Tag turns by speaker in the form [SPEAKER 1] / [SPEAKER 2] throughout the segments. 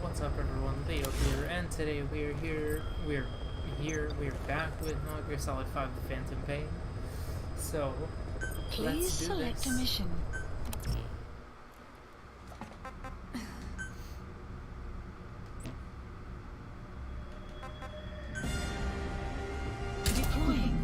[SPEAKER 1] What's up everyone, Leo here, and today we're back with Metal Gear Solid 5 Phantom Pain. So,
[SPEAKER 2] please select a mission. Deploying.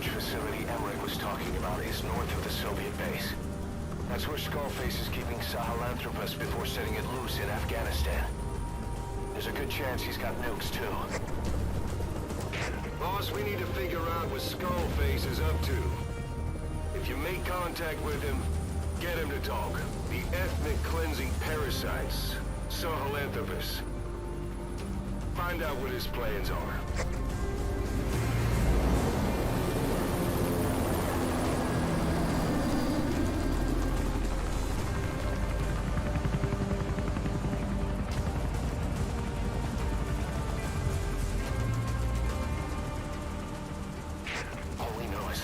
[SPEAKER 3] Facility Emmerich was talking about is north of the Soviet base. That's where Skullface is keeping Sahelanthropus before setting it loose in Afghanistan. There's a good chance he's got nukes too.
[SPEAKER 4] Boss, we need to figure out what Skullface is up to. If you make contact with him, get him to talk. The ethnic cleansing parasites, Sahelanthropus. Find out what his plans are.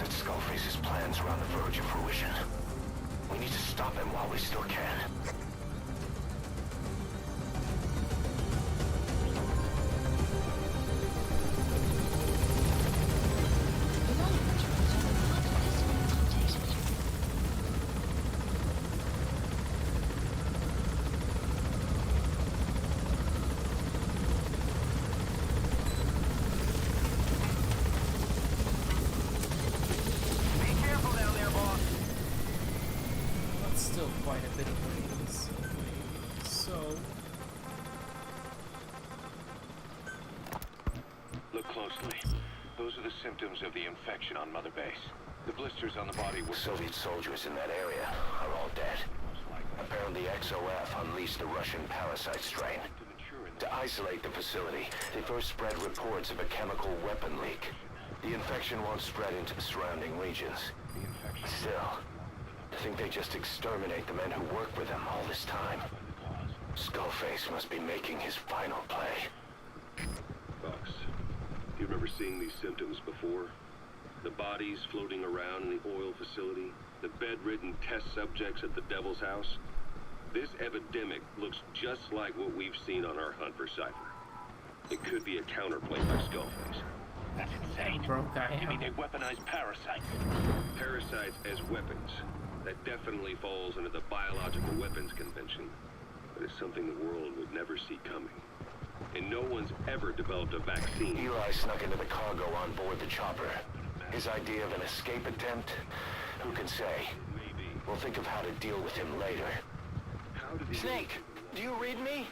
[SPEAKER 3] Skullface's plans are on the verge of fruition. We need to stop him while we still can.
[SPEAKER 1] Quite a bit of ways. So
[SPEAKER 5] look closely. Those are the symptoms of the infection on Mother Base. The blisters on the body were...
[SPEAKER 3] Soviet soldiers in that area are all dead. Apparently XOF unleashed the Russian parasite strain. To isolate the facility, they first spread reports of a chemical weapon leak. The infection won't spread into the surrounding regions. Still, I think they just exterminate the men who work with them all this time. Skullface must be making his final play.
[SPEAKER 4] Boss, do you remember seeing these symptoms before? The bodies floating around in the oil facility, the bedridden test subjects at the Devil's House? This epidemic looks just like what we've seen on our hunt for Cypher. It could be a counterplay by Skullface.
[SPEAKER 5] That's insane. You mean they weaponize parasites?
[SPEAKER 4] Parasites as weapons. That definitely falls under the Biological Weapons Convention. But it's something the world would never see coming. And no one's ever developed a vaccine.
[SPEAKER 3] Eli snuck into the cargo on board the chopper. His idea of an escape attempt? Who can say? We'll think of how to deal with him later.
[SPEAKER 6] Snake, do you read me?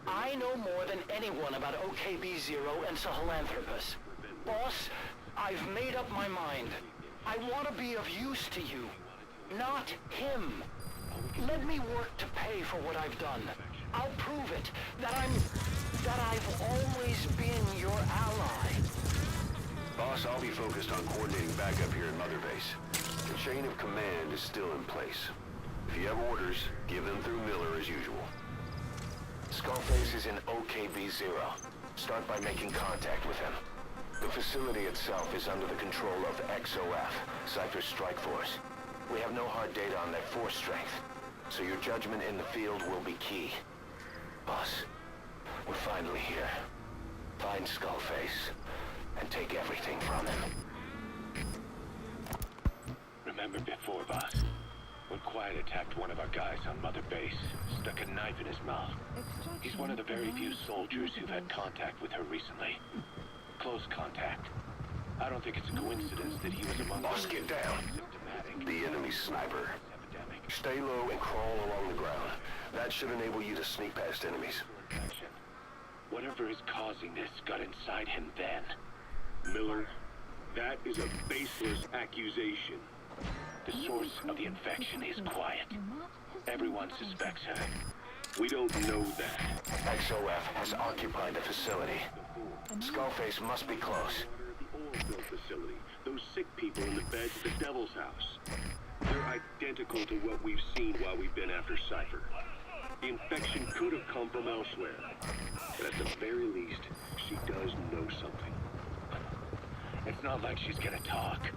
[SPEAKER 6] I know more than anyone about OKB-0 and Sahelanthropus. Boss, I've made up my mind. I want to be of use to you. Not him. Let me work to pay for what I've done. I'll prove it, that I've always been your ally.
[SPEAKER 4] Boss, I'll be focused on coordinating backup here in Mother Base. The chain of command is still in place. If you have orders, give them through Miller as usual.
[SPEAKER 3] Skullface is in OKB-0. Start by making contact with him. The facility itself is under the control of XOF, Cypher's strike force. We have no hard data on their force strength, so your judgment in the field will be key. Boss, we're finally here. Find Skullface, and take everything from him.
[SPEAKER 5] Remember before, boss? When Quiet attacked one of our guys on Mother Base, stuck a knife in his mouth. He's one of the very few soldiers who've had contact with her recently. Close contact. I don't think it's a coincidence that he was among
[SPEAKER 4] Boss, get down. The enemy sniper. Stay low and crawl along the ground. That should enable you to sneak past enemies.
[SPEAKER 5] Whatever is causing this got inside him then.
[SPEAKER 4] Miller, that is a baseless accusation.
[SPEAKER 5] The source of the infection is quiet. Everyone suspects her.
[SPEAKER 4] We don't know that.
[SPEAKER 3] XOF has occupied the facility. Skullface must be close.
[SPEAKER 4] The oil field facility. Those sick people in the beds at the Devil's House. They're identical to what we've seen while we've been after Cypher. The infection could have come from elsewhere. But at the very least, she does know something.
[SPEAKER 5] It's not like she's gonna talk.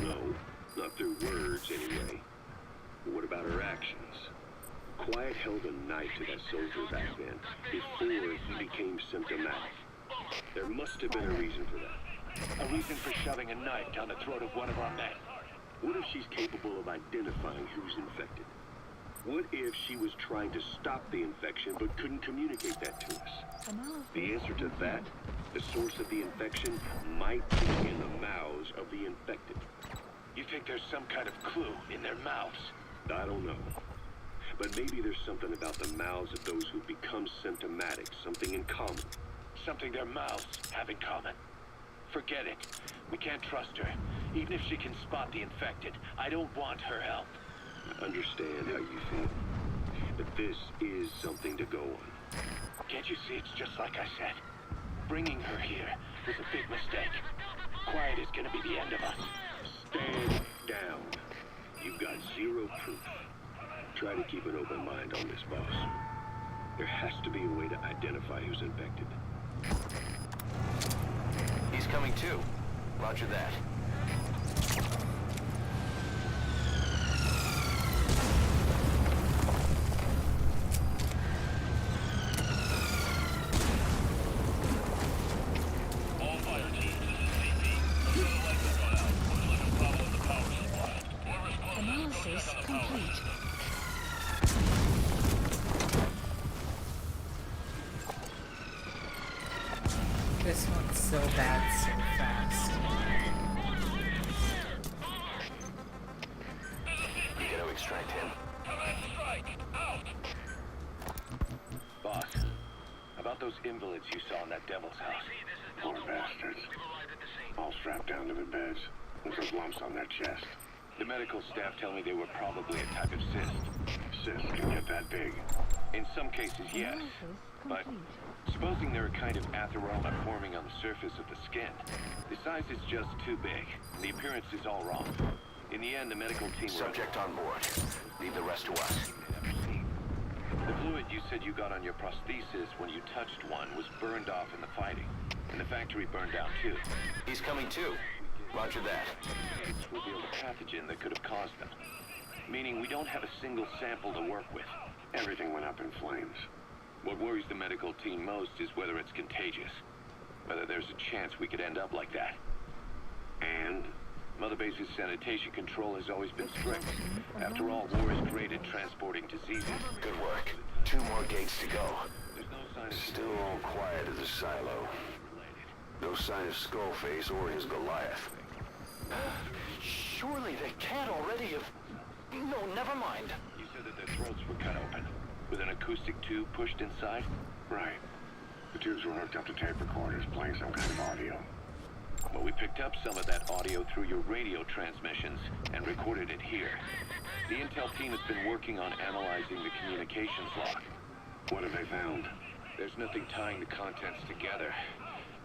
[SPEAKER 4] No, not through words anyway. But what about her actions? Quiet held a knife to that soldier back then, before he became symptomatic. There must have been a reason for that.
[SPEAKER 5] A reason for shoving a knife down the throat of one of our men.
[SPEAKER 4] What if she's capable of identifying who's infected? What if she was trying to stop the infection but couldn't communicate that to us? The answer to that, the source of the infection, might be in the mouths of the infected.
[SPEAKER 5] You think there's some kind of clue in their mouths?
[SPEAKER 4] I don't know. But maybe there's something about the mouths of those who become symptomatic, something in common.
[SPEAKER 5] Something their mouths have in common. Forget it. We can't trust her. Even if she can spot the infected, I don't want her help.
[SPEAKER 4] I understand how you feel. But this is something to go on.
[SPEAKER 5] Can't you see it's just like I said? Bringing her here was a big mistake. Quiet is gonna be the end of us.
[SPEAKER 4] Stand down. You've got zero proof. Try to keep an open mind on this, boss. There has to be a way to identify who's infected.
[SPEAKER 3] He's coming too. Roger that.
[SPEAKER 7] All fire teams, this is CP. We're gonna like to run out. Looks like a problem with the power supply. We're responsible for
[SPEAKER 2] Analysis
[SPEAKER 7] check on the power
[SPEAKER 2] complete.
[SPEAKER 7] system.
[SPEAKER 1] This one's so bad, so fast.
[SPEAKER 3] We gotta extract him.
[SPEAKER 5] Boss, about those invalids you saw in that Devil's House.
[SPEAKER 4] Poor bastards. All strapped down to their beds, with those lumps on their chest.
[SPEAKER 5] The medical staff tell me they were probably a type of cyst.
[SPEAKER 4] Cysts can get that big.
[SPEAKER 5] In some cases, yes. But supposing they're a kind of atheroma forming on the surface of the skin, the size is just too big. The appearance is all wrong. In the end, the medical team
[SPEAKER 3] Subject on board. Leave the rest to us.
[SPEAKER 5] The fluid you said you got on your prosthesis when you touched one was burned off in the fighting. And the factory burned down too.
[SPEAKER 3] He's coming too. Roger that.
[SPEAKER 5] It's revealed a pathogen that could have caused them. Meaning we don't have a single sample to work with.
[SPEAKER 4] Everything went up in flames.
[SPEAKER 5] What worries the medical team most is whether it's contagious. Whether there's a chance we could end up like that.
[SPEAKER 4] And
[SPEAKER 5] Mother Base's sanitation control has always been strict. After all, war is created transporting diseases.
[SPEAKER 3] Good work. 2 more gates to go.
[SPEAKER 5] There's no sign of
[SPEAKER 3] Still all quiet at the silo. No sign of Skullface or his Goliath.
[SPEAKER 6] Surely they can't already have... No, never mind.
[SPEAKER 5] You said that their throats were cut open, with an acoustic tube pushed inside?
[SPEAKER 4] right. The tubes were hooked up to tape recorders playing some kind of audio.
[SPEAKER 5] Well, we picked up some of that audio through your radio transmissions and recorded it here. The intel team has been working on analyzing the communications log.
[SPEAKER 4] What have they found?
[SPEAKER 5] There's nothing tying the contents together.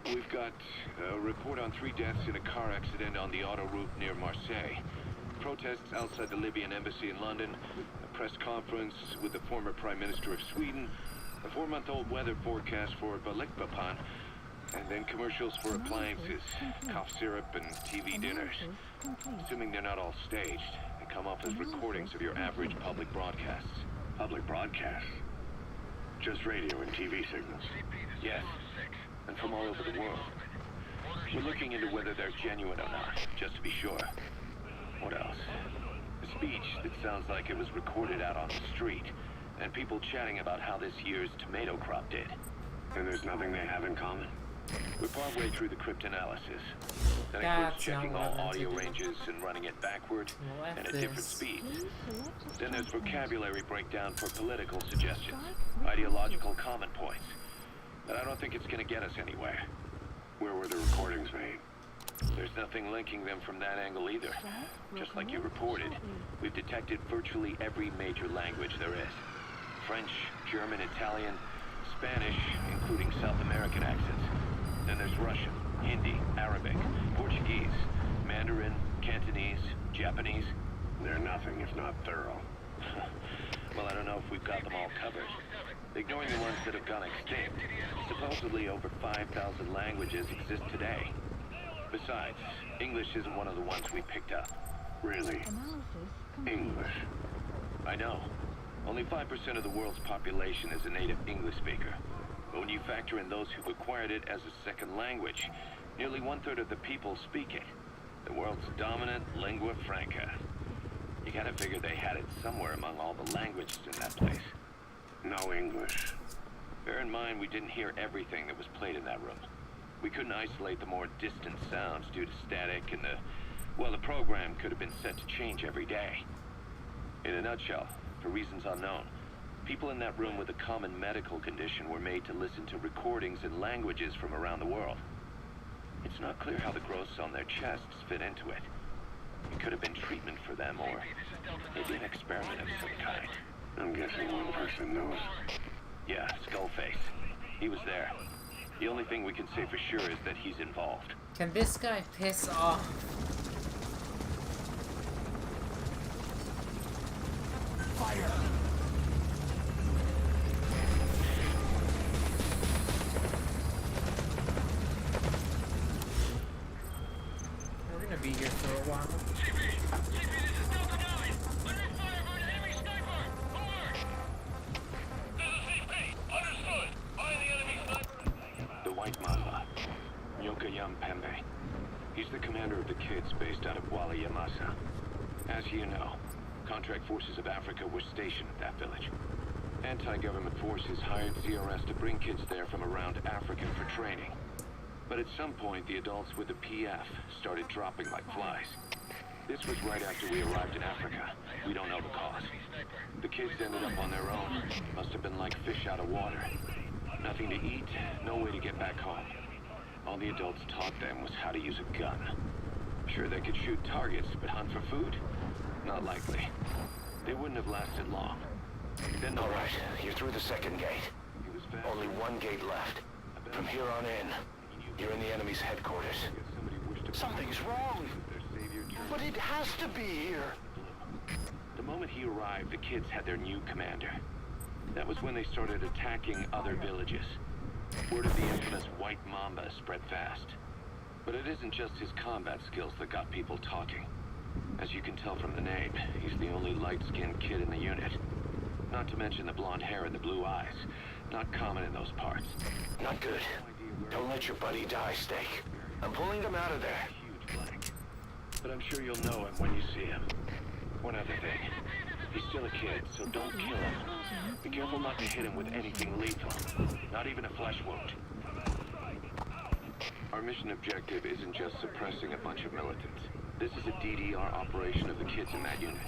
[SPEAKER 5] We've got a report on 3 deaths in a car accident on the autoroute near Marseille. Protests outside the Libyan embassy in London, a press conference with the former Prime Minister of Sweden, a 4-month-old weather forecast for Balikpapan, and then commercials for appliances, cough syrup, and TV dinners. Assuming they're not all staged, they come off as recordings of your average public broadcasts.
[SPEAKER 4] Public broadcasts. Just radio and TV signals.
[SPEAKER 5] Yes, and from all over the world. We're looking into whether they're genuine or not, just to be sure. What else? A speech that sounds like it was recorded out on the street, and people chatting about how this year's tomato crop did.
[SPEAKER 4] And there's nothing they have in common?
[SPEAKER 5] We're partway through the cryptanalysis. That includes
[SPEAKER 1] That's
[SPEAKER 5] checking
[SPEAKER 1] not
[SPEAKER 5] all
[SPEAKER 1] what I meant to
[SPEAKER 5] audio
[SPEAKER 1] do.
[SPEAKER 5] ranges and running it backward
[SPEAKER 1] Left
[SPEAKER 5] and at different
[SPEAKER 1] this.
[SPEAKER 5] speeds. Then there's vocabulary breakdown for political suggestions, ideological comment points. but I don't think it's gonna get us anywhere.
[SPEAKER 4] Where were the recordings made?
[SPEAKER 5] There's nothing linking them from that angle either. Just like you reported, we've detected virtually every major language there is. French, German, Italian, Spanish, including South American accents. Then there's Russian, Hindi, Arabic, Portuguese, Mandarin, Cantonese, Japanese.
[SPEAKER 4] They're nothing if not thorough.
[SPEAKER 5] Well, I don't know if we've got them all covered. Ignoring the ones that have gone extinct, supposedly over 5,000 languages exist today. Besides, English isn't one of the ones we picked up.
[SPEAKER 4] Really? English?
[SPEAKER 5] I know. Only 5% of the world's population is a native English speaker. But when you factor in those who've acquired it as a second language, nearly 1/3 of the people speak it. The world's dominant lingua franca. You gotta figure they had it somewhere among all the languages in that place.
[SPEAKER 4] No English.
[SPEAKER 5] Bear in mind, we didn't hear everything that was played in that room. We couldn't isolate the more distant sounds due to static and the program could have been set to change every day. In a nutshell, for reasons unknown, people in that room with a common medical condition were made to listen to recordings in languages from around the world. It's not clear how the growths on their chests fit into it. It could have been treatment for them or maybe an experiment of some kind.
[SPEAKER 4] I'm guessing one person knows.
[SPEAKER 5] Yeah, Skullface. He was there. The only thing we can say for sure is that he's involved.
[SPEAKER 1] Can this guy piss off?
[SPEAKER 6] Fire!
[SPEAKER 1] We're gonna be here for a while.
[SPEAKER 7] CP, this is DemonOkami. Under fire from an enemy sniper. Over. This is CP. Understood. Find the enemy sniper.
[SPEAKER 5] The White Mamba. Yokoyam Pembe. He's the commander of the kids based out of Wali Yamasa. As you know, contract forces of Africa were stationed at that village. Anti-government forces hired CRS to bring kids there from around Africa for training. But at some point, the adults with the PF started dropping like flies. This was right after we arrived in Africa. We don't know the cause. The kids ended up on their own. Must have been like fish out of water. Nothing to eat, no way to get back home. All the adults taught them was how to use a gun. Sure, they could shoot targets, but hunt for food? Not likely. They wouldn't have lasted long. Then
[SPEAKER 3] All right, you're through the second gate. Only one gate left. From here on in, you're in the enemy's headquarters.
[SPEAKER 6] Something's wrong. But it has to be here.
[SPEAKER 5] The moment he arrived, the kids had their new commander. That was when they started attacking other villages. Word of the infamous White Mamba spread fast. But it isn't just his combat skills that got people talking. As you can tell from the name, he's the only light-skinned kid in the unit. Not to mention the blonde hair and the blue eyes. Not common in those parts.
[SPEAKER 3] Not good. Don't let your buddy die, Steak. I'm pulling them out of there.
[SPEAKER 5] Huge blank. But I'm sure you'll know him when you see him. One other thing. He's still a kid, so don't kill him. Be careful not to hit him with anything lethal. Not even a flesh wound. Our mission objective isn't just suppressing a bunch of militants. This is a DDR operation of the kids in that unit.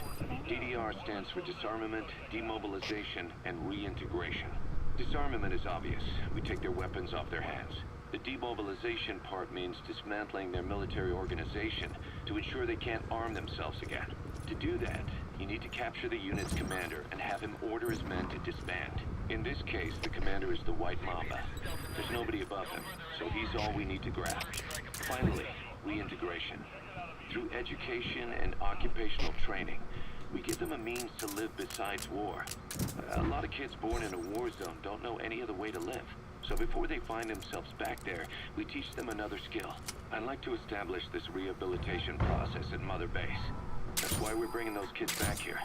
[SPEAKER 5] DDR stands for disarmament, demobilization, and reintegration. Disarmament is obvious. We take their weapons off their hands. The demobilization part means dismantling their military organization to ensure they can't arm themselves again. To do that, you need to capture the unit's commander and have him order his men to disband. In this case, the commander is the White Mamba. There's nobody above him, so he's all we need to grab. Finally, reintegration. Through education and occupational training, we give them a means to live besides war. A lot of kids born in a war zone don't know any other way to live. So before they find themselves back there, we teach them another skill. I'd like to establish this rehabilitation process at Mother Base. That's why we're bringing those kids back here.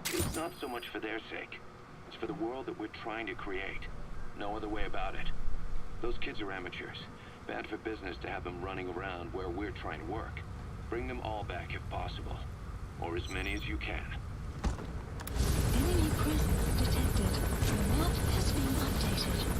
[SPEAKER 5] It's not so much for their sake. It's for the world that we're trying to create. No other way about it. Those kids are amateurs. Bad for business to have them running around where we're trying to work. Bring them all back if possible. Or as many as you can.
[SPEAKER 2] Enemy presence detected. The map has been updated.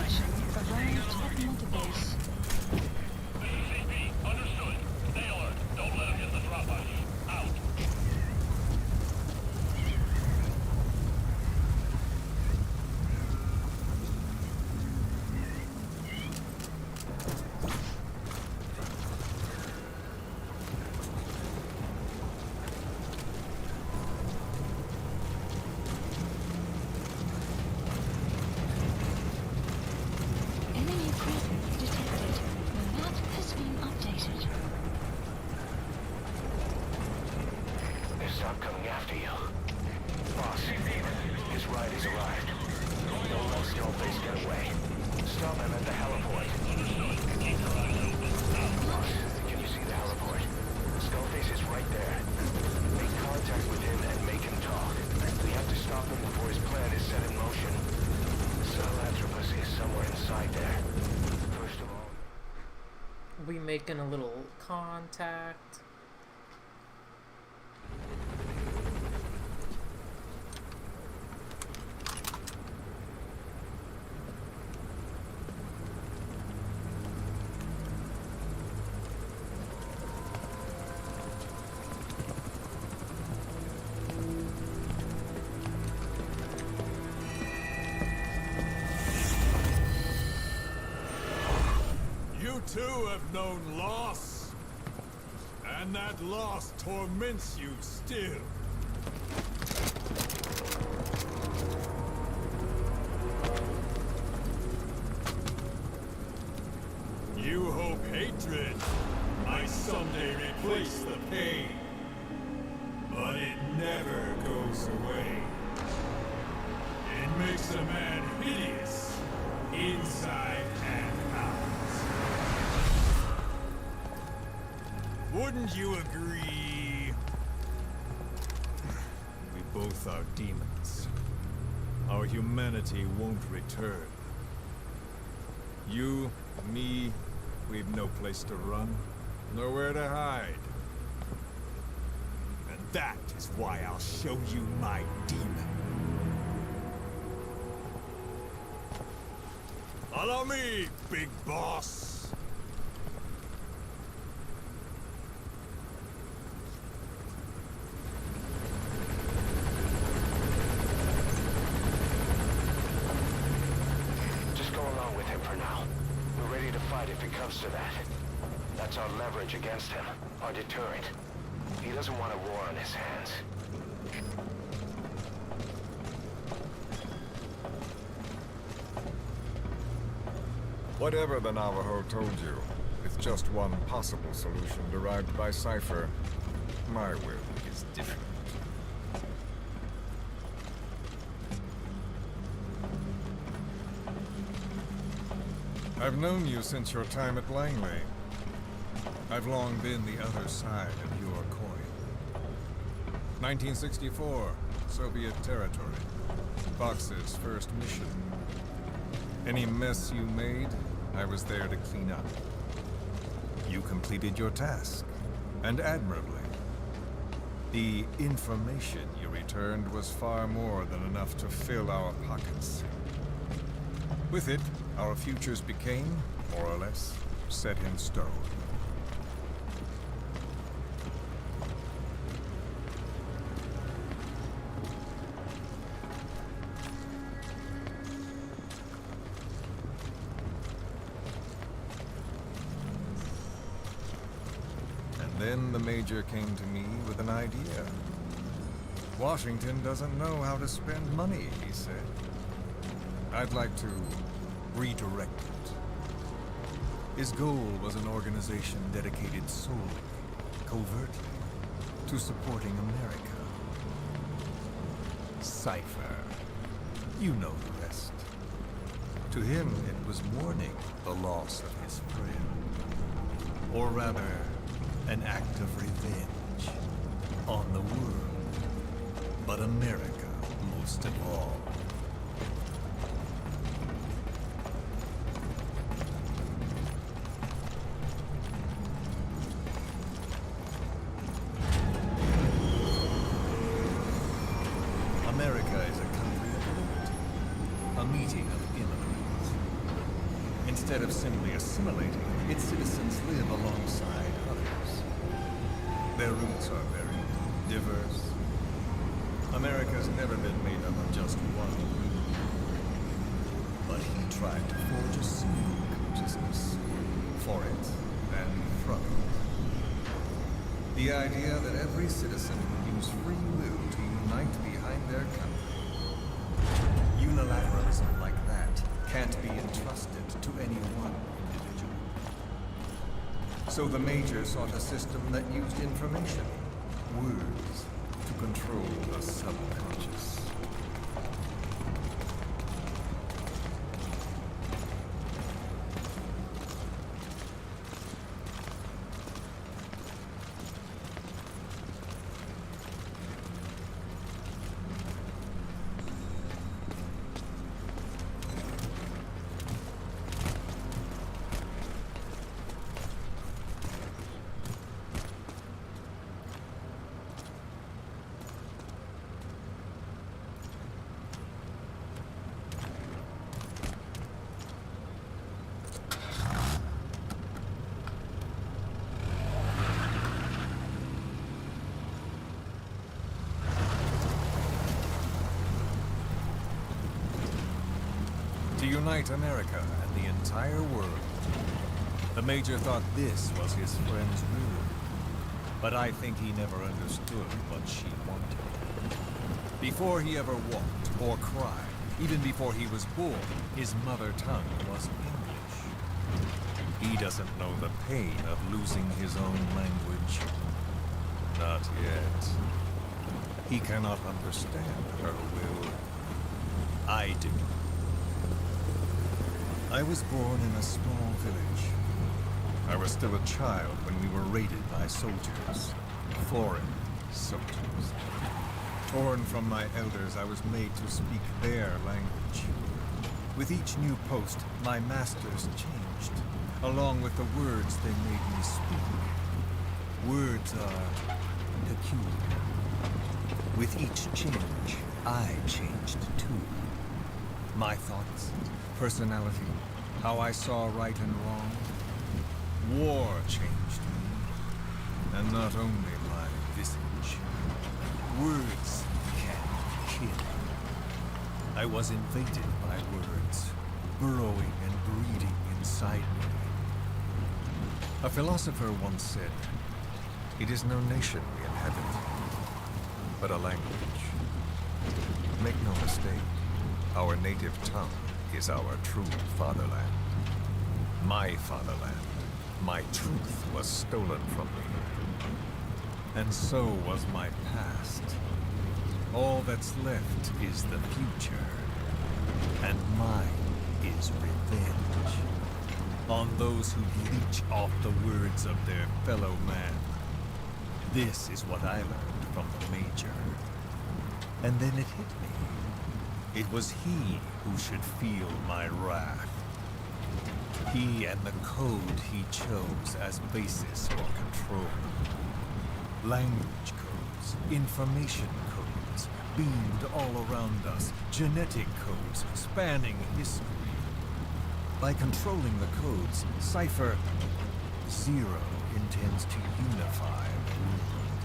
[SPEAKER 2] section arrived at Mother Base.
[SPEAKER 7] CP, understood. Stay alert. Don't let him get the drop on you. Out.
[SPEAKER 2] Enemy presence detected. The map has been updated.
[SPEAKER 3] They stopped coming after you. Boss, his ride has arrived. Don't let Skullface get away. Stop him at the heliport. Boss, can you see the heliport? Skullface is right there. Make contact with him and make him talk. We have to stop him before his plan is set in motion. Sahelanthropus is somewhere inside there. First of all...
[SPEAKER 1] We making a little contact.
[SPEAKER 8] You too have known loss, and that loss torments you still. You hope hatred might someday replace the pain, but it never goes away. It makes a man hideous, inside and out. Wouldn't you agree? We both are demons. Our humanity won't return. You, me, we've no place to run, nowhere to hide. And that is why I'll show you my demon. Follow me, big boss.
[SPEAKER 3] Just go along with him for now. We're ready to fight if it comes to that. That's our leverage against him, our deterrent. He doesn't want a war on his hands.
[SPEAKER 9] Whatever the Navajo told you, it's just one possible solution derived by Cypher. My will is different. I've known you since your time at Langley. I've long been the other side of your coin. 1964, Soviet territory. Fox's first mission. Any mess you made, I was there to clean up. You completed your task, and admirably. The information you returned was far more than enough to fill our pockets. With it, our futures became, more or less, set in stone. Then the Major came to me with an idea. Washington doesn't know how to spend money, he said. I'd like to redirect it. His goal was an organization dedicated solely, covertly, to supporting America. Cypher. You know the rest. To him, it was mourning the loss of his friend. Or rather, an act of revenge on the world, but America most of all. America is a country of liberty, a meeting of immigrants. Instead of simply assimilating, its citizens live alongside others. Their roots are very diverse. America's never been made up of just one group. But he tried to forge a single consciousness for it and from it. The idea that every citizen would use free will to unite behind their country. Unilateralism like that can't be entrusted to any one individual. So the Major sought a system that used information, words, to control the subconscious. To unite America and the entire world. The Major thought this was his friend's will. But I think he never understood what she wanted. Before he ever walked or cried, even before he was born, his mother tongue was English. He doesn't know the pain of losing his own language. Not yet. He cannot understand her will. I do. I was born in a small village. I was still a child when we were raided by soldiers. Foreign soldiers. Torn from my elders, I was made to speak their language. With each new post, my masters changed, along with the words they made me speak. Words are peculiar. With each change, I changed too. My thoughts, personality, how I saw right and wrong. War changed me, and not only my visage. Words can kill. I was invaded by words, burrowing and breeding inside me. A philosopher once said, "It is no nation we inhabit, but a language." Make no mistake, our native tongue is our true fatherland. My fatherland. My truth was stolen from me. And so was my past. All that's left is the future. And mine is revenge. On those who leech off the words of their fellow man. This is what I learned from the Major. And then it hit me. It was he who should feel my wrath. He and the code he chose as basis for control. Language codes, information codes, beamed all around us, genetic codes spanning history. By controlling the codes, Cypher Zero intends to unify the world.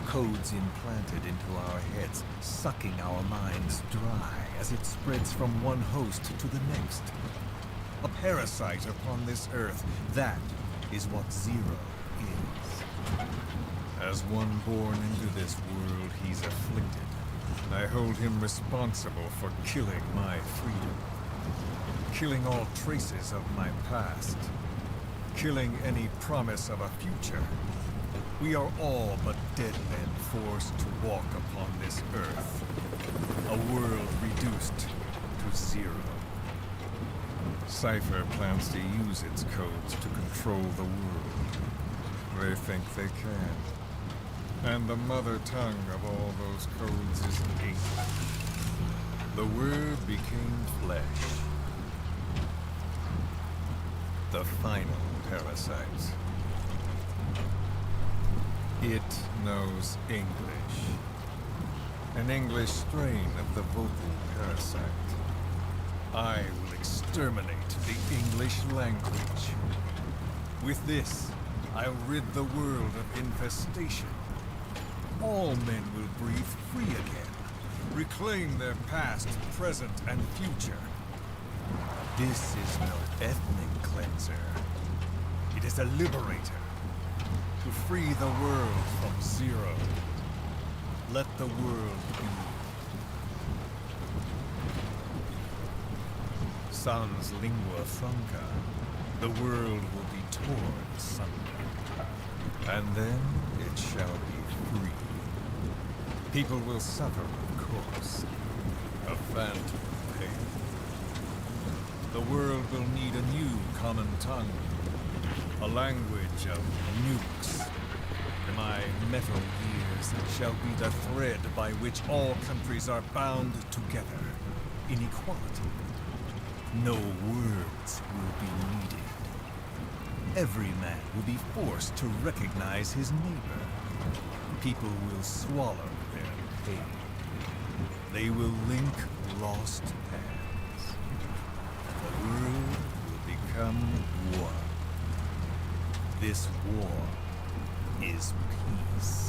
[SPEAKER 9] Codes implanted into our heads, sucking our minds dry as it spreads from one host to the next. A parasite upon this earth, that is what Zero is. As one born into this world he's afflicted, I hold him responsible for killing my freedom. Killing all traces of my past. Killing any promise of a future. We are all but dead men forced to walk upon this earth. A world reduced to zero. Cypher plans to use its codes to control the world. They think they can. And the mother tongue of all those codes is English. The word became flesh. The final parasite. It knows English. An English strain of the vocal parasite. I will exterminate the English language. With this, I'll rid the world of infestation. All men will breathe free again, reclaim their past, present, and future. This is no ethnic cleanser. It is a liberator. To free the world from Zero. Let the world be. Sans lingua franca, the world will be torn asunder. And then it shall be free. People will suffer, of course. A phantom pain. The world will need a new common tongue. A language of nukes. My metal gears shall be the thread by which all countries are bound together. Inequality. No words will be needed. Every man will be forced to recognize his neighbor. People will swallow their pain. They will link lost hands. The world will become one. This war is peace.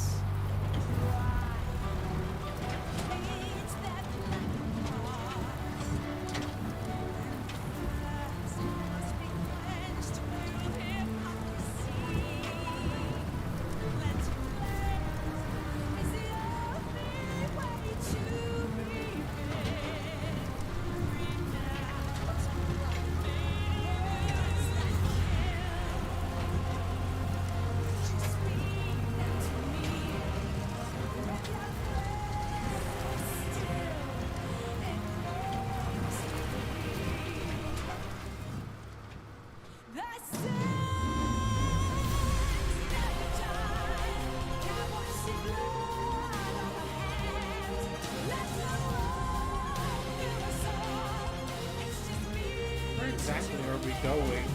[SPEAKER 1] Where exactly are we going?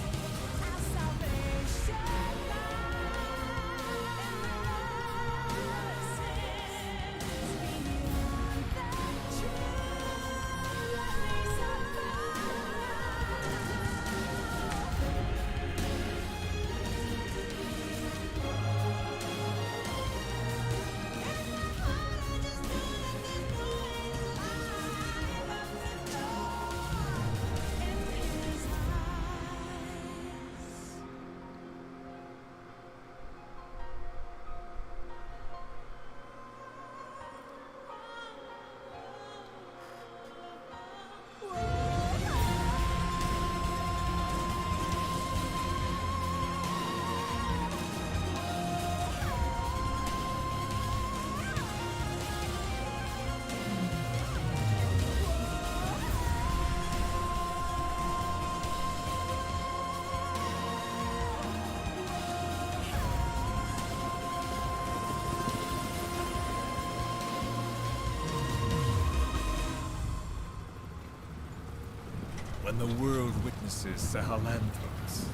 [SPEAKER 1] When the world witnesses Sahelanthropus,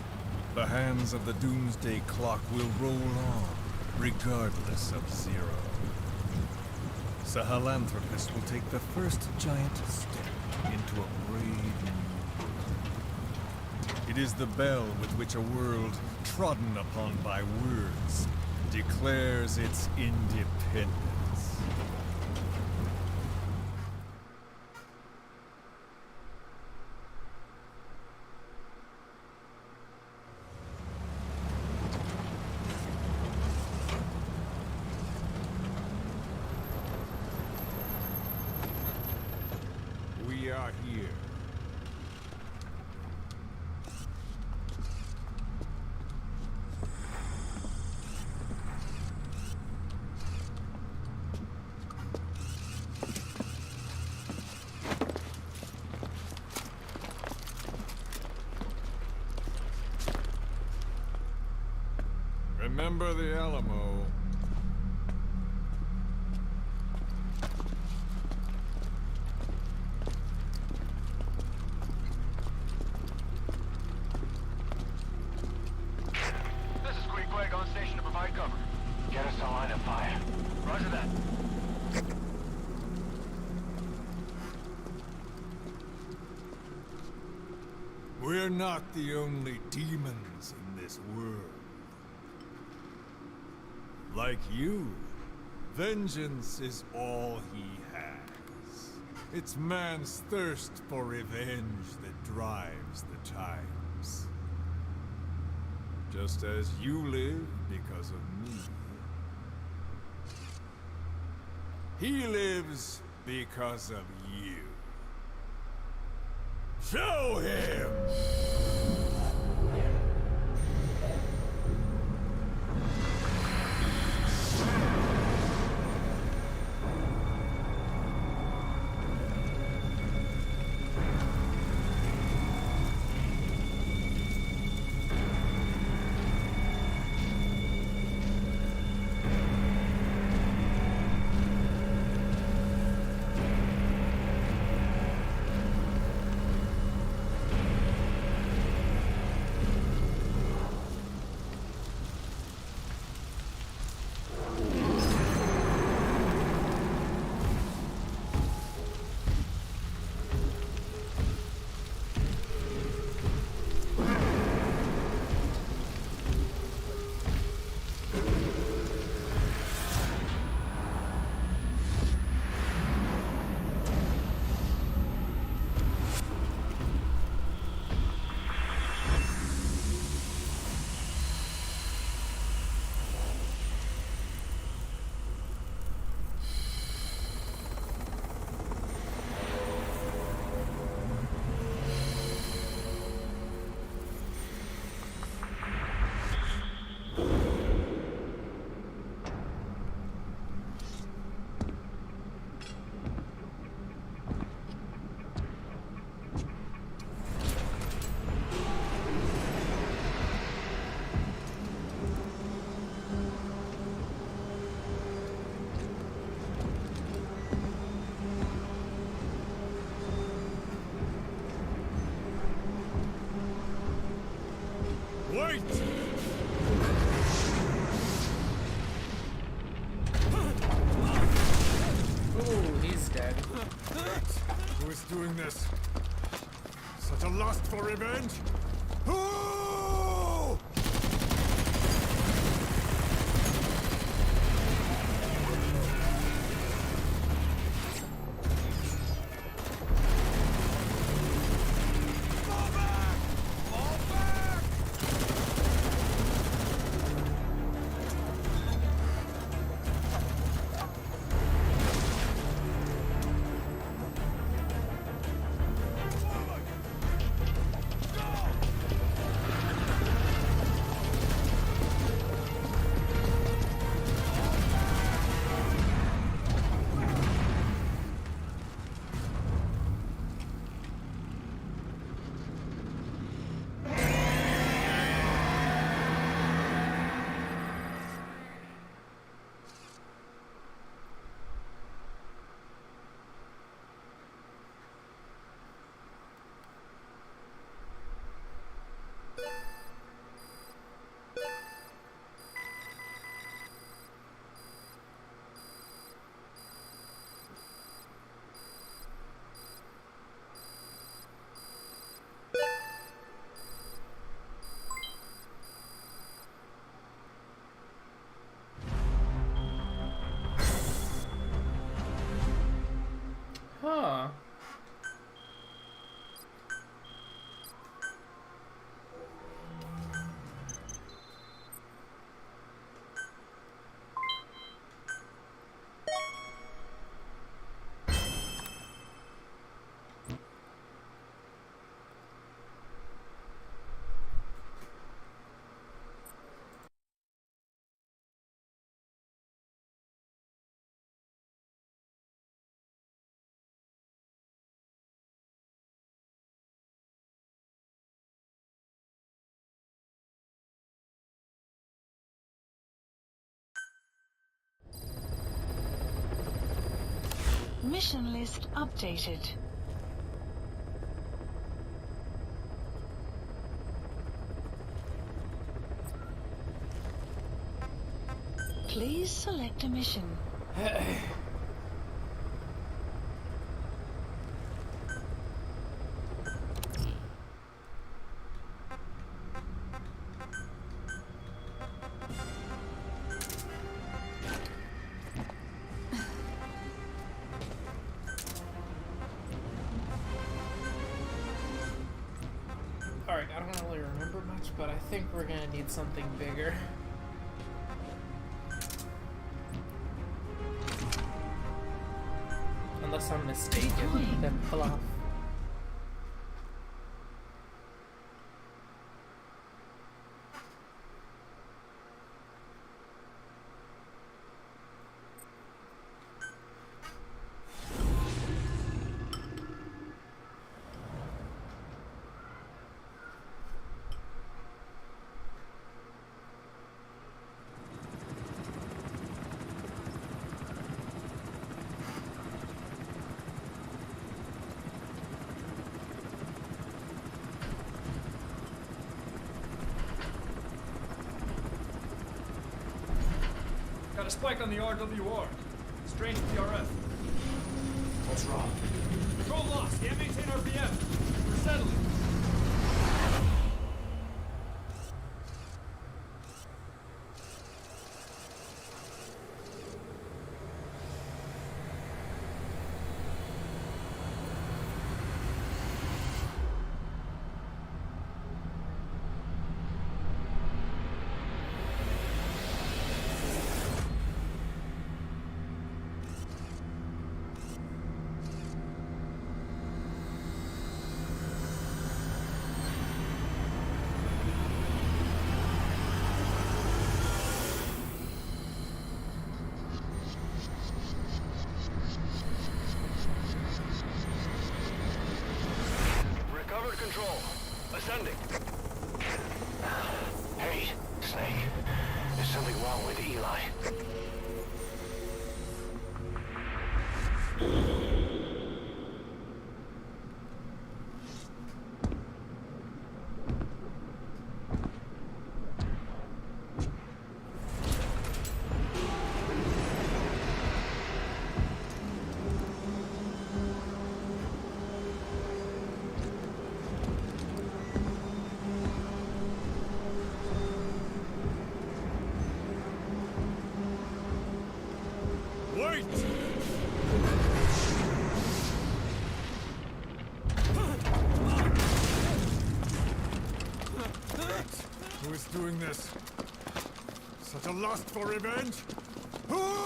[SPEAKER 1] the hands of the Doomsday Clock will roll on, regardless of Zero. Sahelanthropus will take the first giant step into a brave new world. It is the bell with which a world trodden upon by words declares its independence. We are here. Remember the Alamo.
[SPEAKER 7] This is Queequeg on station to provide cover. Get us a line of fire. Roger that.
[SPEAKER 8] We're not the only demons in this world. Like you, vengeance is all he has. It's man's thirst for revenge that drives the times. Just as you live because of me, he lives because of you. Show him! Wait!
[SPEAKER 10] Oh, he's dead.
[SPEAKER 8] Who is doing this? Such a lust for revenge? Who? Fall back! Fall back!
[SPEAKER 10] Huh.
[SPEAKER 2] Mission list updated. Please select a mission.
[SPEAKER 10] remember much, but I think we're gonna need something bigger. Unless I'm mistaken, then pull off.
[SPEAKER 11] Got a spike on the RWR. Strange PRF. What's wrong? Control lost. Can't maintain RPM. We're settling.
[SPEAKER 3] Recovered control. Ascending. Hey, Snake. There's something wrong with Eli.
[SPEAKER 8] Wait! Who is doing this? Such a lust for revenge? Who?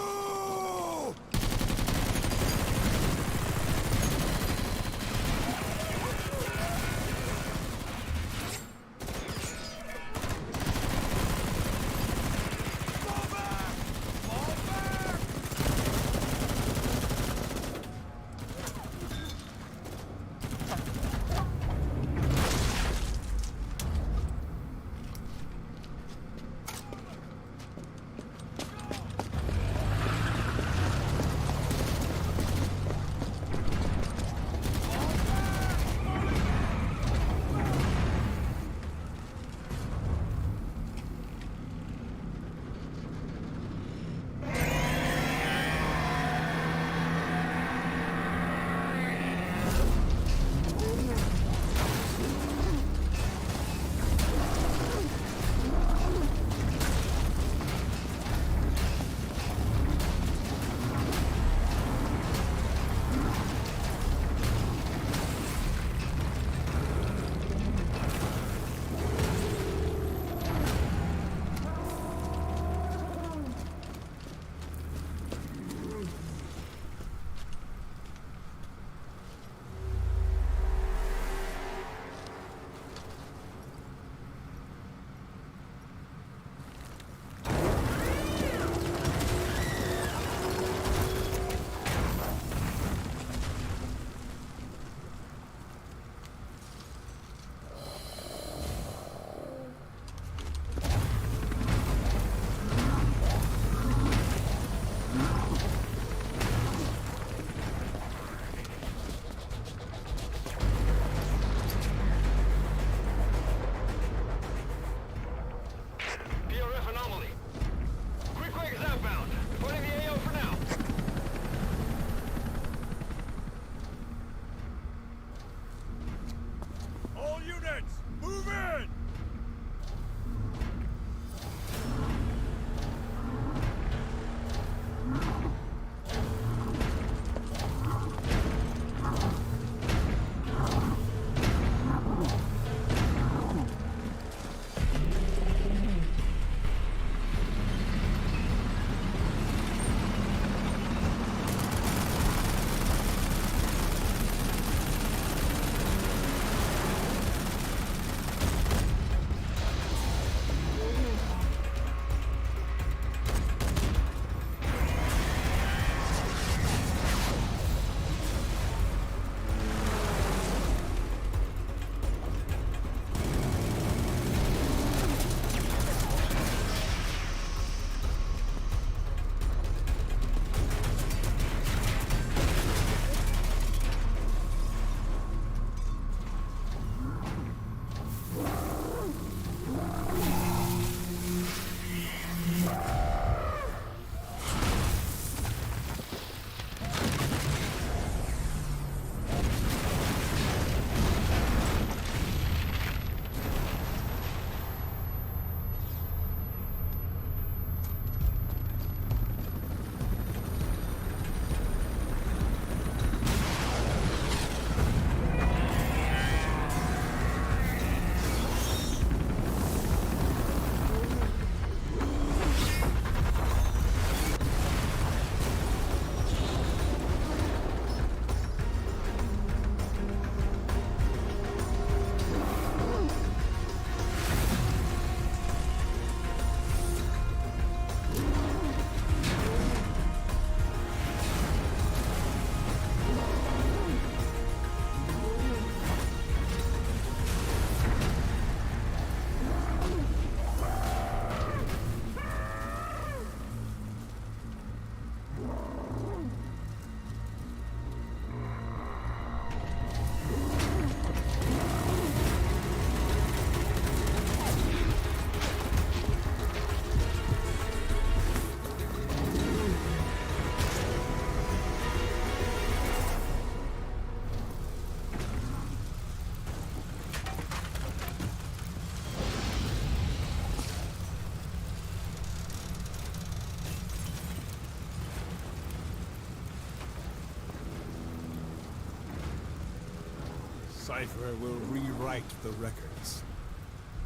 [SPEAKER 8] Cypher will rewrite the records,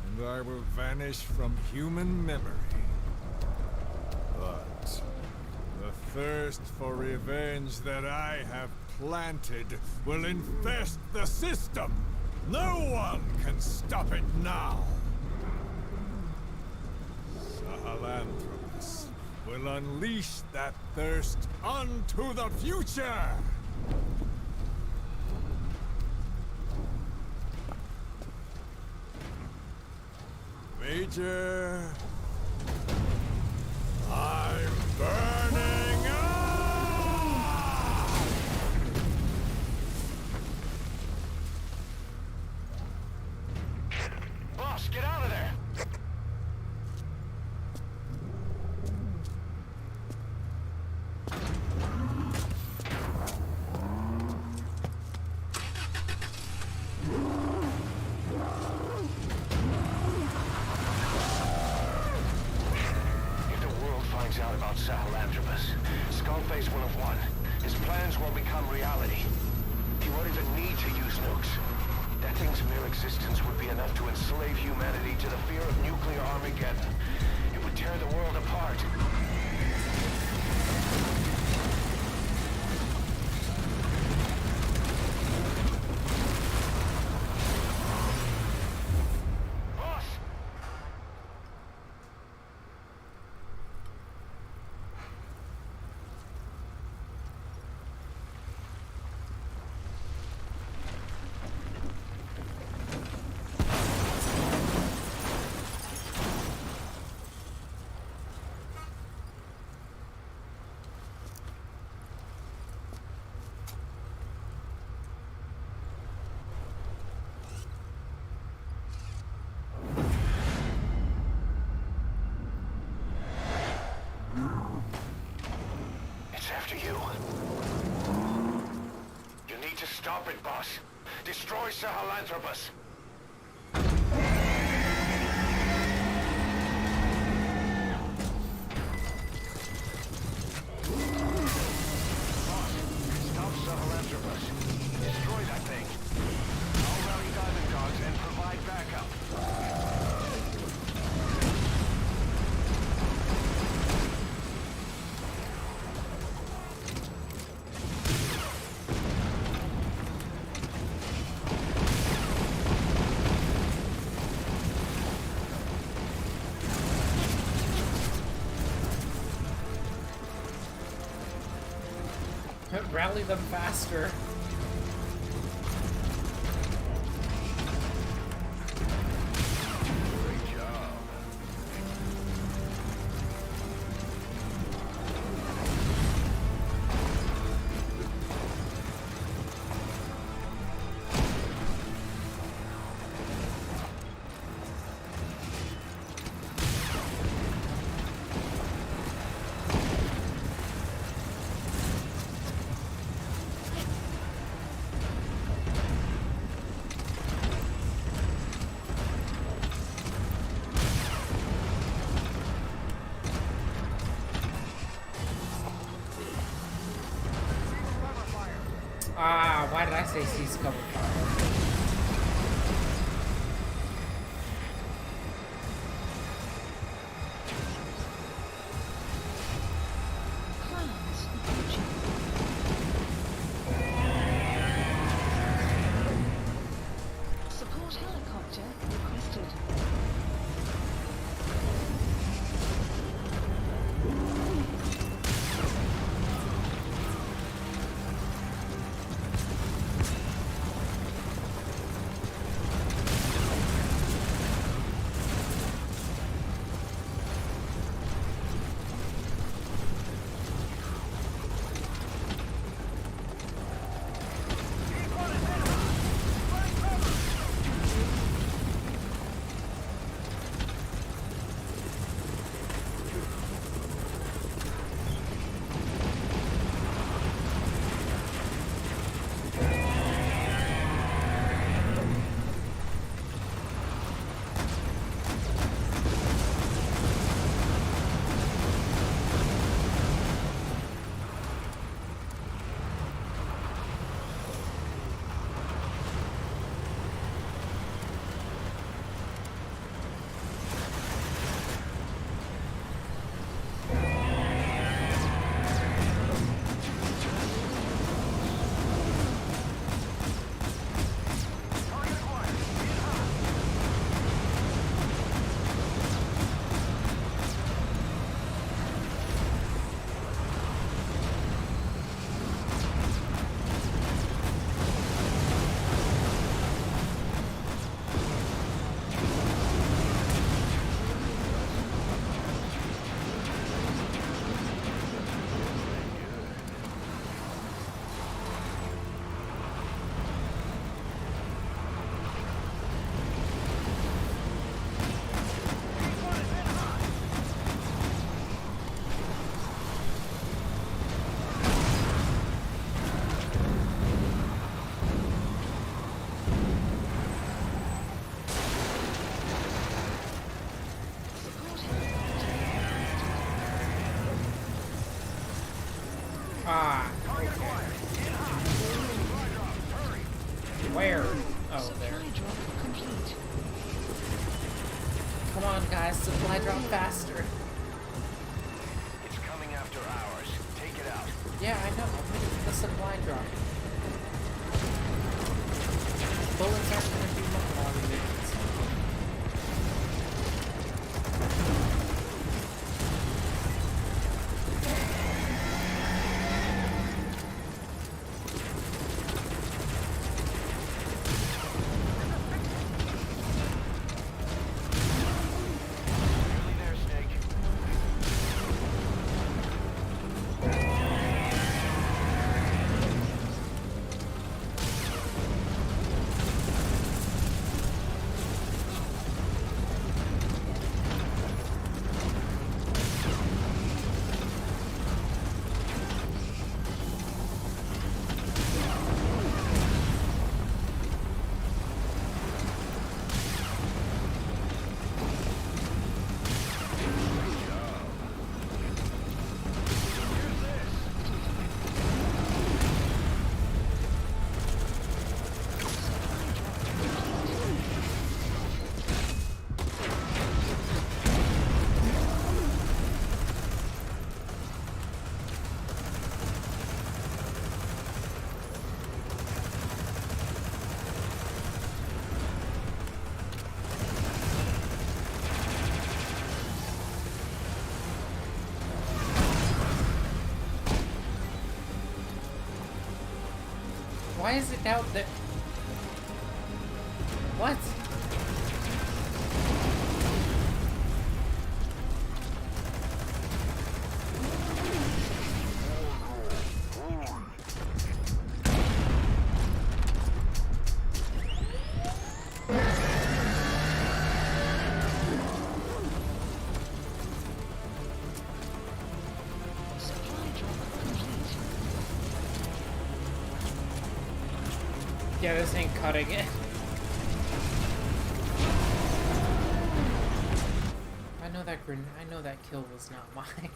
[SPEAKER 8] and I will vanish from human memory. But the thirst for revenge that I have planted will infest the system. No one can stop it now. Sahelanthropus will unleash that thirst unto the future! Major, I'm burning up!
[SPEAKER 3] Boss, get out of there! Out about Sahelanthropus, Skullface will have won. His plans will become reality. He won't even need to use nukes. That thing's mere existence would be enough to enslave humanity to the fear of nuclear Armageddon. It would tear the world apart. After you. You need to stop it, boss. Destroy Sahelanthropus. Boss, stop Sahelanthropus. Destroy that thing. I'll rally diamond dogs and provide backup.
[SPEAKER 10] Rally them faster.
[SPEAKER 3] Great job.
[SPEAKER 10] Ah, why did I say cease cover fire?
[SPEAKER 2] Clouds approaching. Support helicopter requested.
[SPEAKER 10] Where? Oh,
[SPEAKER 2] Supply
[SPEAKER 10] there.
[SPEAKER 2] drop complete.
[SPEAKER 10] Come on, guys. Supply drop faster.
[SPEAKER 3] It's coming after ours. Take it out.
[SPEAKER 10] Yeah, I know. I'm waiting for the supply drop. Bullets aren't going to do much while we make it.
[SPEAKER 3] Nearly there, Snake.
[SPEAKER 10] Why is it out there? What?
[SPEAKER 2] Supply drop complete.
[SPEAKER 10] Yeah, this ain't cutting it. I know that kill was not mine.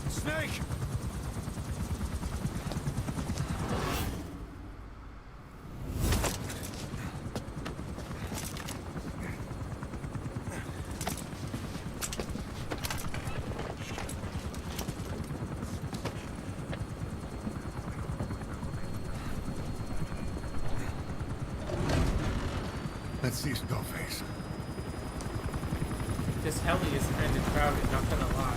[SPEAKER 8] Snake! Let's see Skullface.
[SPEAKER 10] This heli is kind of crowded, not gonna lie.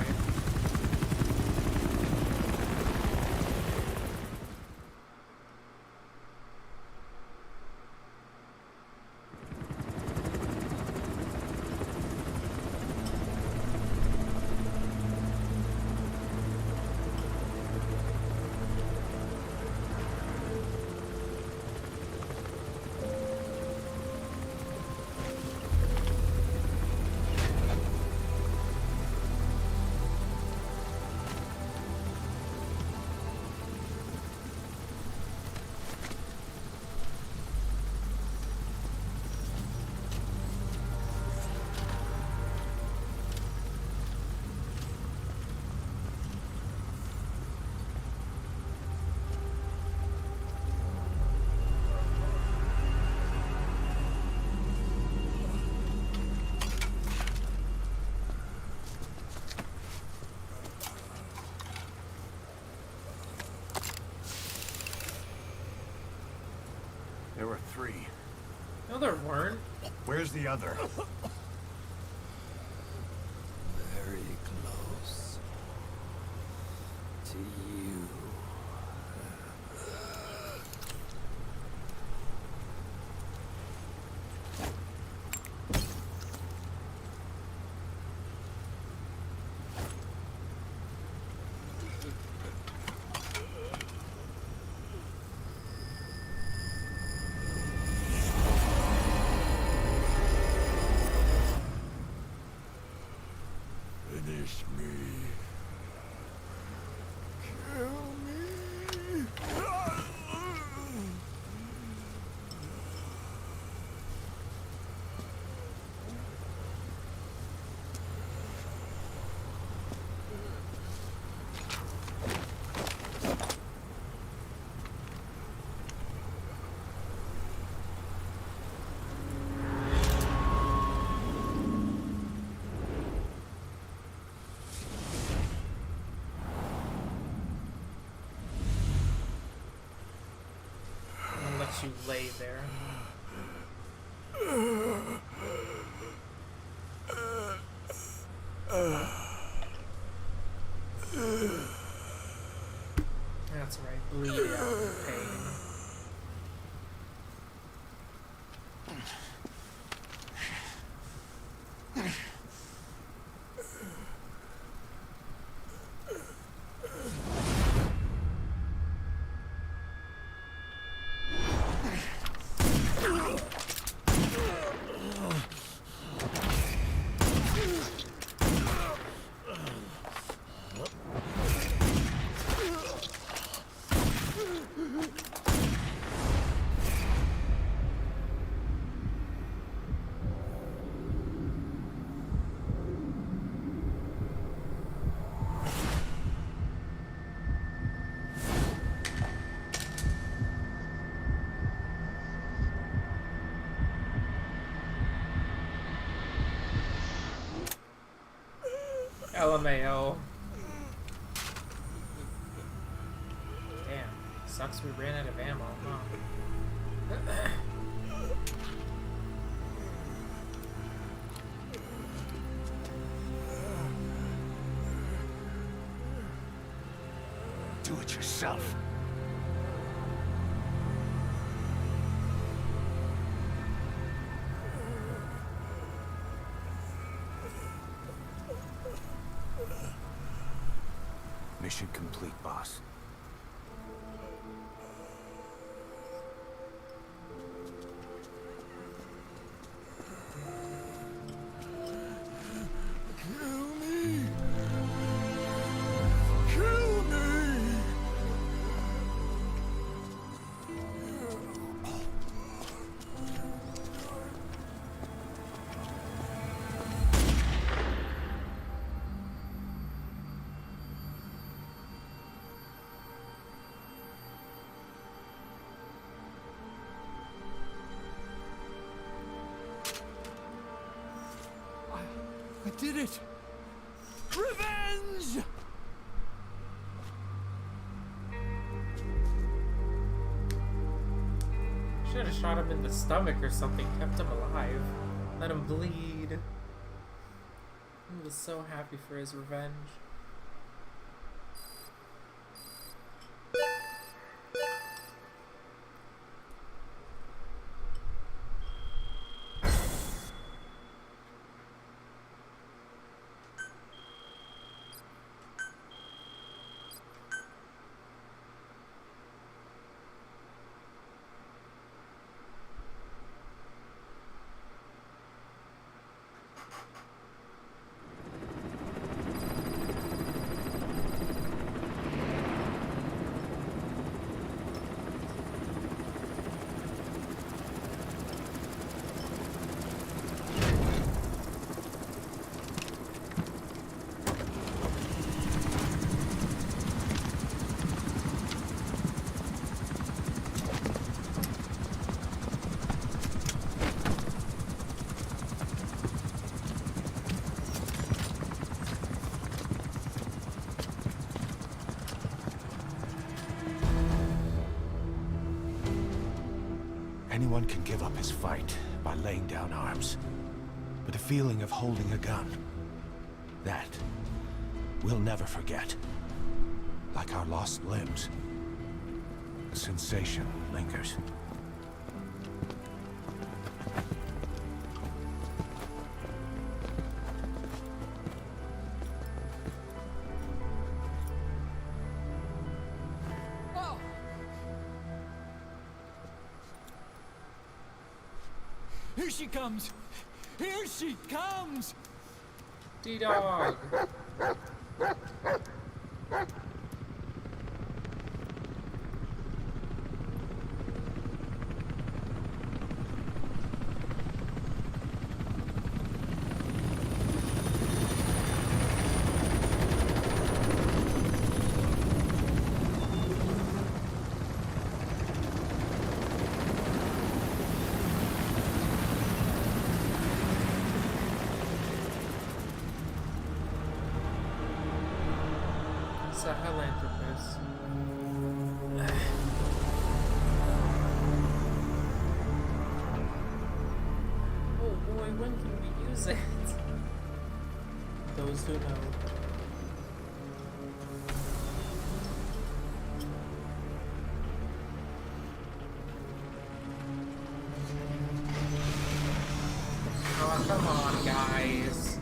[SPEAKER 10] No, there weren't.
[SPEAKER 1] Where's the other?
[SPEAKER 12] Very close to you.
[SPEAKER 8] Finish me. Kill me.
[SPEAKER 10] I'll let you lay there. That's right, bleed out in pain. LMAO. Damn, sucks we ran out of ammo, huh?
[SPEAKER 1] Do it yourself. Mission complete, boss.
[SPEAKER 8] Kill me. Kill me. I did it! Revenge!
[SPEAKER 10] Should have shot him in the stomach or something, kept him alive. Let him bleed. He was so happy for his revenge.
[SPEAKER 3] Anyone can give up his fight by laying down arms. But the feeling of holding a gun, that we'll never forget. Like our lost limbs. The sensation lingers.
[SPEAKER 11] Here she comes! Here she comes!
[SPEAKER 10] D-Dog! Sahelanthropus. Oh boy, when can we use it? Those who know. Oh, come on, guys.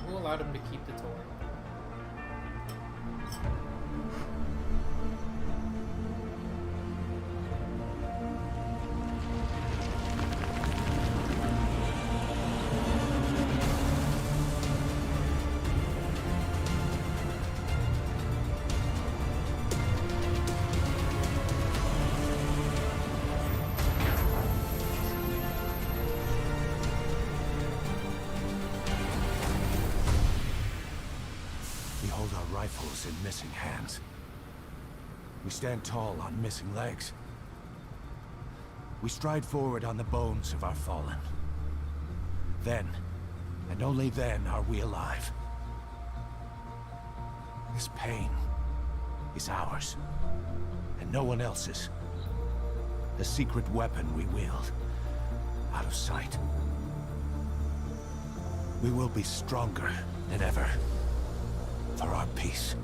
[SPEAKER 10] Allowed him to keep the toy.
[SPEAKER 3] Rifles in missing hands. We stand tall on missing legs. We stride forward on the bones of our fallen. Then, and only then, are we alive. This pain is ours, and no one else's. The secret weapon we wield, out of sight. We will be stronger than ever. For our peace.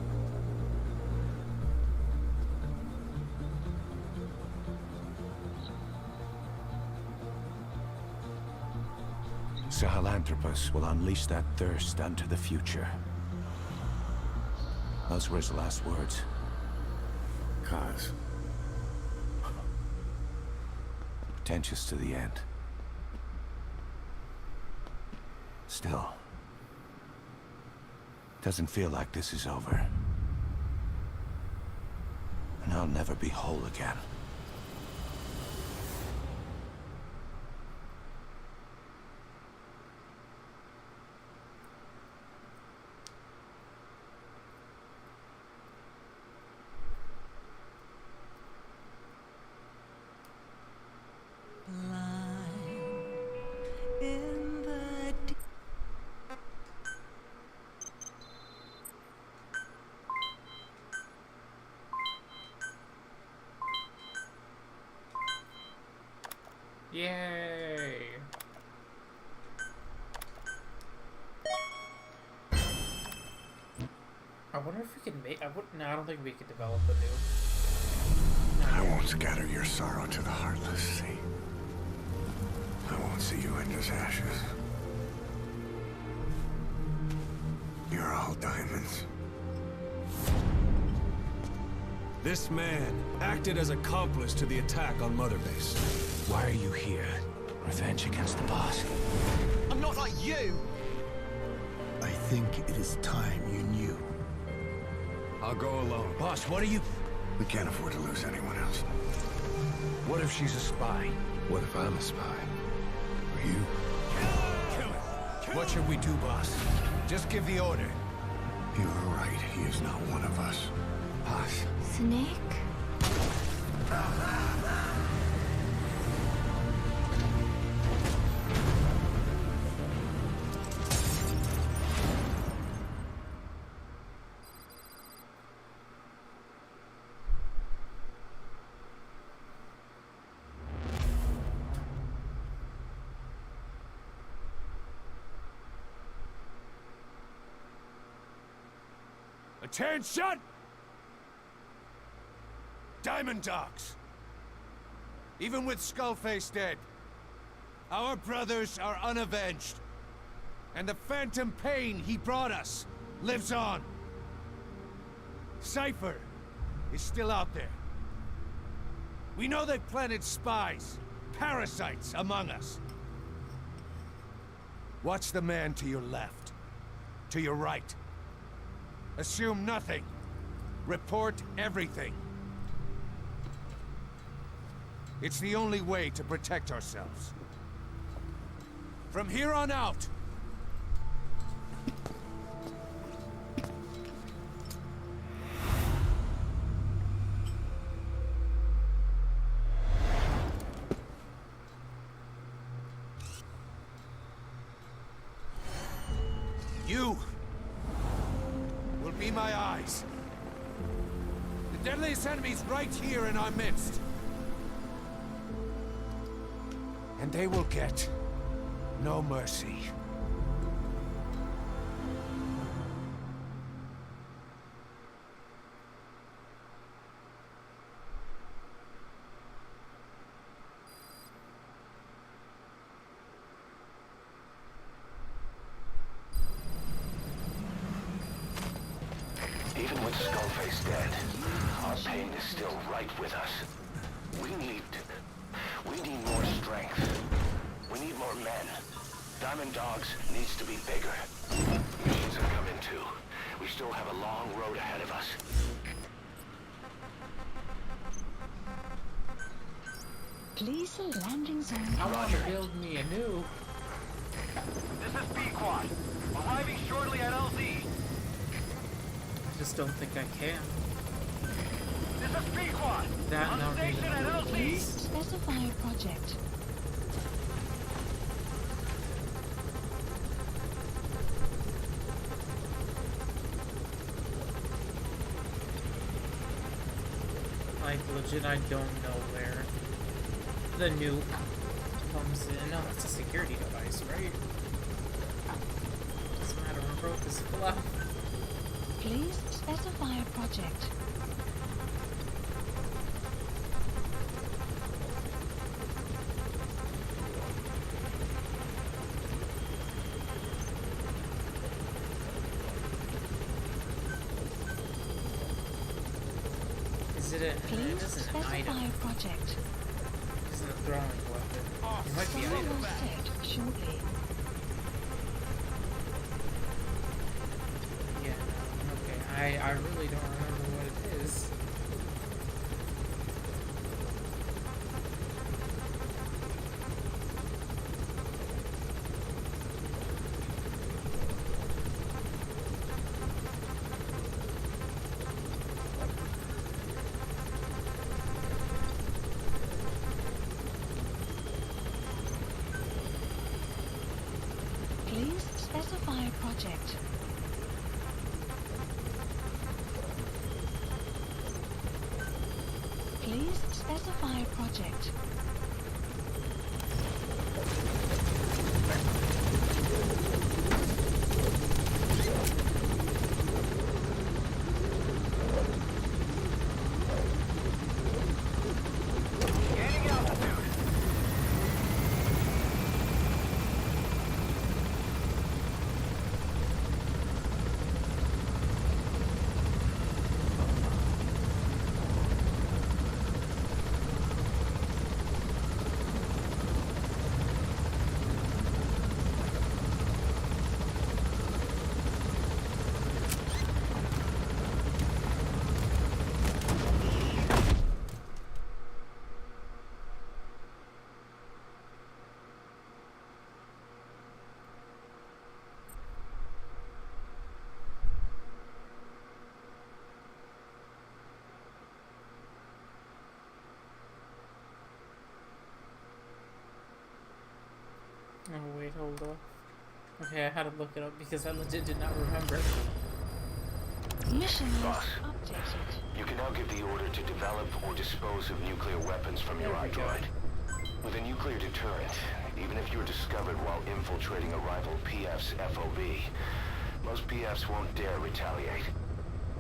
[SPEAKER 3] Sahelanthropus will unleash that thirst unto the future. Those were his last words.
[SPEAKER 13] Cause.
[SPEAKER 3] Pretentious to the end. Still. Doesn't feel like this is over. And I'll never be whole again.
[SPEAKER 10] Yay! I wonder if we can make. No, I don't think we could develop a new.
[SPEAKER 13] I won't scatter your sorrow to the heartless sea. I won't see you end as ashes. You're all diamonds.
[SPEAKER 1] This man acted as accomplice to the attack on Mother Base.
[SPEAKER 3] Why are you here? Revenge against the boss?
[SPEAKER 6] I'm not like you!
[SPEAKER 13] I think it is time you knew.
[SPEAKER 1] I'll go alone.
[SPEAKER 3] Boss, what are you...
[SPEAKER 13] We can't afford to lose anyone else.
[SPEAKER 3] What if she's a spy?
[SPEAKER 13] What if I'm a spy? Or you?
[SPEAKER 3] What should we do, boss? Just give the order.
[SPEAKER 13] You are right. He is not one of us. Boss.
[SPEAKER 2] Snake?
[SPEAKER 14] Attention! Diamond Dogs! Even with Skullface dead, our brothers are unavenged. And the phantom pain he brought us lives on. Cypher is still out there. We know they've planted spies, parasites among us. Watch the man to your left, to your right. Assume nothing. Report everything. It's the only way to protect ourselves. From here on out, you will be my eyes. The deadliest enemy's right here in our midst. And they will get no mercy.
[SPEAKER 3] Even with Skullface dead, our pain is still right with us. We need more strength. We need more men. Diamond Dogs needs to be bigger. Missions are coming too. We still have a long road ahead of us.
[SPEAKER 2] Please a landing zone.
[SPEAKER 10] I want to build me a new.
[SPEAKER 6] This is B-Quad. Arriving shortly at LZ.
[SPEAKER 10] I just don't think I can.
[SPEAKER 6] This is B-Quad.
[SPEAKER 10] That
[SPEAKER 6] On
[SPEAKER 10] now
[SPEAKER 6] station at LZ.
[SPEAKER 2] Please specify a project.
[SPEAKER 10] Like, legit, I don't know where the nuke comes in. No, it's a security device, right? Doesn't matter, I broke this fluff.
[SPEAKER 2] Please specify a project.
[SPEAKER 10] Is it a...
[SPEAKER 2] Please
[SPEAKER 10] it isn't an
[SPEAKER 2] specify
[SPEAKER 10] item.
[SPEAKER 2] a project.
[SPEAKER 10] Is it a throwing weapon? It might be
[SPEAKER 2] Someone
[SPEAKER 10] item.
[SPEAKER 2] will set shortly.
[SPEAKER 10] Yeah, no, okay. I really don't remember what it is.
[SPEAKER 2] Please specify a project. Please specify a project.
[SPEAKER 6] Gaining altitude.
[SPEAKER 10] Oh wait, hold up. Okay, I had to look it up because I legit did not remember.
[SPEAKER 2] Mission
[SPEAKER 3] Boss,
[SPEAKER 2] list updated.
[SPEAKER 3] you can now give the order to develop or dispose of nuclear weapons from your
[SPEAKER 10] There we go.
[SPEAKER 3] iDroid. With a nuclear deterrent, even if you're discovered while infiltrating a rival PF's FOB, most PFs won't dare retaliate.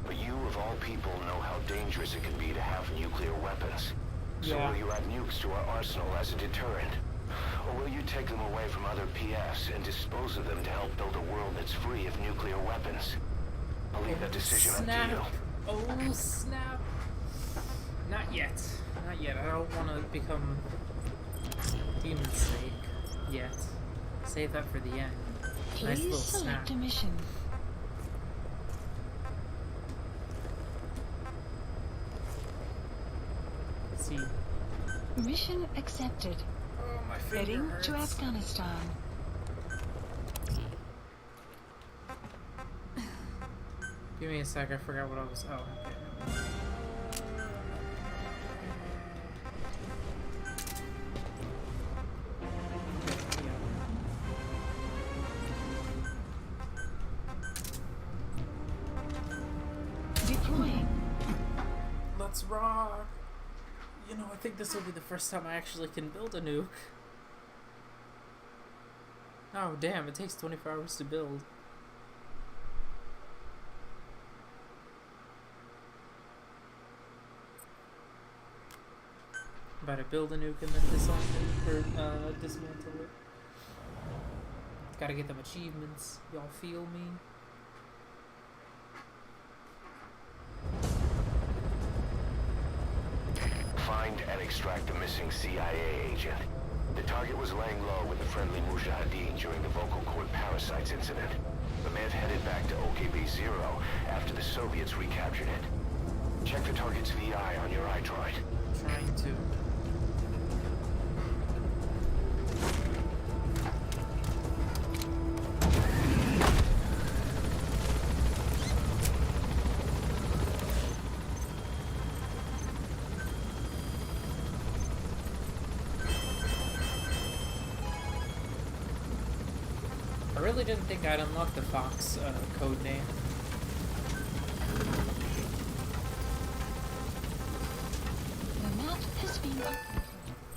[SPEAKER 3] But you, of all people, know how dangerous it can be to have nuclear weapons. So
[SPEAKER 10] Yeah.
[SPEAKER 3] will you add nukes to our arsenal as a deterrent? Or will you take them away from other PFs and dispose of them to help build a world that's free of nuclear weapons? I'll leave that decision up to
[SPEAKER 10] Snap!
[SPEAKER 3] you.
[SPEAKER 10] Oh snap! Not yet. Not yet. I don't want to become Demon Snake yet. Save that for the end. Nice
[SPEAKER 2] Please
[SPEAKER 10] little snap.
[SPEAKER 2] select a mission.
[SPEAKER 10] Let's see.
[SPEAKER 2] Mission accepted.
[SPEAKER 10] Oh, my finger
[SPEAKER 2] Heading
[SPEAKER 10] hurts.
[SPEAKER 2] to Afghanistan.
[SPEAKER 10] Give me a sec, I forgot what I was. Oh, okay.
[SPEAKER 2] Deploying.
[SPEAKER 10] Let's rock! You know, I think this will be the first time I actually can build a nuke. Oh, damn, it takes 24 hours to build. About to build a nuke and then disarm it, or dismantle it. Gotta get them achievements. Y'all feel me?
[SPEAKER 3] Find and extract the missing CIA agent. The target was laying low with the friendly Mujahideen during the vocal cord parasites incident, but may have headed back to OKB-0 after the Soviets recaptured it. Check the target's VI on your iDroid.
[SPEAKER 10] Trying to. I really didn't think I'd unlock the Fox code name.
[SPEAKER 2] The map has been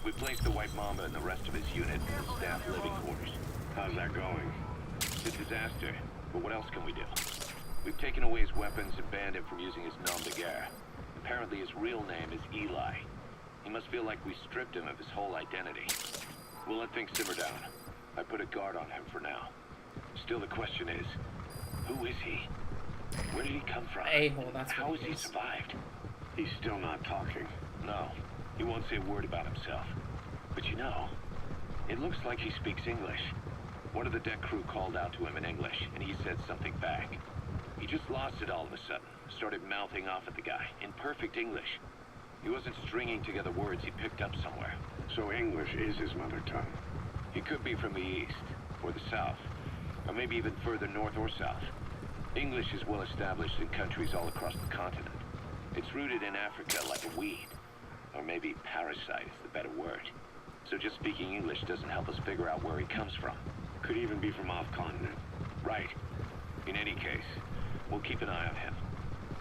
[SPEAKER 5] We placed the White Mamba and the rest of his unit in the staff living quarters.
[SPEAKER 4] How's that going?
[SPEAKER 5] It's a disaster, but what else can we do? We've taken away his weapons and banned him from using his nom de guerre. Apparently his real name is Eli. He must feel like we stripped him of his whole identity. We'll let things simmer down. I put a guard on him for now. Still, the question is, who is he? Where did he come from?
[SPEAKER 10] A-hole, that's
[SPEAKER 5] How
[SPEAKER 10] what
[SPEAKER 5] has
[SPEAKER 10] he
[SPEAKER 5] he
[SPEAKER 10] is.
[SPEAKER 5] survived?
[SPEAKER 4] He's still not talking.
[SPEAKER 5] No, he won't say a word about himself. But you know, it looks like he speaks English. One of the deck crew called out to him in English, and he said something back. He just lost it all of a sudden, started mouthing off at the guy, in perfect English. He wasn't stringing together words he picked up somewhere.
[SPEAKER 4] So English is his mother tongue.
[SPEAKER 5] He could be from the east, or the south, or maybe even further north or south. English is well established in countries all across the continent. It's rooted in Africa like a weed, or maybe parasite is the better word. So just speaking English doesn't help us figure out where he comes from.
[SPEAKER 4] Could even be from off-continent.
[SPEAKER 5] Right. In any case, we'll keep an eye on him.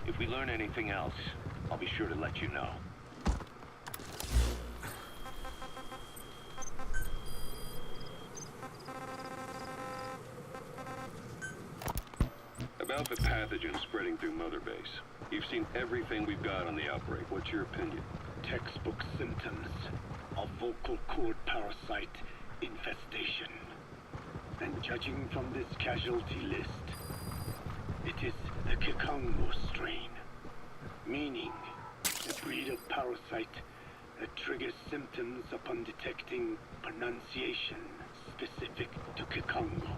[SPEAKER 5] If we learn anything else, I'll be sure to let you know.
[SPEAKER 4] About the pathogen spreading through Mother Base. You've seen everything we've got on the outbreak. What's your opinion?
[SPEAKER 15] Textbook symptoms of vocal cord parasite infestation. And judging from this casualty list, it is the Kikongo strain, meaning a breed of parasite that triggers symptoms upon detecting pronunciation specific to Kikongo.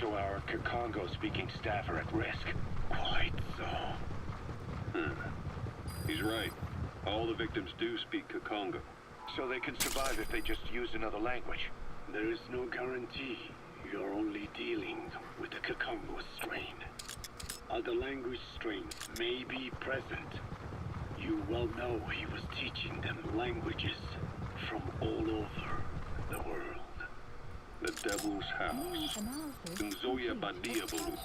[SPEAKER 5] So our Kikongo-speaking staff are at risk.
[SPEAKER 15] Quite so.
[SPEAKER 4] He's right. All the victims do speak Kikongo.
[SPEAKER 5] So they can survive if they just use another language.
[SPEAKER 15] There is no guarantee. You're only dealing with the Kikongo strain. Other language strains may be present. You well know he was teaching them languages from all over the world.
[SPEAKER 4] The Devil's House. Nzoya Badia Bulu.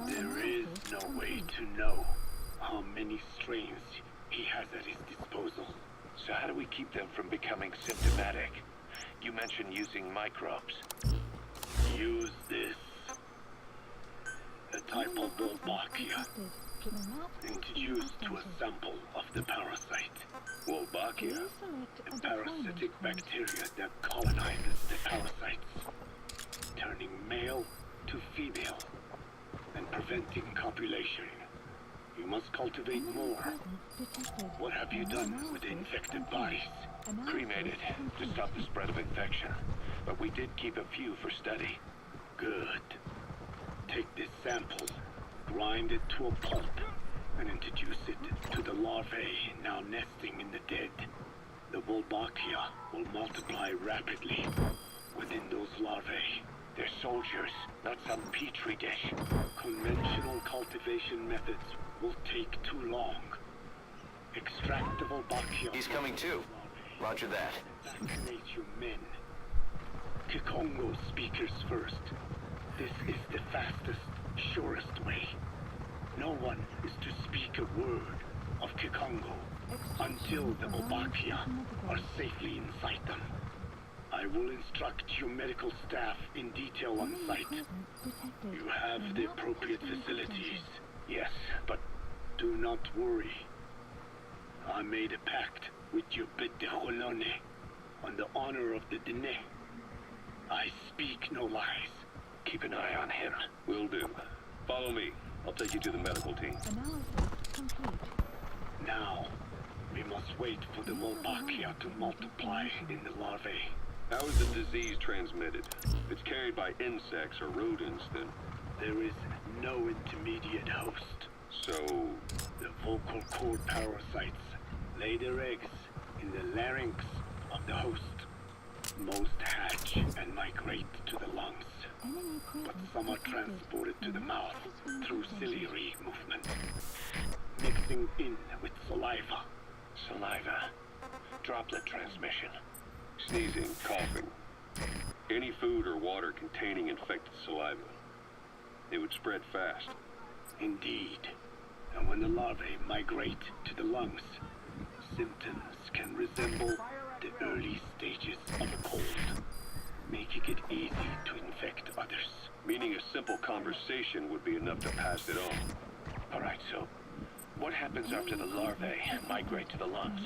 [SPEAKER 15] There is no way to know how many strains he has at his disposal.
[SPEAKER 5] So how do we keep them from becoming symptomatic? You mentioned using microbes.
[SPEAKER 15] Use this. A type of Wolbachia, introduced to a sample of the parasite.
[SPEAKER 4] Wolbachia?
[SPEAKER 15] A parasitic bacteria that colonizes the parasites, turning male to female and preventing copulation. You must cultivate more. What have you done with the infected bodies?
[SPEAKER 5] Cremated to stop the spread of infection. But we did keep a few for study.
[SPEAKER 15] Good. Take this sample, grind it to a pulp, and introduce it to the larvae now nesting in the dead. The Wolbachia will multiply rapidly within those larvae.
[SPEAKER 5] They're soldiers, not some petri dish.
[SPEAKER 15] Conventional cultivation methods will take too long. Extract the Wolbachia.
[SPEAKER 3] He's coming too. Roger that.
[SPEAKER 15] Vaccinate your men. Kikongo speakers first. This is the fastest, surest way. No one is to speak a word of Kikongo until the Wolbachia are safely inside them. I will instruct your medical staff in detail on site. You have the appropriate facilities.
[SPEAKER 5] Yes, but
[SPEAKER 15] do not worry. I made a pact with your bit de Holone on the honor of the Dene. I speak no lies.
[SPEAKER 5] Keep an eye on him.
[SPEAKER 4] Will do. Follow me. I'll take you to the medical team.
[SPEAKER 15] Now, we must wait for the Wolbachia to multiply in the larvae.
[SPEAKER 4] How is the disease transmitted? If it's carried by insects or rodents, then...
[SPEAKER 15] There is no intermediate host.
[SPEAKER 4] So...
[SPEAKER 15] The vocal cord parasites lay their eggs in the larynx of the host. Most hatch and migrate to the lungs, but some are transported to the mouth through ciliary movement, mixing in with saliva.
[SPEAKER 5] Saliva. Droplet transmission.
[SPEAKER 4] Sneezing, coughing. Any food or water containing infected saliva. It would spread fast.
[SPEAKER 15] Indeed. And when the larvae migrate to the lungs, symptoms can resemble the early stages of a cold, making it easy to infect others.
[SPEAKER 4] Meaning a simple conversation would be enough to pass it on.
[SPEAKER 5] Alright, so what happens after the larvae migrate to the lungs?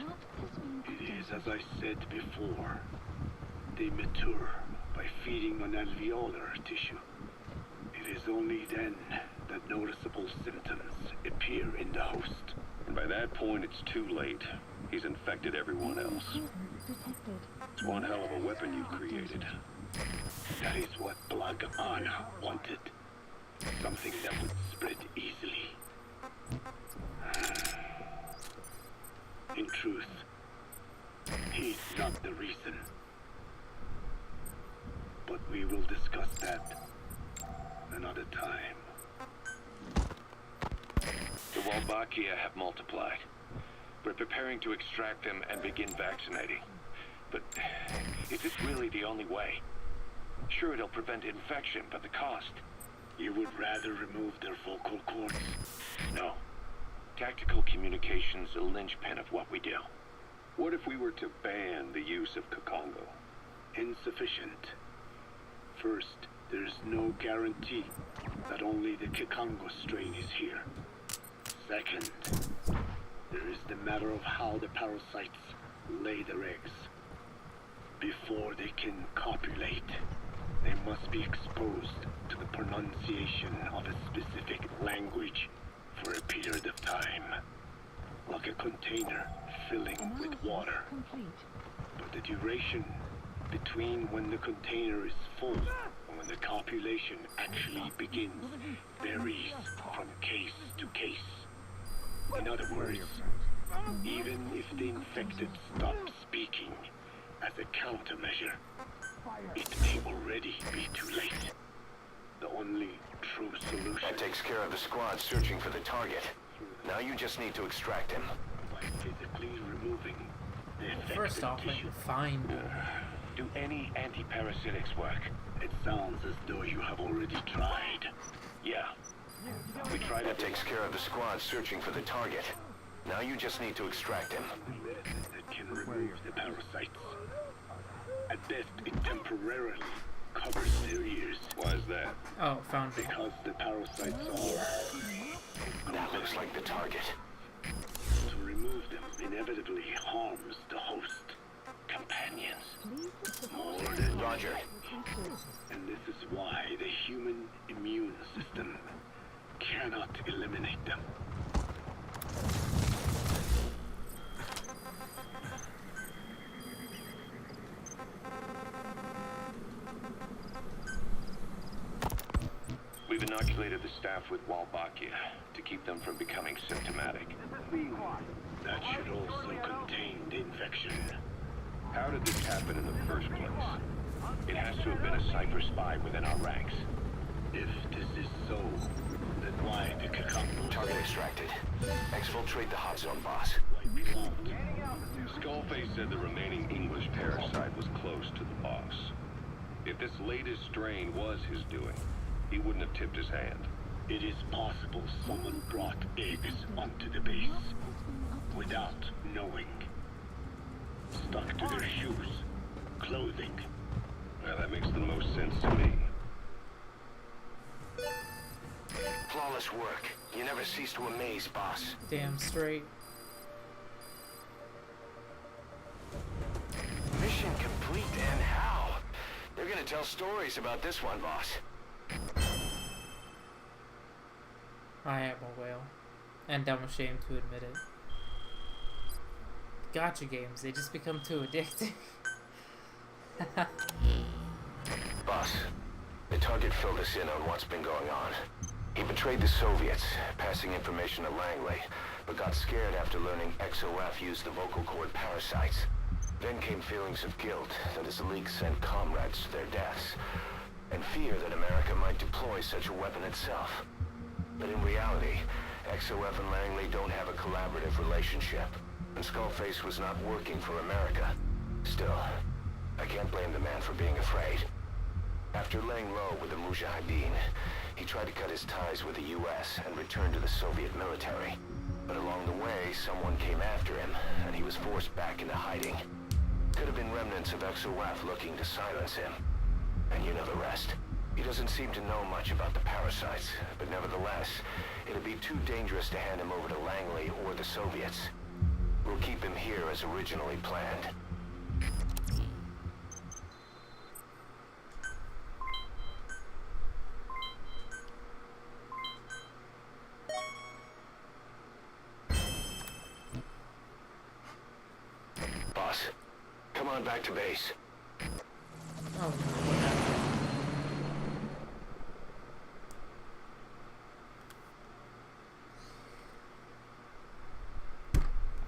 [SPEAKER 15] It is as I said before. They mature by feeding on alveolar tissue. It is only then that noticeable symptoms appear in the host.
[SPEAKER 4] And by that point, it's too late. He's infected everyone else. It's one hell of a weapon you've created.
[SPEAKER 15] That is what Blagana wanted. Something that would spread easily. In truth, he's not the reason. But we will discuss that another time.
[SPEAKER 5] The Wolbachia have multiplied. We're preparing to extract them and begin vaccinating. But is this really the only way? Sure, it'll prevent infection, but the cost...
[SPEAKER 15] You would rather remove their vocal cords?
[SPEAKER 5] No. Tactical communication's a linchpin of what we do.
[SPEAKER 4] What if we were to ban the use of Kikongo?
[SPEAKER 15] Insufficient. First, there's no guarantee that only the Kikongo strain is here. Second, there is the matter of how the parasites lay their eggs. Before they can copulate, they must be exposed to the pronunciation of a specific language for a period of time, like a container filling with water. But the duration between when the container is full and when the copulation actually begins varies from case to case. In other words, even if the infected stop speaking as a countermeasure, it may already be too late. The only true solution...
[SPEAKER 3] That takes care of the squad searching for the target. Now you just need to extract him.
[SPEAKER 15] By physically removing the infected
[SPEAKER 10] First off,
[SPEAKER 15] tissue.
[SPEAKER 10] find
[SPEAKER 5] Do any anti-parasitics work?
[SPEAKER 15] It sounds as though you have already tried.
[SPEAKER 5] Yeah. We tried
[SPEAKER 3] That
[SPEAKER 5] it.
[SPEAKER 3] takes care of the squad searching for the target. Now you just need to extract him.
[SPEAKER 15] Medicine that can remove the parasites. At best, it temporarily covers their ears.
[SPEAKER 5] Why is that?
[SPEAKER 10] Oh, found it.
[SPEAKER 15] Because the parasites are...
[SPEAKER 3] That looks like the target.
[SPEAKER 15] To remove them inevitably harms the host.
[SPEAKER 5] Companions.
[SPEAKER 15] More than
[SPEAKER 3] Roger.
[SPEAKER 15] And this is why the human immune system cannot eliminate them.
[SPEAKER 5] We've inoculated the staff with Wolbachia to keep them from becoming symptomatic.
[SPEAKER 15] That should also contain the infection.
[SPEAKER 5] How did this happen in the first place? It has to have been a Cypher spy within our ranks.
[SPEAKER 15] If this is so, then why the Kakango?
[SPEAKER 3] Target extracted. Exfiltrate the hot zone, boss.
[SPEAKER 4] Skullface said the remaining English parasite was close to the boss. If this latest strain was his doing, he wouldn't have tipped his hand.
[SPEAKER 15] It is possible someone brought eggs onto the base without knowing. Stuck to their shoes, clothing.
[SPEAKER 4] Well, that makes the most sense to me.
[SPEAKER 3] Flawless work. You never cease to amaze, boss.
[SPEAKER 10] Damn straight.
[SPEAKER 3] Mission complete, and how? They're gonna tell stories about this one, boss.
[SPEAKER 10] I am a whale. And I'm ashamed to admit it. Gotcha games, they just become too addicting.
[SPEAKER 3] Boss, the target filled us in on what's been going on. He betrayed the Soviets, passing information to Langley, but got scared after learning XOF used the vocal cord parasites. Then came feelings of guilt that his leak sent comrades to their deaths, and fear that America might deploy such a weapon itself. But in reality, XOF and Langley don't have a collaborative relationship, and Skullface was not working for America. Still, I can't blame the man for being afraid. After laying low with the Mujahideen, he tried to cut his ties with the US and return to the Soviet military. But along the way, someone came after him, and he was forced back into hiding. Could have been remnants of XOF looking to silence him. And you know the rest. He doesn't seem to know much about the parasites, but nevertheless, it'd be too dangerous to hand him over to Langley or the Soviets. We'll keep him here as originally planned. Boss, come on back to base.
[SPEAKER 10] Oh, what happened?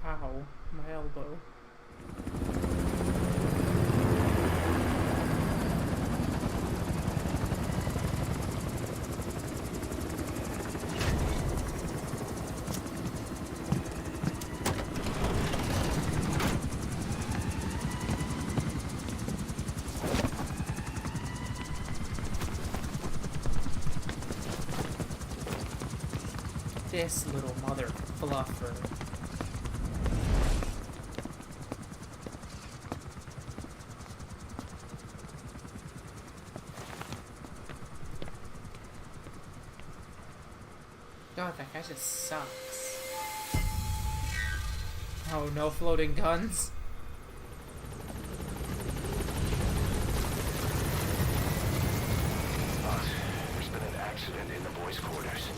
[SPEAKER 10] Ow, my elbow. This little mother fluffer. God, that guy just sucks. Oh, no floating guns?
[SPEAKER 3] Boss, there's been an accident in the boys' quarters.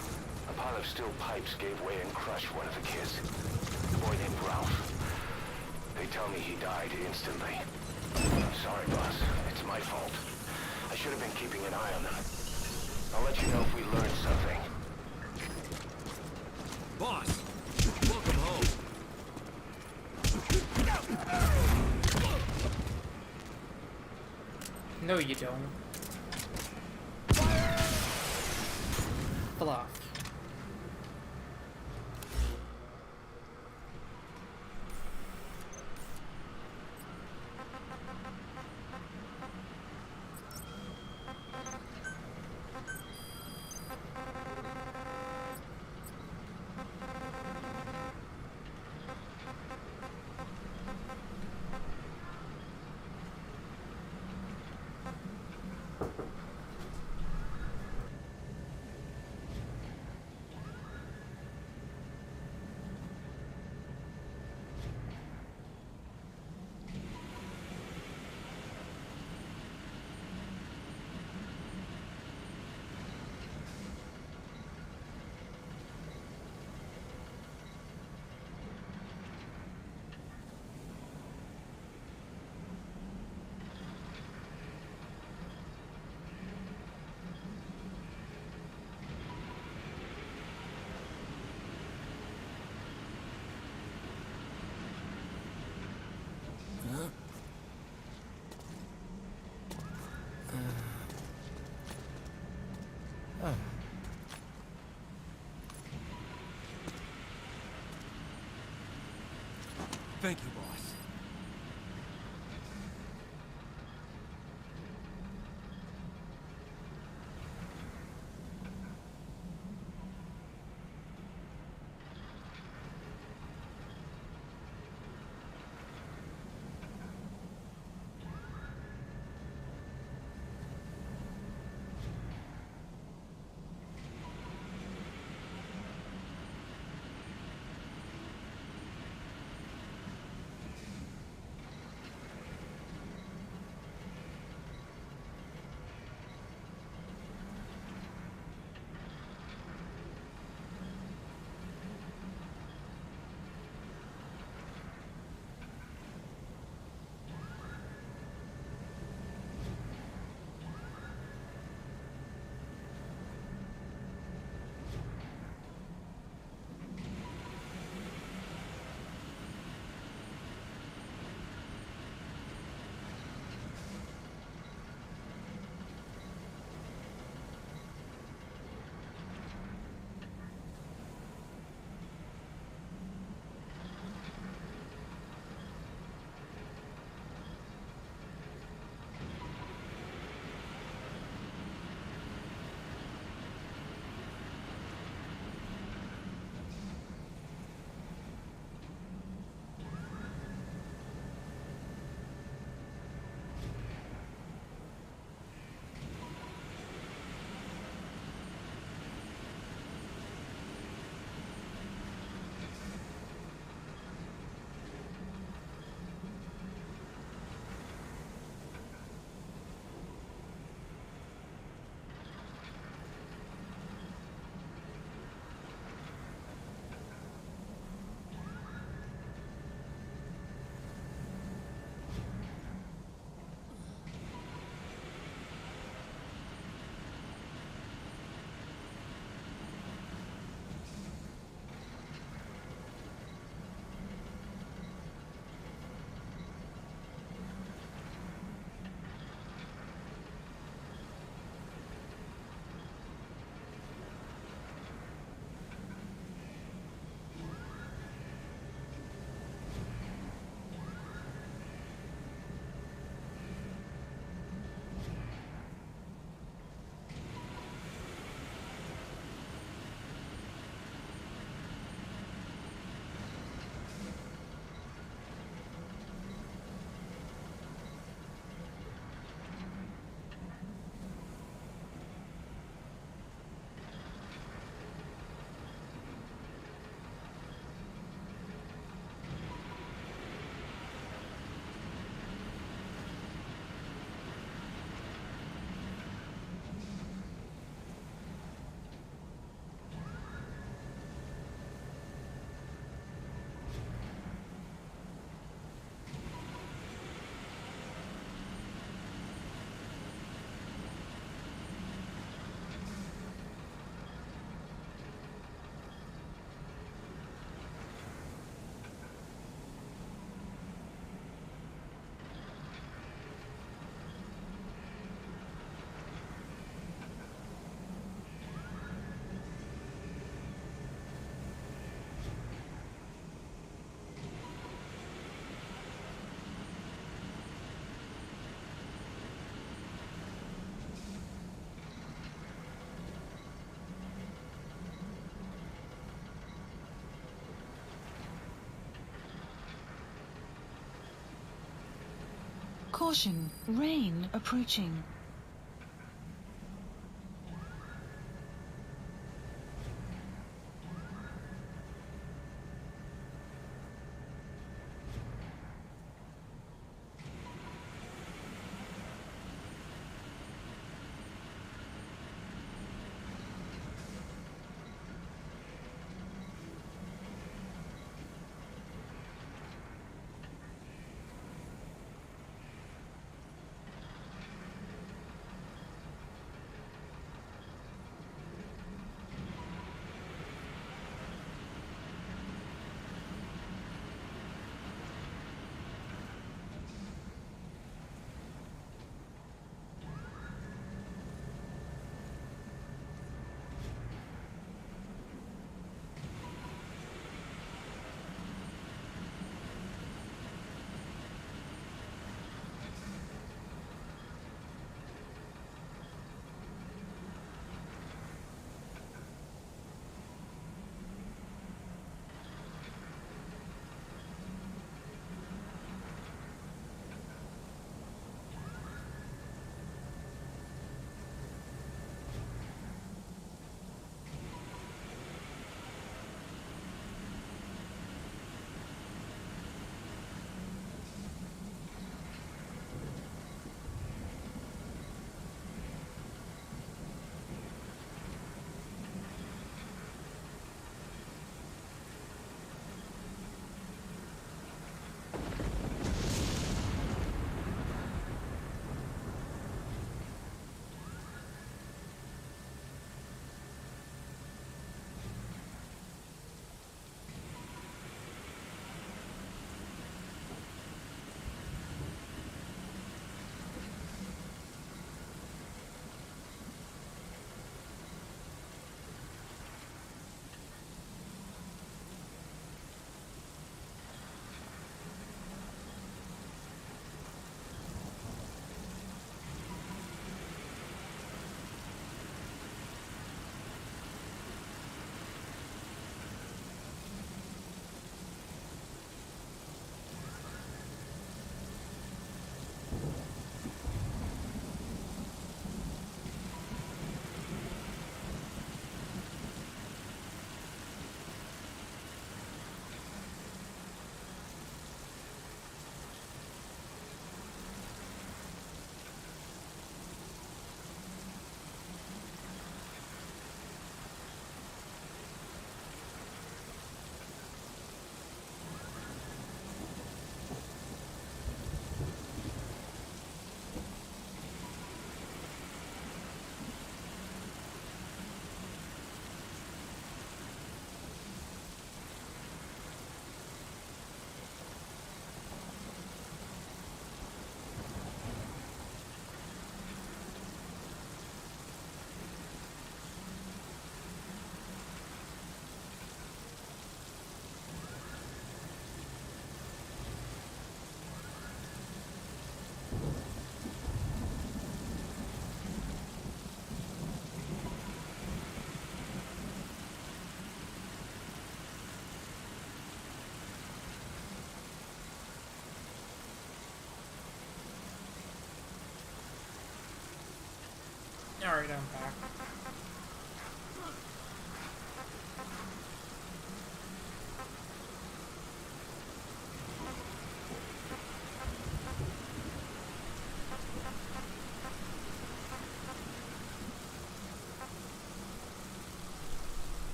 [SPEAKER 3] A pile of steel pipes gave way and crushed one of the kids. The boy named Ralph. They tell me he died instantly. I'm sorry, boss. It's my fault. I should have been keeping an eye on them. I'll let you know if we learn something.
[SPEAKER 11] Boss, welcome home.
[SPEAKER 10] No, you don't. Fluff.
[SPEAKER 11] Thank you, boss.
[SPEAKER 2] Caution, rain approaching.
[SPEAKER 10] Alright, I'm back.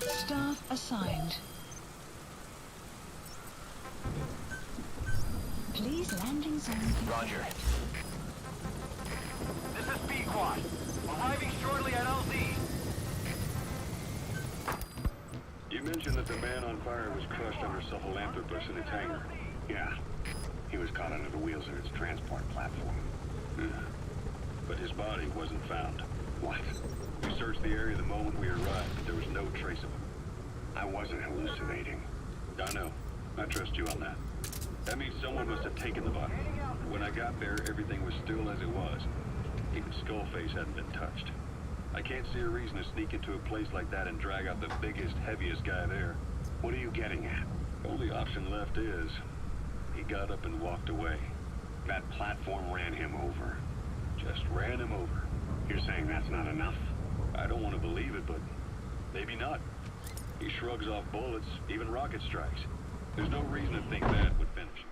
[SPEAKER 2] Staff assigned. Please landing zone.
[SPEAKER 6] Roger. This is B-Quad. Arriving shortly at LZ.
[SPEAKER 4] You mentioned that the man on fire was crushed under Sahelanthropus in its hangar.
[SPEAKER 15] Yeah. He was caught under the wheels of its transport platform.
[SPEAKER 4] But his body wasn't found.
[SPEAKER 15] What?
[SPEAKER 4] We searched the area the moment we arrived, but there was no trace of him.
[SPEAKER 15] I wasn't hallucinating.
[SPEAKER 4] I know. I trust you on that. That means someone must have taken the body. When I got there, everything was still as it was. Even Skullface hadn't been touched. I can't see a reason to sneak into a place like that and drag out the biggest, heaviest guy there.
[SPEAKER 15] What are you getting at?
[SPEAKER 4] Only option left is... he got up and walked away.
[SPEAKER 15] That platform ran him over.
[SPEAKER 4] Just ran him over.
[SPEAKER 15] You're saying that's not enough?
[SPEAKER 4] I don't want to believe it, but maybe not. He shrugs off bullets, even rocket strikes. There's no reason to think that would finish him.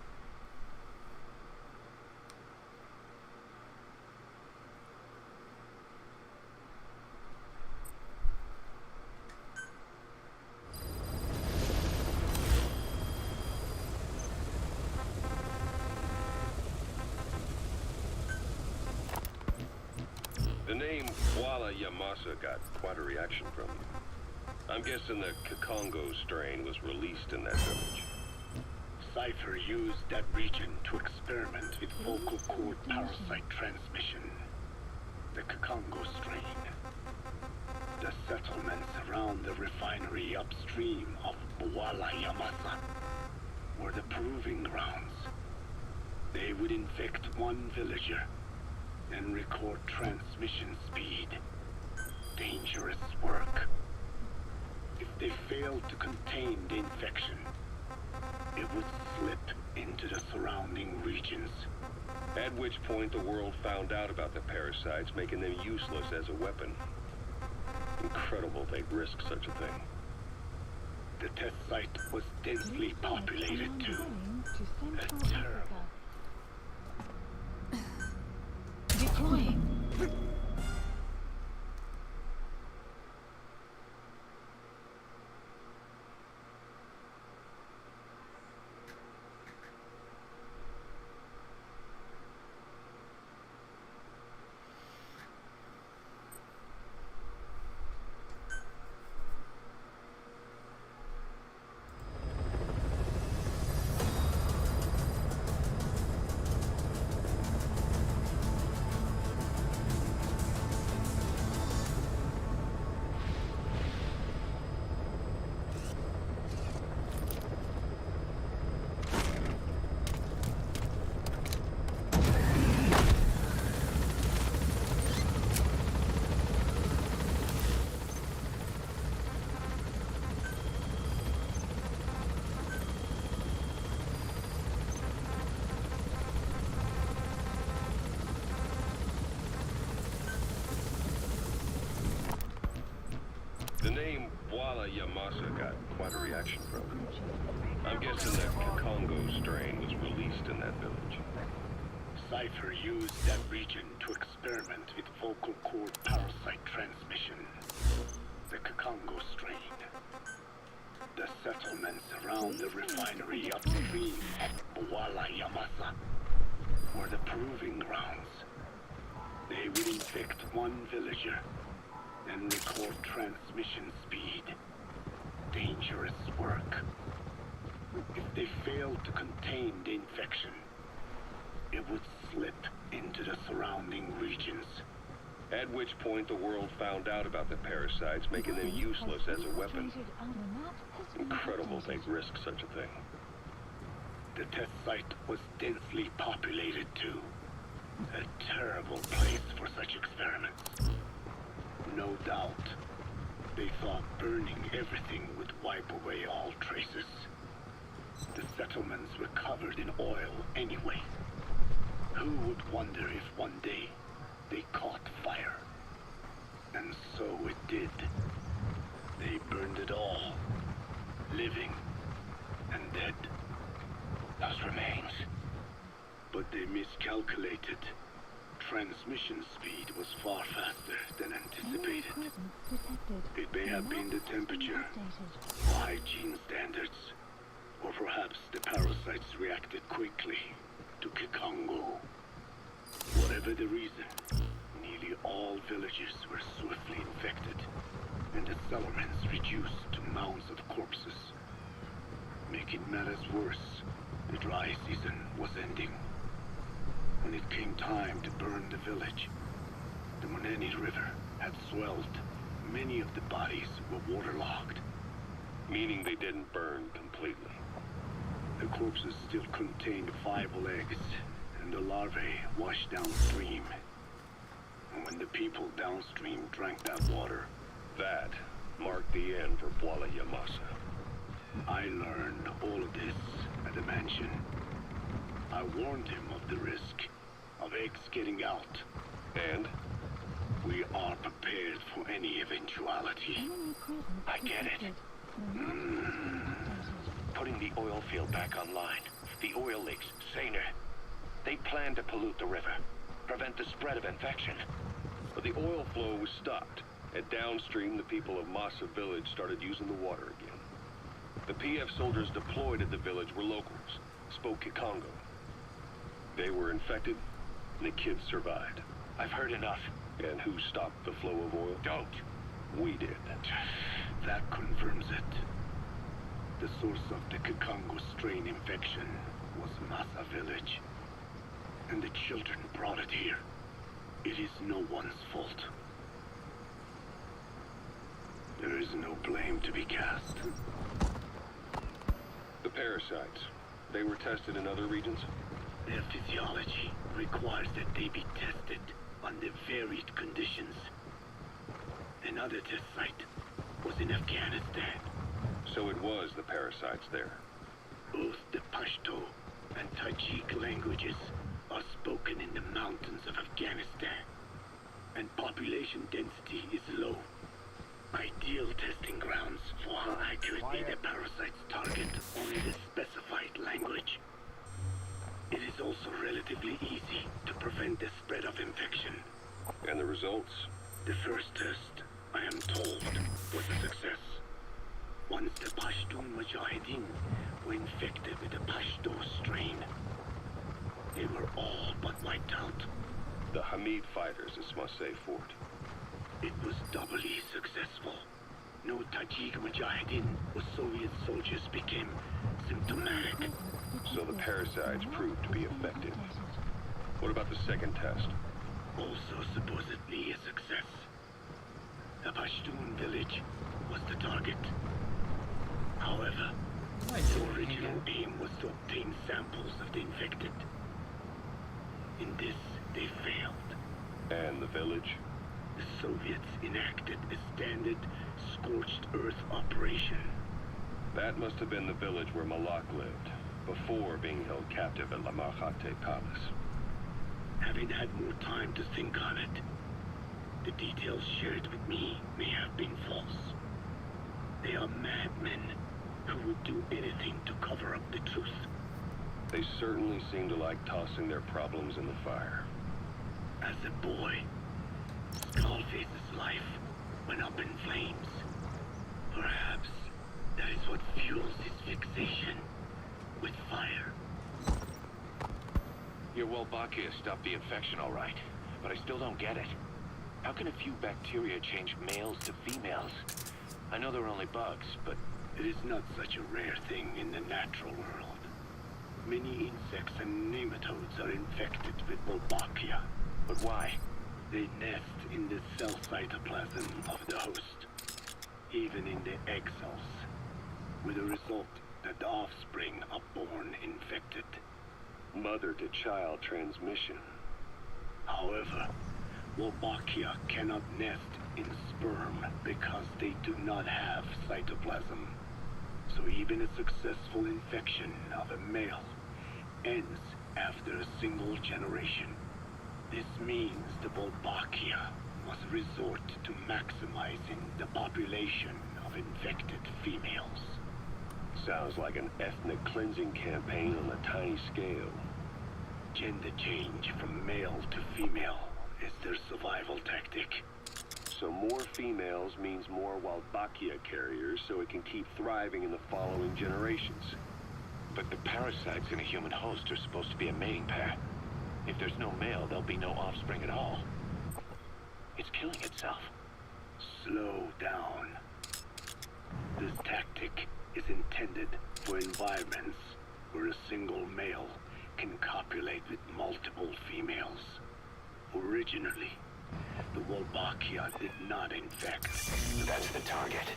[SPEAKER 4] The name Walla Yamasa got quite a reaction from you. I'm guessing the Kikongo strain was released in that village.
[SPEAKER 15] Cypher used that region to experiment with vocal cord parasite transmission. The Kikongo strain. The settlements around the refinery upstream of Walla Yamasa were the proving grounds. They would infect one villager and record transmission speed. Dangerous work. If they failed to contain the infection, it would slip into the surrounding regions.
[SPEAKER 4] At which point the world found out about the parasites, making them useless as a weapon. Incredible they'd risk such a thing.
[SPEAKER 15] The test site was densely populated too. A terrible...
[SPEAKER 2] Deploying.
[SPEAKER 4] The name Walla Yamasa got quite a reaction from it. I'm guessing the Kikongo strain was released in that village.
[SPEAKER 15] Cypher used that region to experiment with vocal cord parasite transmission. The Kikongo strain. The settlements around the refinery upstream of Walla Yamasa were the proving grounds. They would infect one villager and record transmission speed. Dangerous work. If they failed to contain the infection, it would slip into the surrounding regions.
[SPEAKER 4] At which point the world found out about the parasites, making them useless as a weapon. Incredible they'd risk such a thing.
[SPEAKER 15] The test site was densely populated too. A terrible place for such experiments. No doubt, they thought burning everything would wipe away all traces. The settlements were covered in oil anyway. Who would wonder if one day they caught fire? And so it did. They burned it all. Living and dead.
[SPEAKER 5] Those remains.
[SPEAKER 15] But they miscalculated. Transmission speed was far faster than anticipated. It may have been the temperature, hygiene standards, or perhaps the parasites reacted quickly to Kikongo. Whatever the reason, nearly all villages were swiftly infected, and the settlements reduced to mounds of corpses. Making matters worse, the dry season was ending. When it came time to burn the village, the Moneni River had swelled. Many of the bodies were waterlogged.
[SPEAKER 4] Meaning they didn't burn completely.
[SPEAKER 15] The corpses still contained viable eggs, and the larvae washed downstream. And when the people downstream drank that water,
[SPEAKER 4] that marked the end for Bwala Yamasa.
[SPEAKER 15] I learned all of this at the mansion. I warned him of the risk of eggs getting out.
[SPEAKER 4] And?
[SPEAKER 15] We are prepared for any eventuality.
[SPEAKER 5] I get it. Putting the oil field back online. The oil leaks, saner. They plan to pollute the river, prevent the spread of infection.
[SPEAKER 4] But the oil flow was stopped, and downstream the people of Masa village started using the water again. The PF soldiers deployed at the village were locals, spoke Kikongo. They were infected, and the kids survived.
[SPEAKER 5] I've heard enough.
[SPEAKER 4] And who stopped the flow of oil?
[SPEAKER 5] Don't.
[SPEAKER 4] We did.
[SPEAKER 15] That confirms it. The source of the Kikongo strain infection was Masa village. And the children brought it here. It is no one's fault. There is no blame to be cast.
[SPEAKER 4] The parasites, they were tested in other regions?
[SPEAKER 15] Their physiology requires that they be tested under varied conditions. Another test site was in Afghanistan.
[SPEAKER 4] So it was the parasites there.
[SPEAKER 15] Both the Pashto and Tajik languages are spoken in the mountains of Afghanistan, and population density is low. Ideal testing grounds for how accurately the parasites target only the specified language. It is also relatively easy to prevent the spread of infection.
[SPEAKER 4] And the results?
[SPEAKER 15] The first test, I am told, was a success. Once the Pashtun Mujahideen were infected with the Pashto strain, they were all but wiped out.
[SPEAKER 4] The Hamid fighters at Smasei Fort.
[SPEAKER 15] It was doubly successful. No Tajik Mujahideen or Soviet soldiers became symptomatic.
[SPEAKER 4] So the parasites proved to be effective. What about the second test?
[SPEAKER 15] Also supposedly a success. The Pashtun village was the target. However, the original aim was to obtain samples of the infected. In this, they failed.
[SPEAKER 4] And the village?
[SPEAKER 15] The Soviets enacted a standard scorched earth operation.
[SPEAKER 4] That must have been the village where Malak lived, before being held captive at La Marjate Palace.
[SPEAKER 15] Having had more time to think on it, the details shared with me may have been false. They are madmen who would do anything to cover up the truth.
[SPEAKER 4] They certainly seem to like tossing their problems in the fire.
[SPEAKER 15] As a boy, Skullface's life went up in flames. Perhaps that is what fuels his fixation with fire.
[SPEAKER 5] Your Wolbachia stopped the infection all right, but I still don't get it. How can a few bacteria change males to females? I know they're only bugs, but...
[SPEAKER 15] It is not such a rare thing in the natural world. Many insects and nematodes are infected with Wolbachia.
[SPEAKER 5] But why?
[SPEAKER 15] They nest in the cell cytoplasm of the host, even in the egg cells, with the result that the offspring are born infected.
[SPEAKER 4] Mother-to-child transmission.
[SPEAKER 15] However, Wolbachia cannot nest in sperm because they do not have cytoplasm. So even a successful infection of a male ends after a single generation. This means the Wolbachia must resort to maximizing the population of infected females.
[SPEAKER 4] Sounds like an ethnic cleansing campaign on a tiny scale.
[SPEAKER 15] Gender change from male to female is their survival tactic.
[SPEAKER 4] So more females means more Wolbachia carriers, so it can keep thriving in the following generations.
[SPEAKER 5] But the parasites in a human host are supposed to be a mating pair. If there's no male, there'll be no offspring at all. It's killing itself.
[SPEAKER 15] Slow down. This tactic is intended for environments where a single male can copulate with multiple females. Originally, the Wolbachia did not infect.
[SPEAKER 3] That's the target.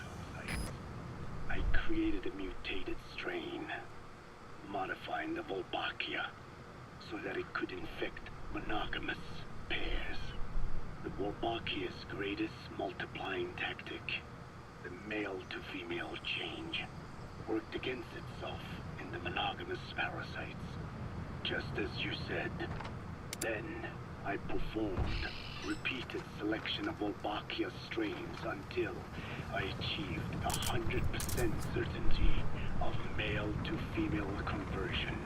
[SPEAKER 15] I created a mutated strain, modifying the Wolbachia so that it could infect monogamous pairs. The Wolbachia's greatest multiplying tactic, the male-to-female change, worked against itself in the monogamous parasites. Just as you said. Then, I performed repeated selection of Wolbachia strains until I achieved 100% certainty of male-to-female conversion.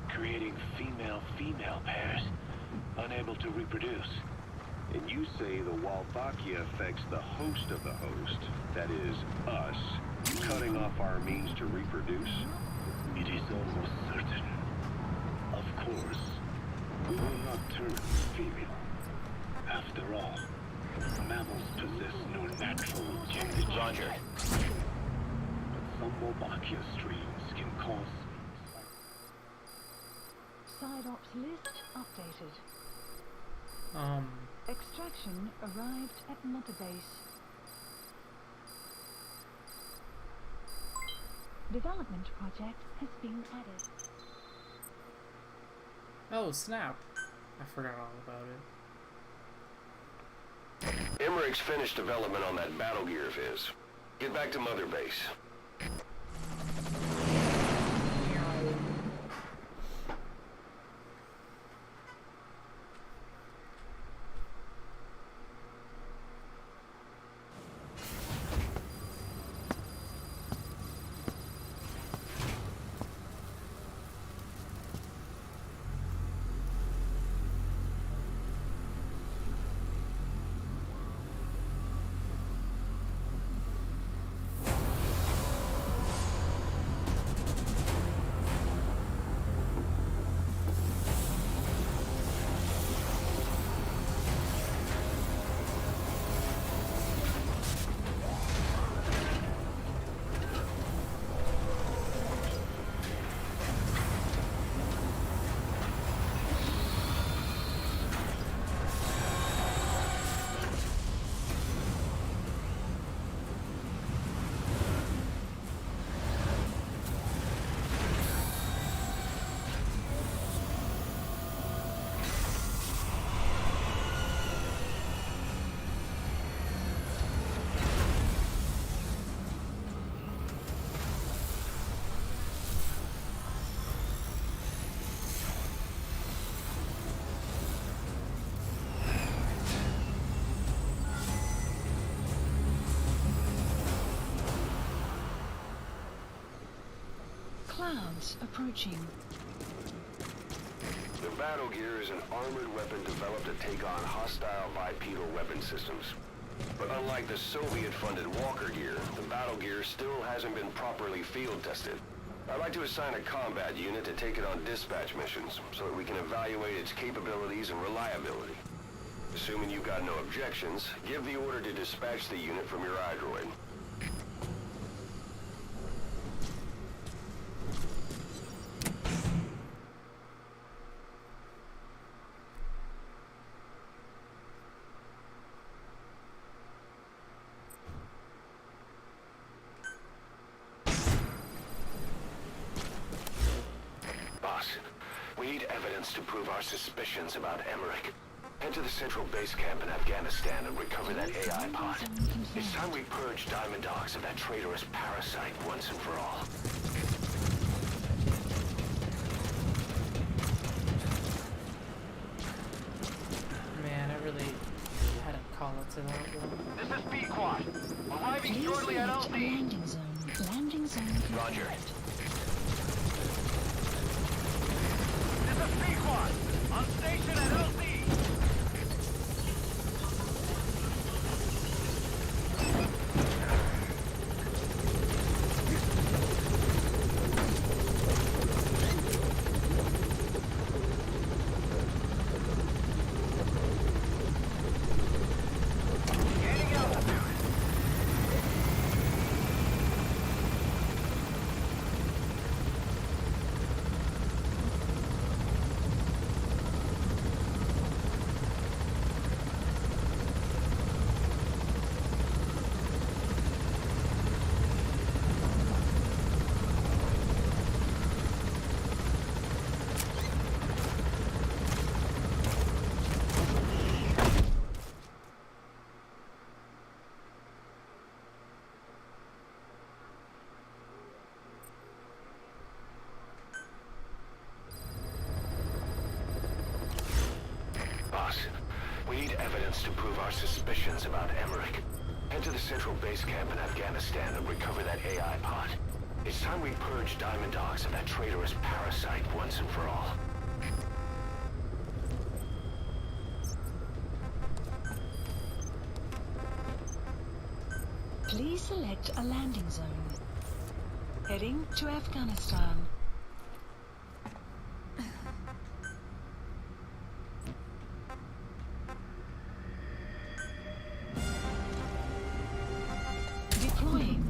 [SPEAKER 5] Creating female-female pairs, unable to reproduce.
[SPEAKER 4] And you say the Wolbachia affects the host of the host, that is, us, cutting off our means to reproduce?
[SPEAKER 15] It is almost certain. Of course, we will not turn female. After all, mammals possess no natural gender change.
[SPEAKER 3] Roger.
[SPEAKER 15] But some Wolbachia strains can cause...
[SPEAKER 2] Side ops list updated. Extraction arrived at Mother Base. Development project has been added.
[SPEAKER 10] Oh, snap. I forgot all about it.
[SPEAKER 3] Emmerich's finished development on that battle gear of his. Get back to Mother Base.
[SPEAKER 2] Clouds approaching.
[SPEAKER 3] The battle gear is an armored weapon developed to take on hostile bipedal weapon systems. But unlike the Soviet-funded Walker gear, the battle gear still hasn't been properly field tested. I'd like to assign a combat unit to take it on dispatch missions, so that we can evaluate its capabilities and reliability. Assuming you've got no objections, give the order to dispatch the unit from your iDroid. Boss, we need evidence to prove our suspicions about Emmerich. Head to the central base camp in Afghanistan and recover that AI pod. It's time we purge Diamond Dogs of that traitorous parasite once and for all.
[SPEAKER 10] Man, I really had to call it to that one.
[SPEAKER 7] This is B-Quad. Arriving shortly at LZ.
[SPEAKER 2] Landing zone. Landing zone.
[SPEAKER 3] Roger.
[SPEAKER 7] This is B-Quad. On station at LZ.
[SPEAKER 3] We need evidence to prove our suspicions about Emmerich. Head to the central base camp in Afghanistan and recover that AI pod. It's time we purge Diamond Dogs of that traitorous parasite once and for all.
[SPEAKER 2] Please select a landing zone. Heading to Afghanistan. Deploying.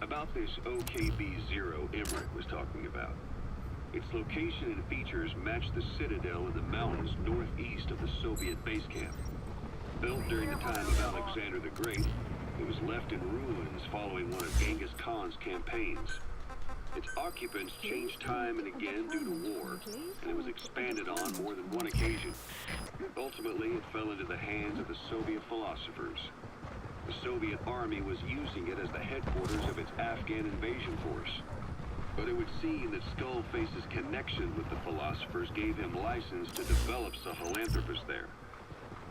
[SPEAKER 4] About this OKB-0 Emmerich was talking about. Its location and features match the citadel in the mountains northeast of the Soviet base camp. Built during the time of Alexander the Great, it was left in ruins following one of Genghis Khan's campaigns. Its occupants changed time and again due to war, and it was expanded on more than one occasion. Ultimately, it fell into the hands of the Soviet philosophers. The Soviet army was using it as the headquarters of its Afghan invasion force. But it would seem that Skullface's connection with the philosophers gave him license to develop Sahelanthropus there.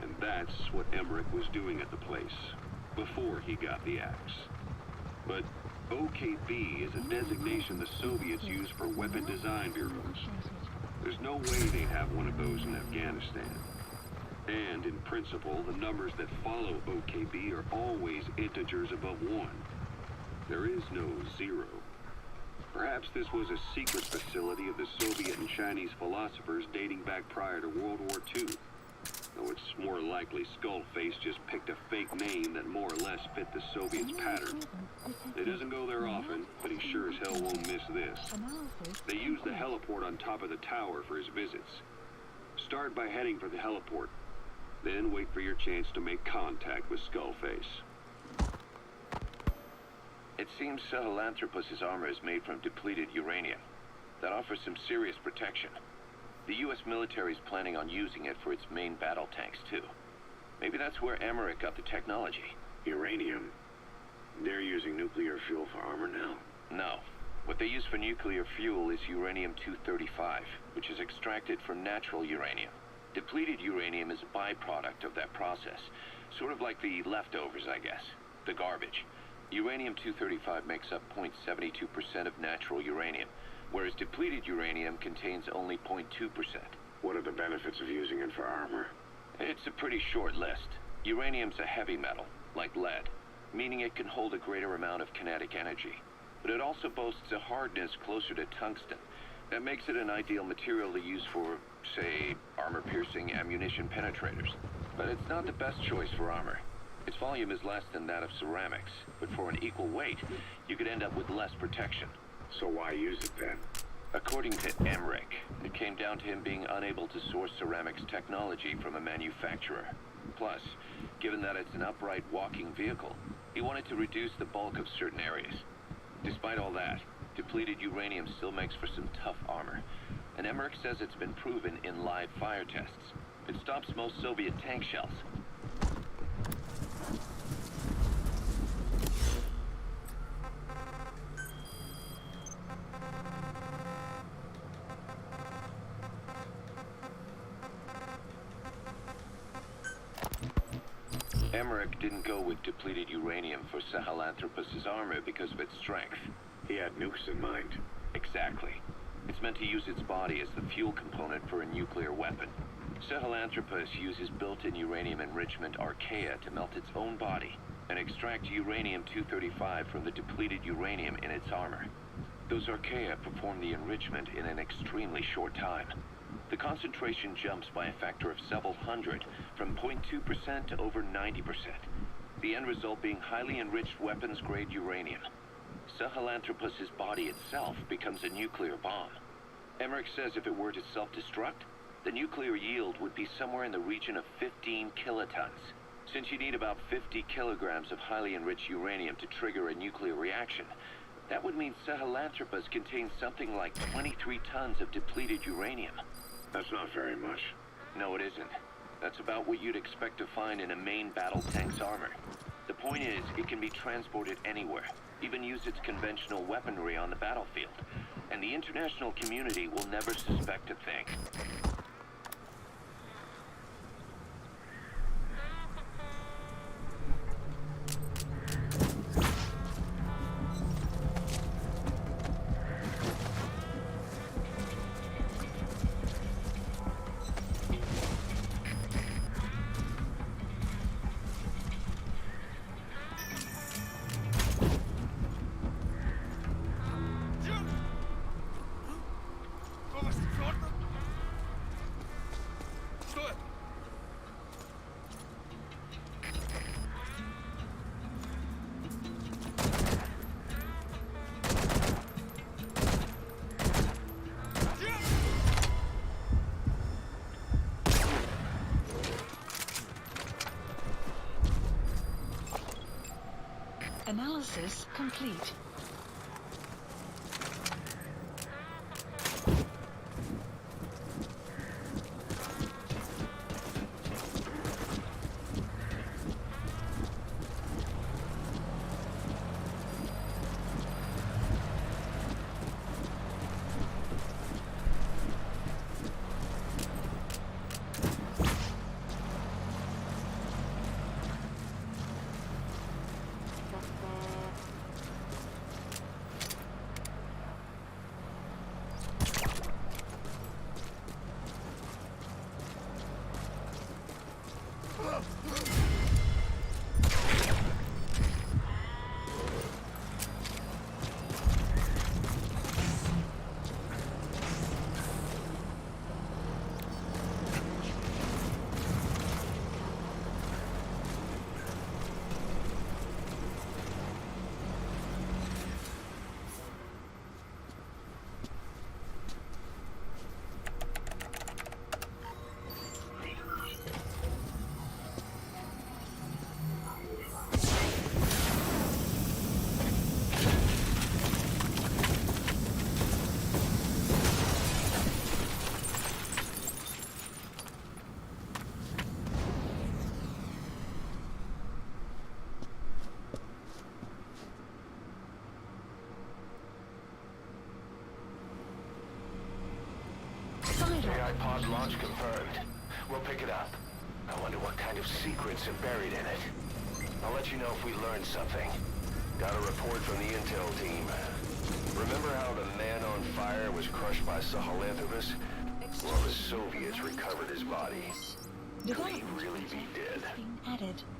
[SPEAKER 4] And that's what Emmerich was doing at the place, before he got the axe. But OKB is a designation the Soviets use for weapon design bureaus. There's no way they'd have one of those in Afghanistan. And, in principle, the numbers that follow OKB are always integers above 1. There is no 0. Perhaps this was a secret facility of the Soviet and Chinese philosophers dating back prior to World War II. Though it's more likely Skullface just picked a fake name that more or less fit the Soviets' pattern. He doesn't go there often, but he sure as hell won't miss this. They use the heliport on top of the tower for his visits. Start by heading for the heliport. Then wait for your chance to make contact with Skullface.
[SPEAKER 5] It seems Sahelanthropus' armor is made from depleted uranium. That offers some serious protection. The U.S. military is planning on using it for its main battle tanks, too. Maybe that's where Emmerich got the technology.
[SPEAKER 15] Uranium? They're using nuclear fuel for armor now?
[SPEAKER 5] No. What they use for nuclear fuel is uranium-235, which is extracted from natural uranium. Depleted uranium is a byproduct of that process. Sort of like the leftovers, I guess. The garbage. Uranium-235 makes up 0.72% of natural uranium, whereas depleted uranium contains only 0.2%.
[SPEAKER 15] What are the benefits of using it for armor?
[SPEAKER 5] It's a pretty short list. Uranium's a heavy metal, like lead, meaning it can hold a greater amount of kinetic energy. But it also boasts a hardness closer to tungsten. That makes it an ideal material to use for, say, armor-piercing ammunition penetrators. But it's not the best choice for armor. Its volume is less than that of ceramics, but for an equal weight, you could end up with less protection.
[SPEAKER 15] So why use it then?
[SPEAKER 5] According to Emmerich, it came down to him being unable to source ceramics technology from a manufacturer. Plus, given that it's an upright walking vehicle, he wanted to reduce the bulk of certain areas. Despite all that, depleted uranium still makes for some tough armor, and Emmerich says it's been proven in live fire tests. It stops most Soviet tank shells. Emmerich didn't go with depleted uranium for Sahelanthropus's armor because of its strength.
[SPEAKER 15] He had nukes in mind.
[SPEAKER 5] Exactly. It's meant to use its body as the fuel component for a nuclear weapon. Sahelanthropus uses built-in uranium enrichment archaea to melt its own body and extract uranium-235 from the depleted uranium in its armor. Those archaea perform the enrichment in an extremely short time. The concentration jumps by a factor of several hundred, from 0.2% to over 90%. The end result being highly enriched weapons-grade uranium. Sahelanthropus's body itself becomes a nuclear bomb. Emmerich says if it were to self-destruct, the nuclear yield would be somewhere in the region of 15 kilotons. Since you need about 50 kilograms of highly enriched uranium to trigger a nuclear reaction, that would mean Sahelanthropus contains something like 23 tons of depleted uranium.
[SPEAKER 15] That's not very much.
[SPEAKER 5] No, it isn't. That's about what you'd expect to find in a main battle tank's armor. The point is, it can be transported anywhere, even use its conventional weaponry on the battlefield. And the international community will never suspect a thing.
[SPEAKER 2] Analysis complete.
[SPEAKER 3] AI pod launch confirmed. We'll pick it up. I wonder what kind of secrets are buried in it. I'll let you know if we learn something. Got a report from the intel team. Remember how the man on fire was crushed by Sahelanthropus? Well, the Soviets recovered his body. Could he really be dead?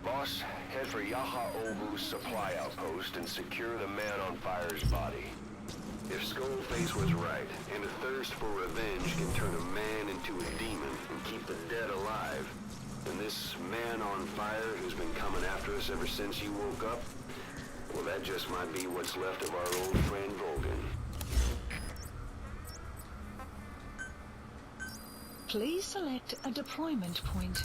[SPEAKER 3] Boss, head for Yaha Obu's supply outpost and secure the man on fire's body. If Skullface was right, and a thirst for revenge can turn a man into a demon and keep the dead alive, then this man on fire who's been coming after us ever since you woke up, well, that just might be what's left of our old friend Volgan.
[SPEAKER 2] Please select a deployment point.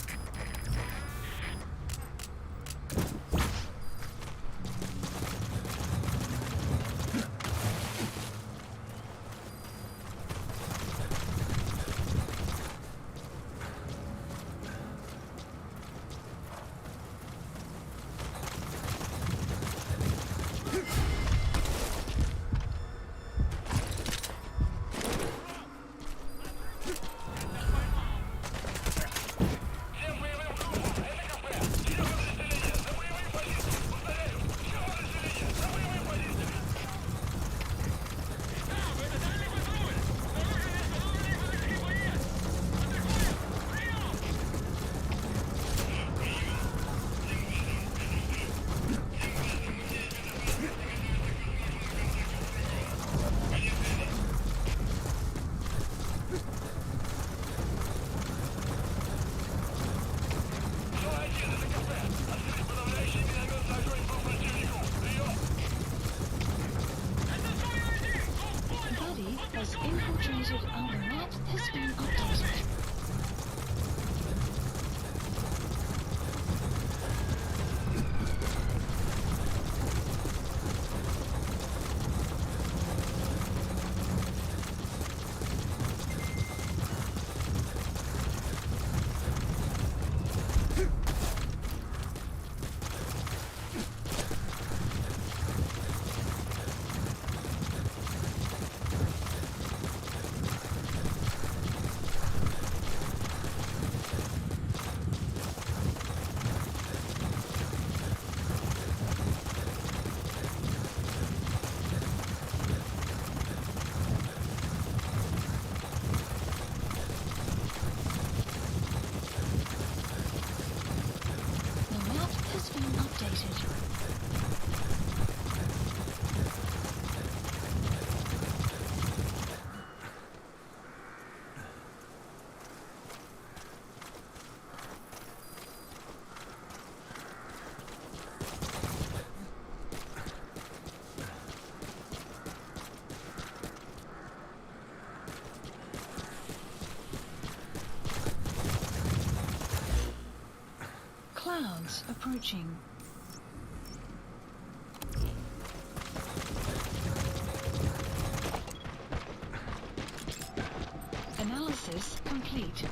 [SPEAKER 2] Clouds approaching. Analysis complete.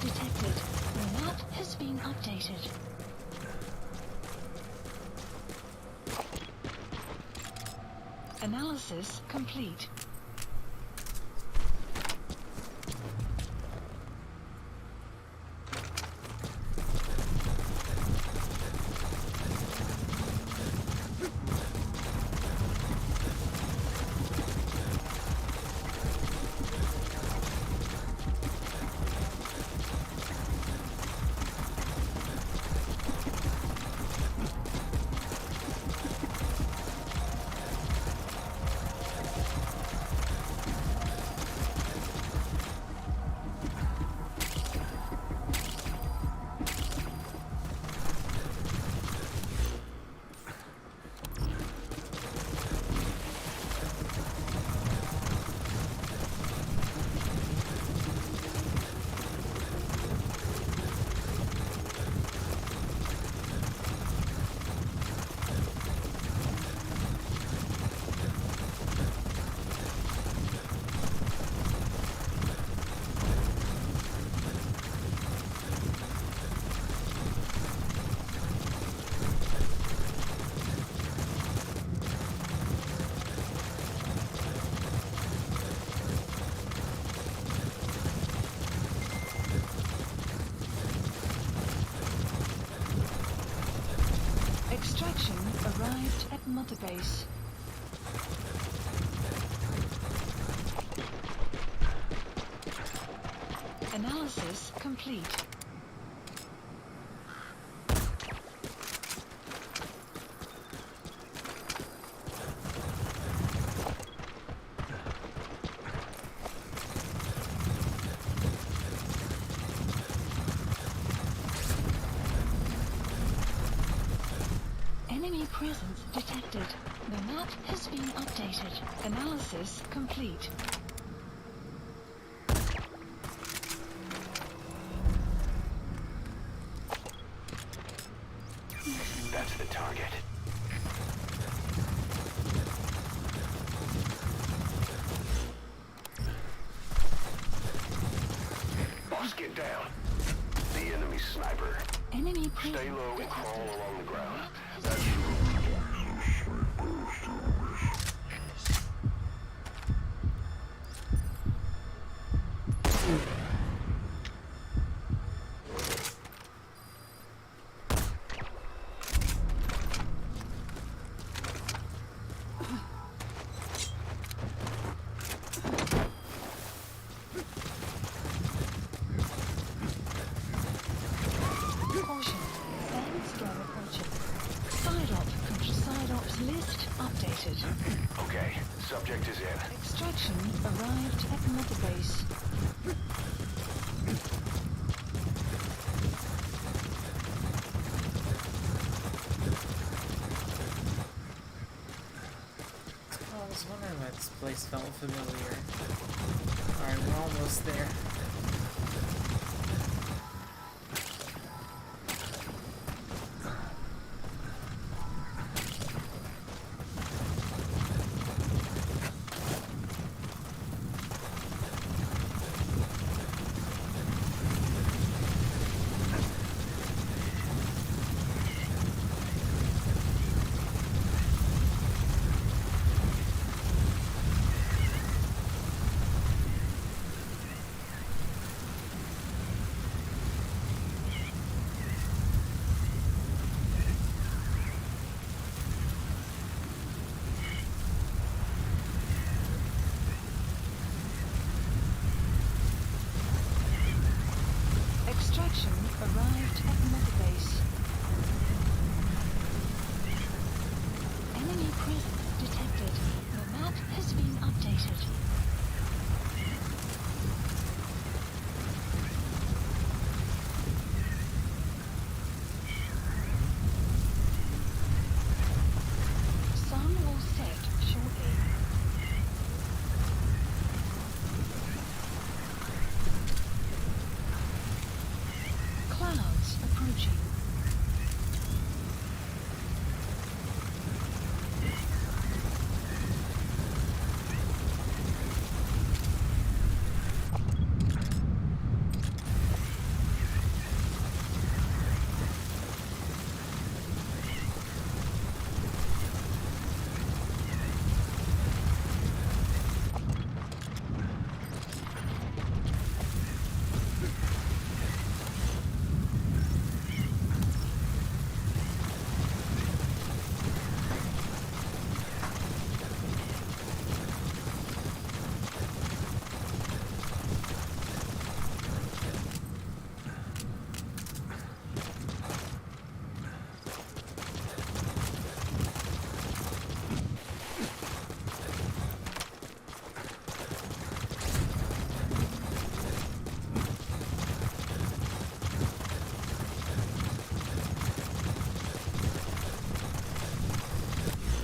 [SPEAKER 2] Detected. The map has been updated. Analysis complete. Mother Base. Analysis complete. Enemy presence detected. The map has been updated. Analysis complete.
[SPEAKER 3] That's the target. Boss, get down. The enemy sniper.
[SPEAKER 2] Enemy presence
[SPEAKER 3] Stay low and
[SPEAKER 2] detected.
[SPEAKER 3] crawl along the ground.
[SPEAKER 2] The map has been Caution. Landscape approaching. Side ops list updated.
[SPEAKER 3] Okay, subject is in.
[SPEAKER 2] Extraction arrived at Mother Base.
[SPEAKER 10] I was wondering why this place felt familiar. Alright, we're almost there.
[SPEAKER 2] Extraction arrived at Mother Base. Enemy presence detected. The map has been updated. Sun will set shortly. Clouds approaching.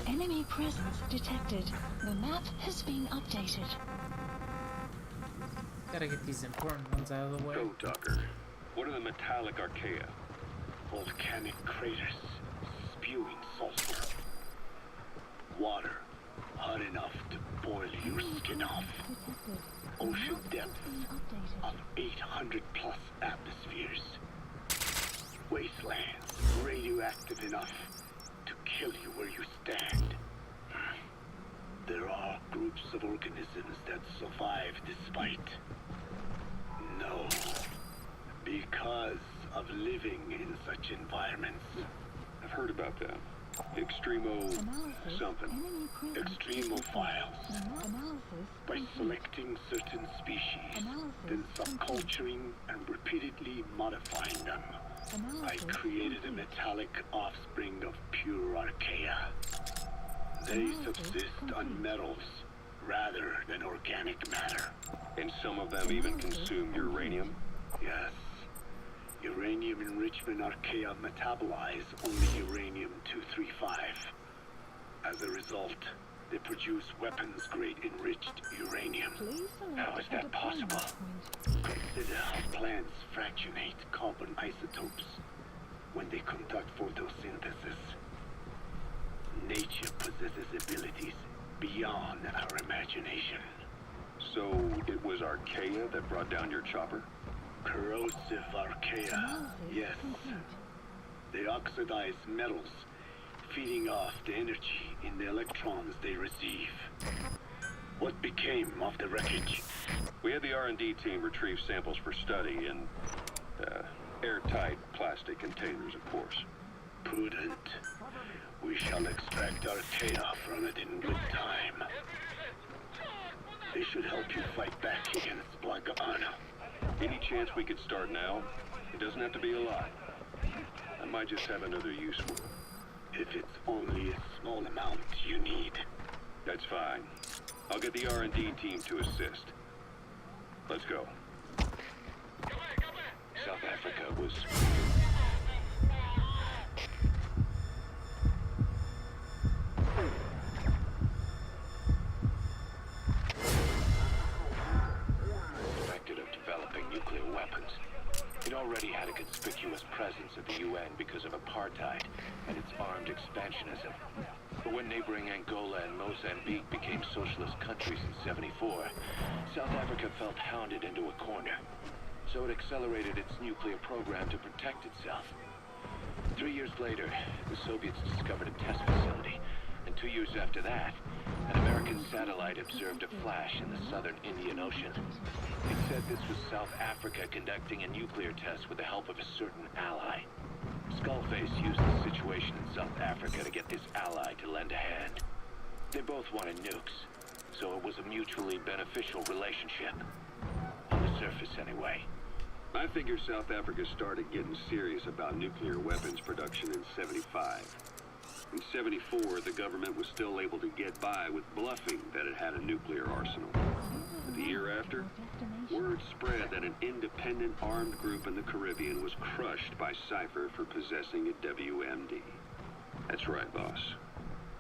[SPEAKER 2] Enemy presence detected. The map has been updated.
[SPEAKER 10] Gotta get these important ones out of the way.
[SPEAKER 4] Go, Docker. What are the metallic archaea?
[SPEAKER 15] Volcanic craters, spewing sulfur. Water, hot enough to boil your skin off.
[SPEAKER 2] Detected.
[SPEAKER 15] Ocean depths
[SPEAKER 2] Updated.
[SPEAKER 15] of 800 plus atmospheres. Wastelands, radioactive enough to kill you where you stand. There are groups of organisms that survive despite. No. Because of living in such environments.
[SPEAKER 4] I've heard about that. Extremo something.
[SPEAKER 15] Extremo files. By selecting certain species, then subculturing and repeatedly modifying them, I created a metallic offspring of pure archaea. They subsist on metals rather than organic matter.
[SPEAKER 4] And some of them even consume uranium?
[SPEAKER 15] Yes. Uranium enrichment archaea metabolize only uranium-235. As a result, they produce weapons-grade enriched uranium.
[SPEAKER 5] How is that possible?
[SPEAKER 15] Consider how plants fractionate carbon isotopes when they conduct photosynthesis. Nature possesses abilities beyond our imagination.
[SPEAKER 4] So it was archaea that brought down your chopper?
[SPEAKER 15] Corrosive archaea, yes. They oxidize metals, feeding off the energy in the electrons they receive. What became of the wreckage?
[SPEAKER 4] We had the R&D team retrieve samples for study in airtight plastic containers, of course.
[SPEAKER 15] Prudent. We shall extract archaea from it in good time. They should help you fight back against Blagana.
[SPEAKER 4] Any chance we could start now? It doesn't have to be a lot. I might just have another use for it.
[SPEAKER 15] If it's only a small amount you need.
[SPEAKER 4] That's fine. I'll get the R&D team to assist. Let's go.
[SPEAKER 5] South Africa was... suspected of developing nuclear weapons. It already had a conspicuous presence at the UN because of apartheid and its armed expansionism. But when neighboring Angola and Mozambique became socialist countries in '74, South Africa felt hounded into a corner. So it accelerated its nuclear program to protect itself. 3 years later, the Soviets discovered a test facility, and 2 years after that, an American satellite observed a flash in the southern Indian Ocean. It said this was South Africa conducting a nuclear test with the help of a certain ally. Skullface used the situation in South Africa to get this ally to lend a hand. They both wanted nukes, so it was a mutually beneficial relationship. On the surface, anyway.
[SPEAKER 4] I figure South Africa started getting serious about nuclear weapons production in '75. In '74, the government was still able to get by with bluffing that it had a nuclear arsenal. The year after, word spread that an independent armed group in the Caribbean was crushed by Cypher for possessing a WMD. That's right, boss.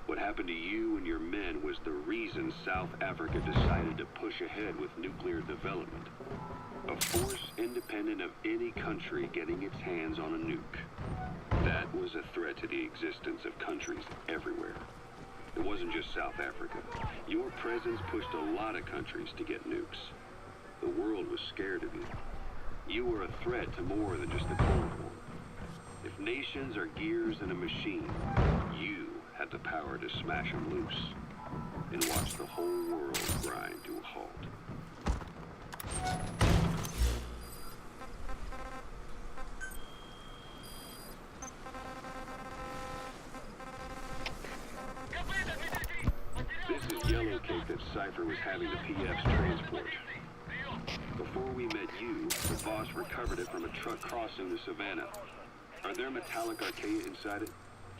[SPEAKER 4] What happened to you and your men was the reason South Africa decided to push ahead with nuclear development. A force independent of any country getting its hands on a nuke. That was a threat to the existence of countries everywhere. It wasn't just South Africa. Your presence pushed a lot of countries to get nukes. The world was scared of you. You were a threat to more than just the Cold War. If nations are gears in a machine, you had the power to smash them loose and watch the whole world grind to a halt. This is yellow cake that Cypher was having the PFs transport. Before we met you, the boss recovered it from a truck crossing the savannah. Are there metallic archaea inside it?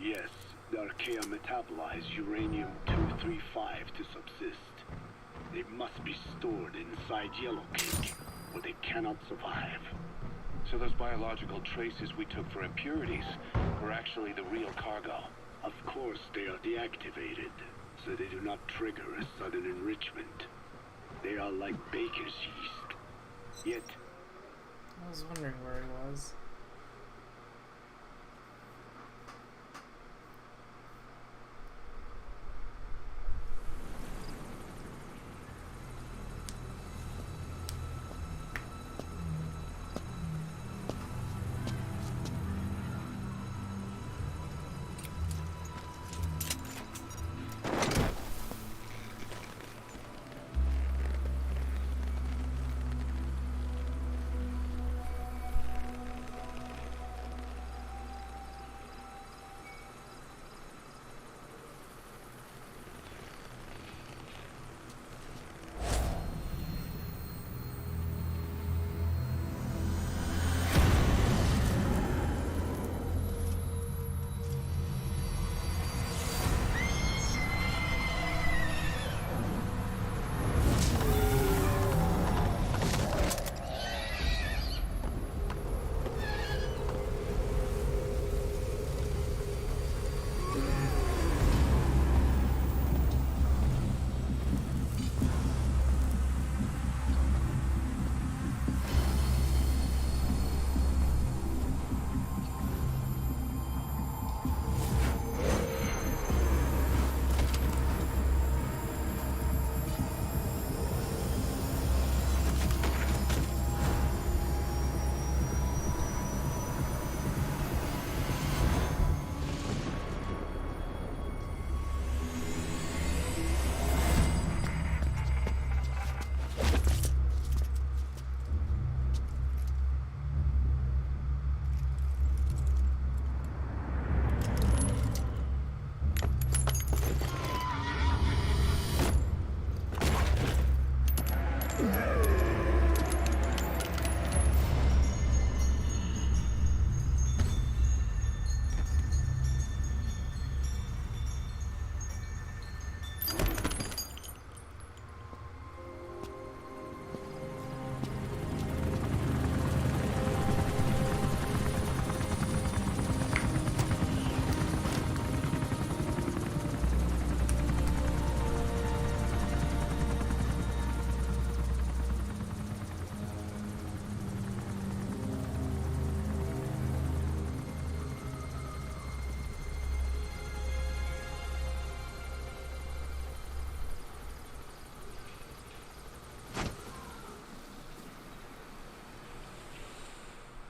[SPEAKER 15] Yes, the archaea metabolize uranium-235 to subsist. They must be stored inside yellow cake, or they cannot survive.
[SPEAKER 5] So those biological traces we took for impurities were actually the real cargo.
[SPEAKER 15] Of course, they are deactivated, so they do not trigger a sudden enrichment. They are like baker's yeast. Yet...
[SPEAKER 10] I was wondering where he was.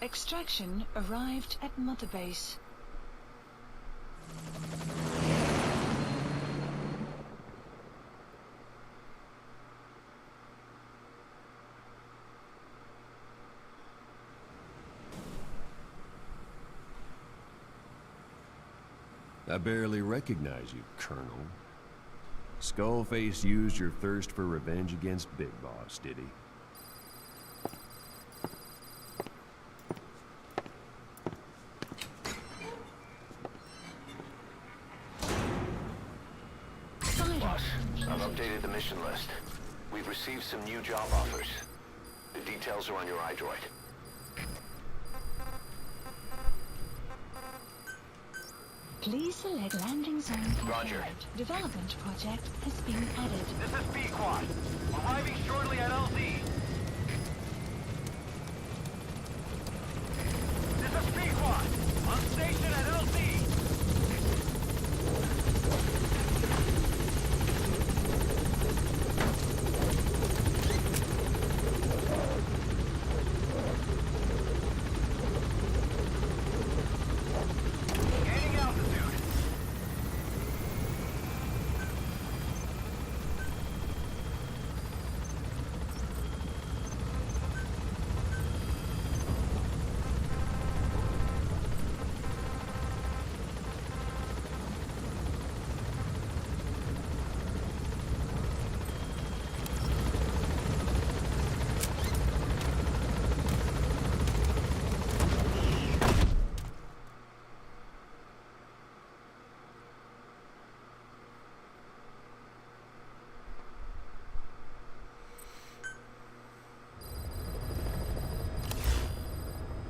[SPEAKER 2] Extraction arrived at Mother Base.
[SPEAKER 16] I barely recognize you, Colonel. Skullface used your thirst for revenge against Big Boss, did he?
[SPEAKER 3] Boss, I've updated the mission list. We've received some new job offers. The details are on your iDroid.
[SPEAKER 2] Please select landing zone
[SPEAKER 3] Roger.
[SPEAKER 2] confirmed. Development project has been added.
[SPEAKER 7] This is B-Quad. Arriving shortly at LZ. This is B-Quad. On station at LZ. Gaining altitude.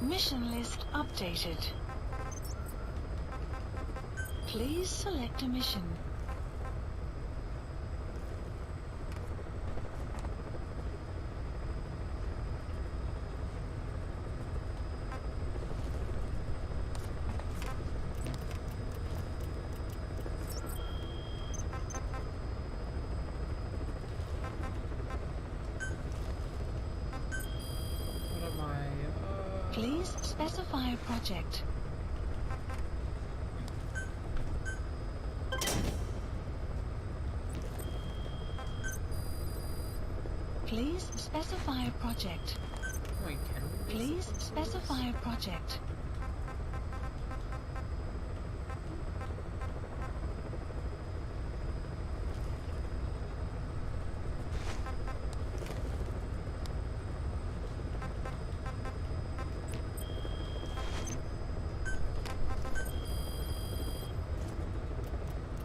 [SPEAKER 2] Mission list updated. Please select a mission.
[SPEAKER 10] What am I?
[SPEAKER 2] Please specify a project. Please specify a project.
[SPEAKER 10] Wait, can we?
[SPEAKER 2] Please specify a project.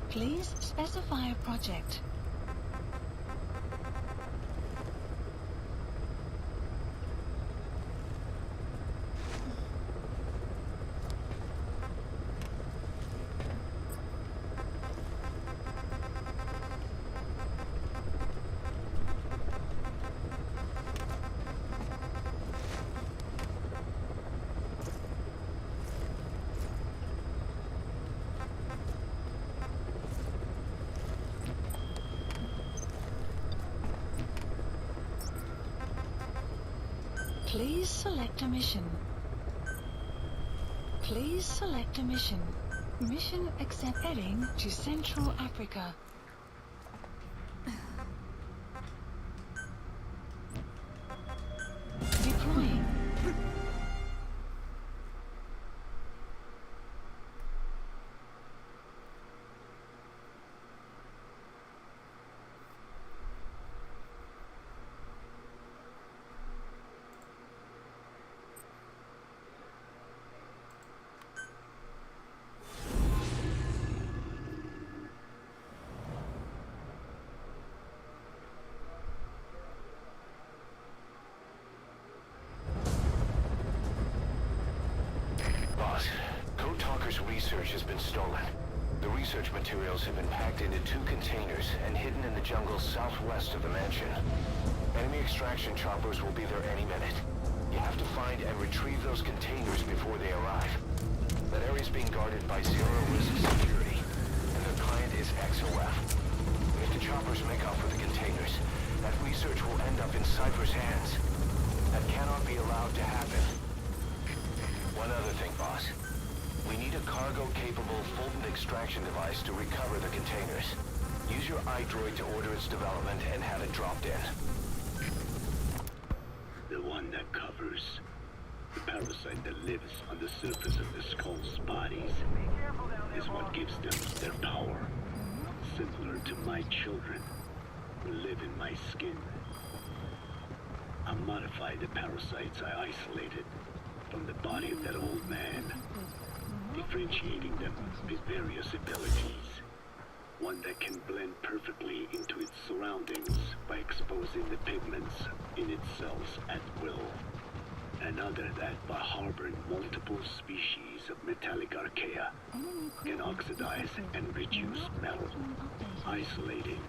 [SPEAKER 2] Please specify a project. Please select a mission. Please select a mission. Mission accept heading to Central Africa. Deploying.
[SPEAKER 3] Boss, Code Talker's research has been stolen. The research materials have been packed into 2 containers and hidden in the jungle southwest of the mansion. Enemy extraction choppers will be there any minute. You have to find and retrieve those containers before they arrive. That area is being guarded by zero-risk security, and their client is XOF. If the choppers make off with the containers, that research will end up in Cypher's hands. That cannot be allowed to happen. One other thing, boss. We need a cargo-capable Fulton extraction device to recover the containers. Use your iDroid to order its development and have it dropped in.
[SPEAKER 15] The one that covers the parasite that lives on the surface of the skull's bodies is what gives them their power. Similar to my children who live in my skin. I modified the parasites I isolated from the body of that old man, differentiating them with various abilities. One that can blend perfectly into its surroundings by exposing the pigments in its cells at will. Another that, by harboring multiple species of metallic archaea, can oxidize and reduce metal. Isolating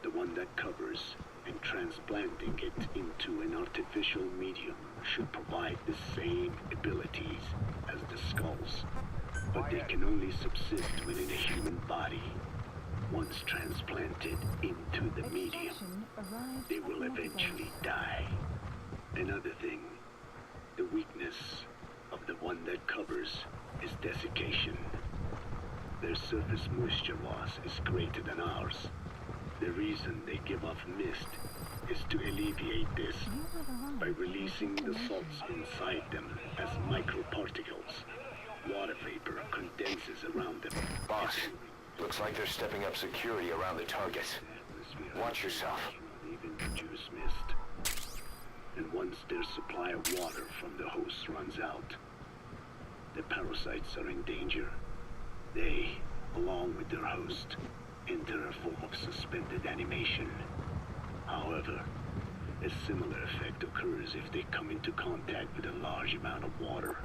[SPEAKER 15] the one that covers and transplanting it into an artificial medium should provide the same abilities as the skulls, but they can only subsist within a human body. Once transplanted into the medium, they will eventually die. Another thing, the weakness of the one that covers is desiccation. Their surface moisture loss is greater than ours. The reason they give off mist is to alleviate this by releasing the salts inside them as microparticles. Water vapor condenses around them.
[SPEAKER 3] Boss, looks like they're stepping up security around the targets. Watch yourself.
[SPEAKER 15] Even produce mist. And once their supply of water from the host runs out, the parasites are in danger. They, along with their host, enter a form of suspended animation. However, a similar effect occurs if they come into contact with a large amount of water.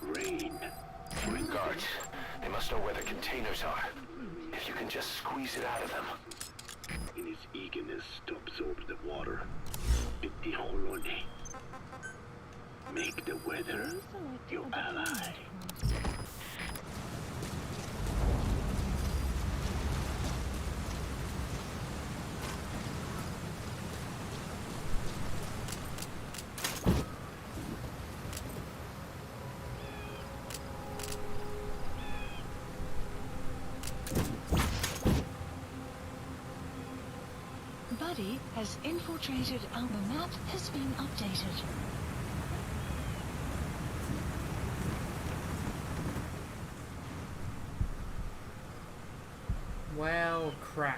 [SPEAKER 15] Rain, for instance.
[SPEAKER 3] Guards, they must know where the containers are. If you can just squeeze it out of them.
[SPEAKER 15] In his eagerness to absorb the water, Pitihorone. Make the weather your ally.
[SPEAKER 2] Buddy has infiltrated our map has been updated.
[SPEAKER 10] Well, crap.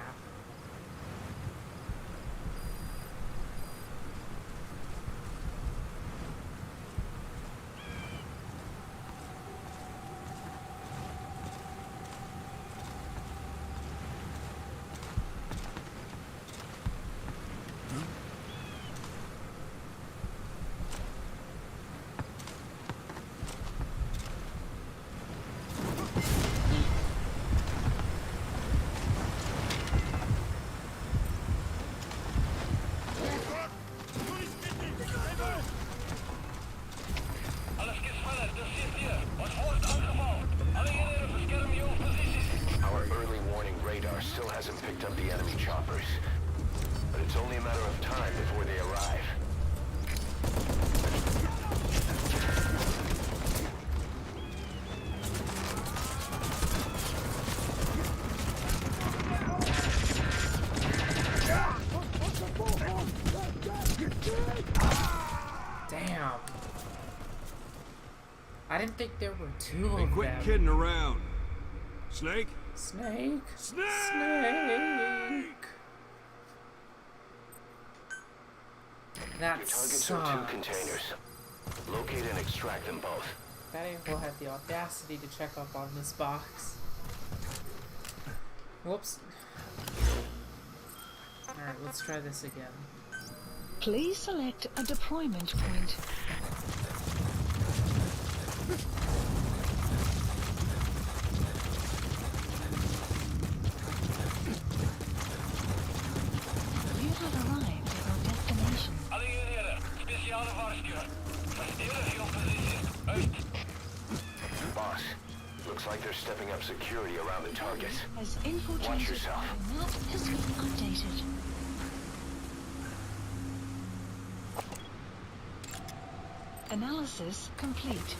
[SPEAKER 3] Our early warning radar still hasn't picked up the enemy choppers. But it's only a matter of time before they arrive.
[SPEAKER 10] Damn. I didn't think there were two of
[SPEAKER 14] Hey, quit
[SPEAKER 10] them.
[SPEAKER 14] kidding around. Snake?
[SPEAKER 10] Snake?
[SPEAKER 14] Snake!
[SPEAKER 10] Snake! That
[SPEAKER 3] Your targets
[SPEAKER 10] sucks.
[SPEAKER 3] are 2 containers. Locate and extract them both.
[SPEAKER 10] That info had the audacity to check up on this box. Whoops. Alright, let's try this again.
[SPEAKER 2] Please select a deployment point. You have arrived at your destination.
[SPEAKER 3] Boss, looks like they're stepping up security around the targets.
[SPEAKER 2] Has
[SPEAKER 3] Watch
[SPEAKER 2] infiltrated
[SPEAKER 3] yourself.
[SPEAKER 2] our map has been updated. Analysis complete.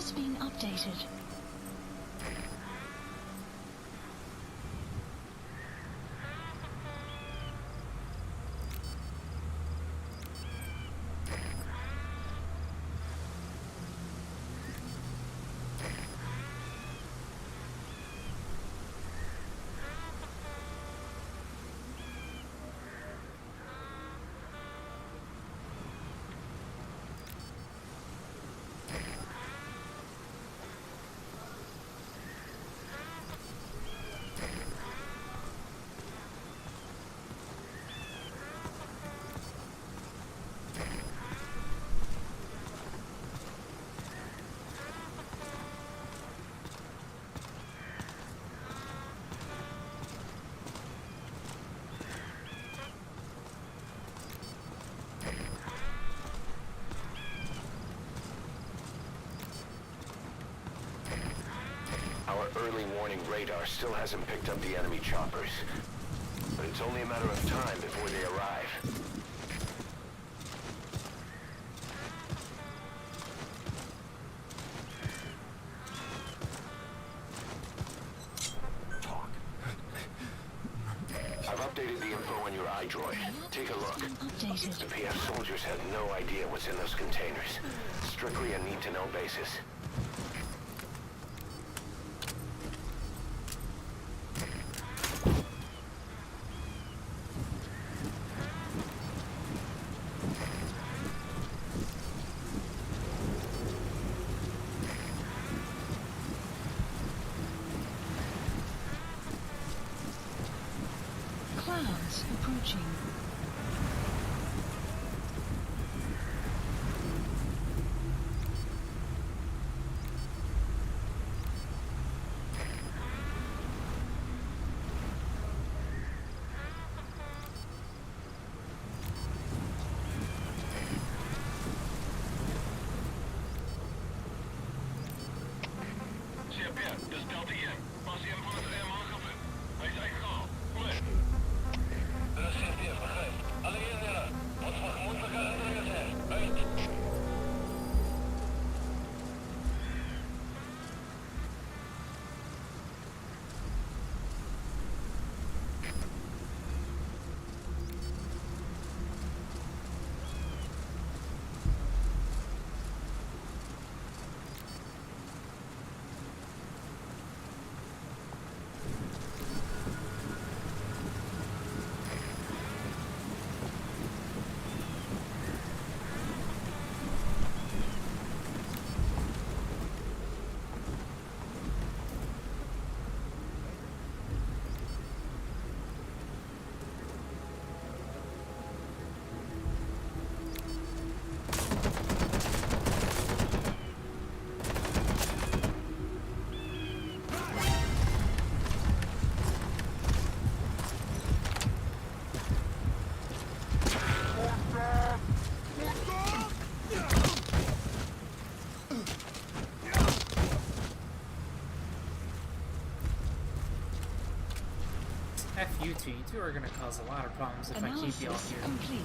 [SPEAKER 2] has been updated.
[SPEAKER 3] Our early warning radar still hasn't picked up the enemy choppers. But it's only a matter of time before they arrive. I've updated the info on your iDroid. Take a look. The PF soldiers have no idea what's in those containers. Strictly a need-to-know basis.
[SPEAKER 2] Clouds approaching.
[SPEAKER 7] CPR, dit is Delta IM. Passeer van het IM aangevoerd. Hij is uitgehaald. Goed. Dit is CPR, begrijp. Alle eenheden. Wat voor gemoedelijke indringen zijn. Uit.
[SPEAKER 10] F you two. You two are gonna cause a lot of problems if I keep y'all
[SPEAKER 2] Analysis
[SPEAKER 10] here.
[SPEAKER 2] complete.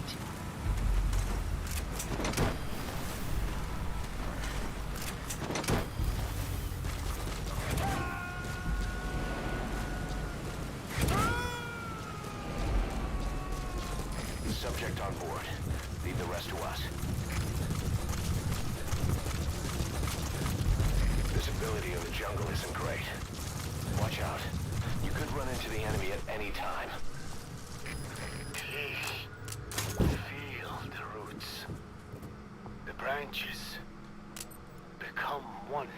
[SPEAKER 3] Subject on board. Leave the rest to us. Visibility in the jungle isn't great. Watch out. You could run into the enemy at any time.
[SPEAKER 15] Feel the roots. The branches become one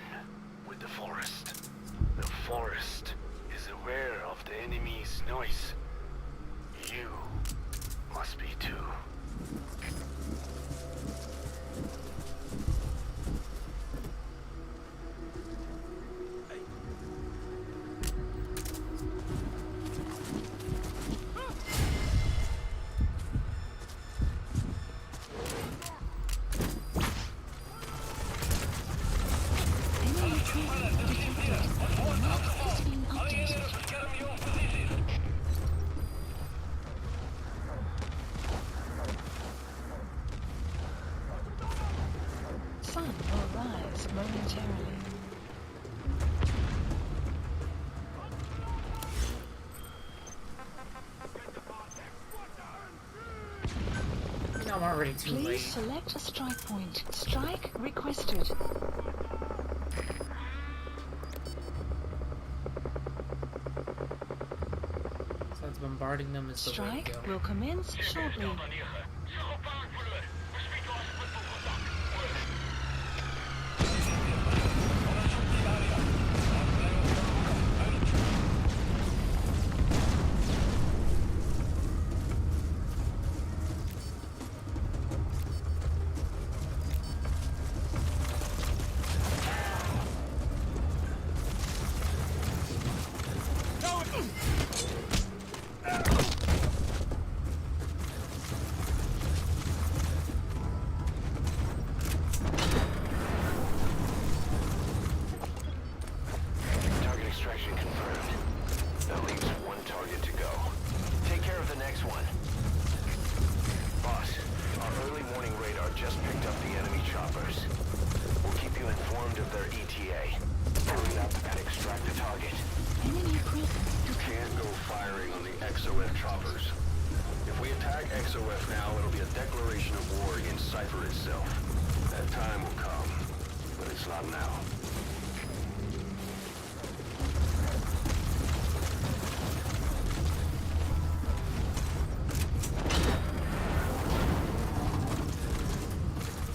[SPEAKER 15] with the forest. The forest is aware of the enemy's noise. You must be too.
[SPEAKER 2] Enemy trooper detected. The map has been updated. Sun will rise momentarily.
[SPEAKER 10] already too
[SPEAKER 2] Please
[SPEAKER 10] late.
[SPEAKER 2] select a strike point. Strike requested.
[SPEAKER 10] So it's bombarding them is the way to
[SPEAKER 2] Strike
[SPEAKER 10] go.
[SPEAKER 2] will commence shortly.
[SPEAKER 3] Target extraction confirmed. That leaves one target to go. Take care of the next one. Boss, our early warning radar just picked up the enemy choppers. We'll keep you informed of their ETA. Hurry up and extract the target.
[SPEAKER 2] Enemy presence.
[SPEAKER 4] You can't go firing on the XOF choppers. If we attack XOF now, it'll be a declaration of war against Cypher itself. That time will come, but it's not now.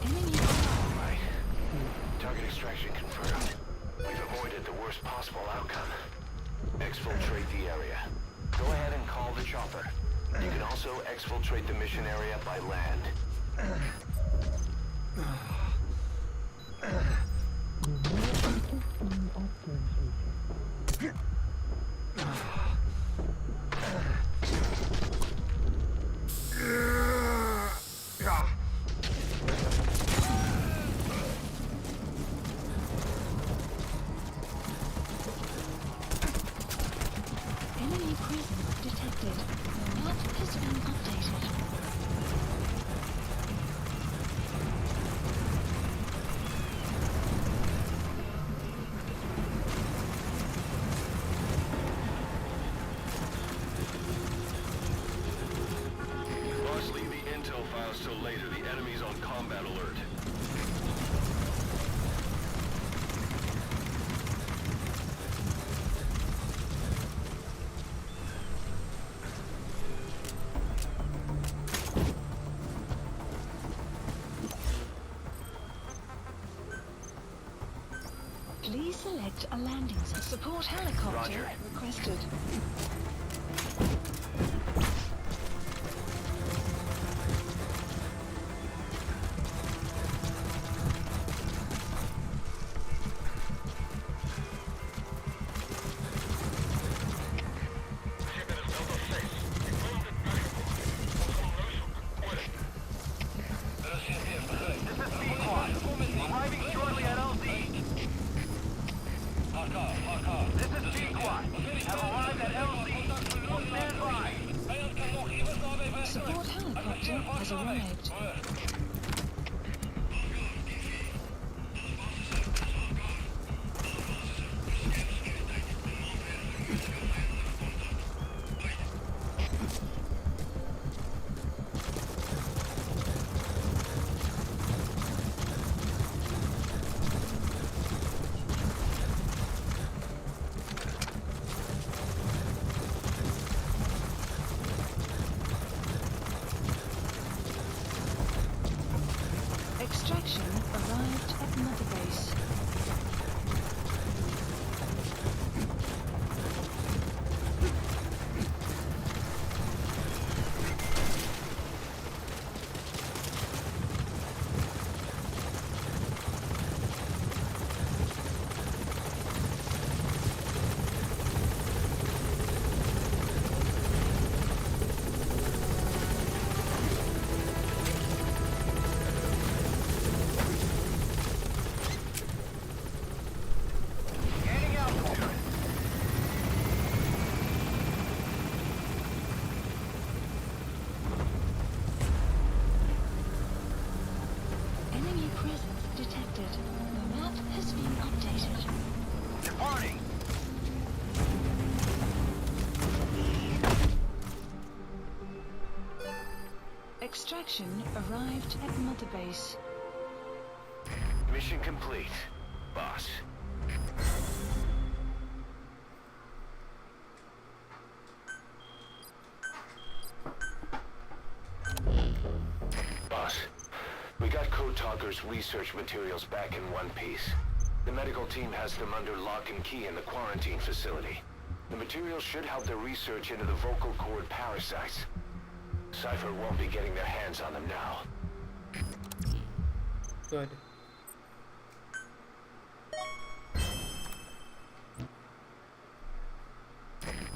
[SPEAKER 2] Enemy.
[SPEAKER 3] Right. Target extraction confirmed. We've avoided the worst possible outcome. Exfiltrate the area. Go ahead and call the chopper. You can also exfiltrate the mission area by land.
[SPEAKER 2] Enemy presence detected. The map has been updated.
[SPEAKER 4] Boss, leave the intel files till later. The enemy's on combat alert.
[SPEAKER 2] Please select a landing zone. Support helicopter
[SPEAKER 3] Roger.
[SPEAKER 2] requested.
[SPEAKER 6] Arriving shortly at LZ. This is P-Quad. Have arrived at LZ.
[SPEAKER 2] section arrived at Mother Base.
[SPEAKER 3] Mission complete, boss. Boss, we got Code Talker's research materials back in one piece. The medical team has them under lock and key in the quarantine facility. The materials should help their research into the vocal cord parasites. Cypher won't be getting their hands on them now.
[SPEAKER 10] Good.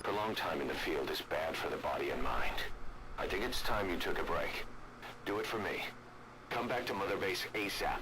[SPEAKER 3] Prolonged time in the field is bad for the body and mind. I think it's time you took a break. Do it for me. Come back to Mother Base ASAP.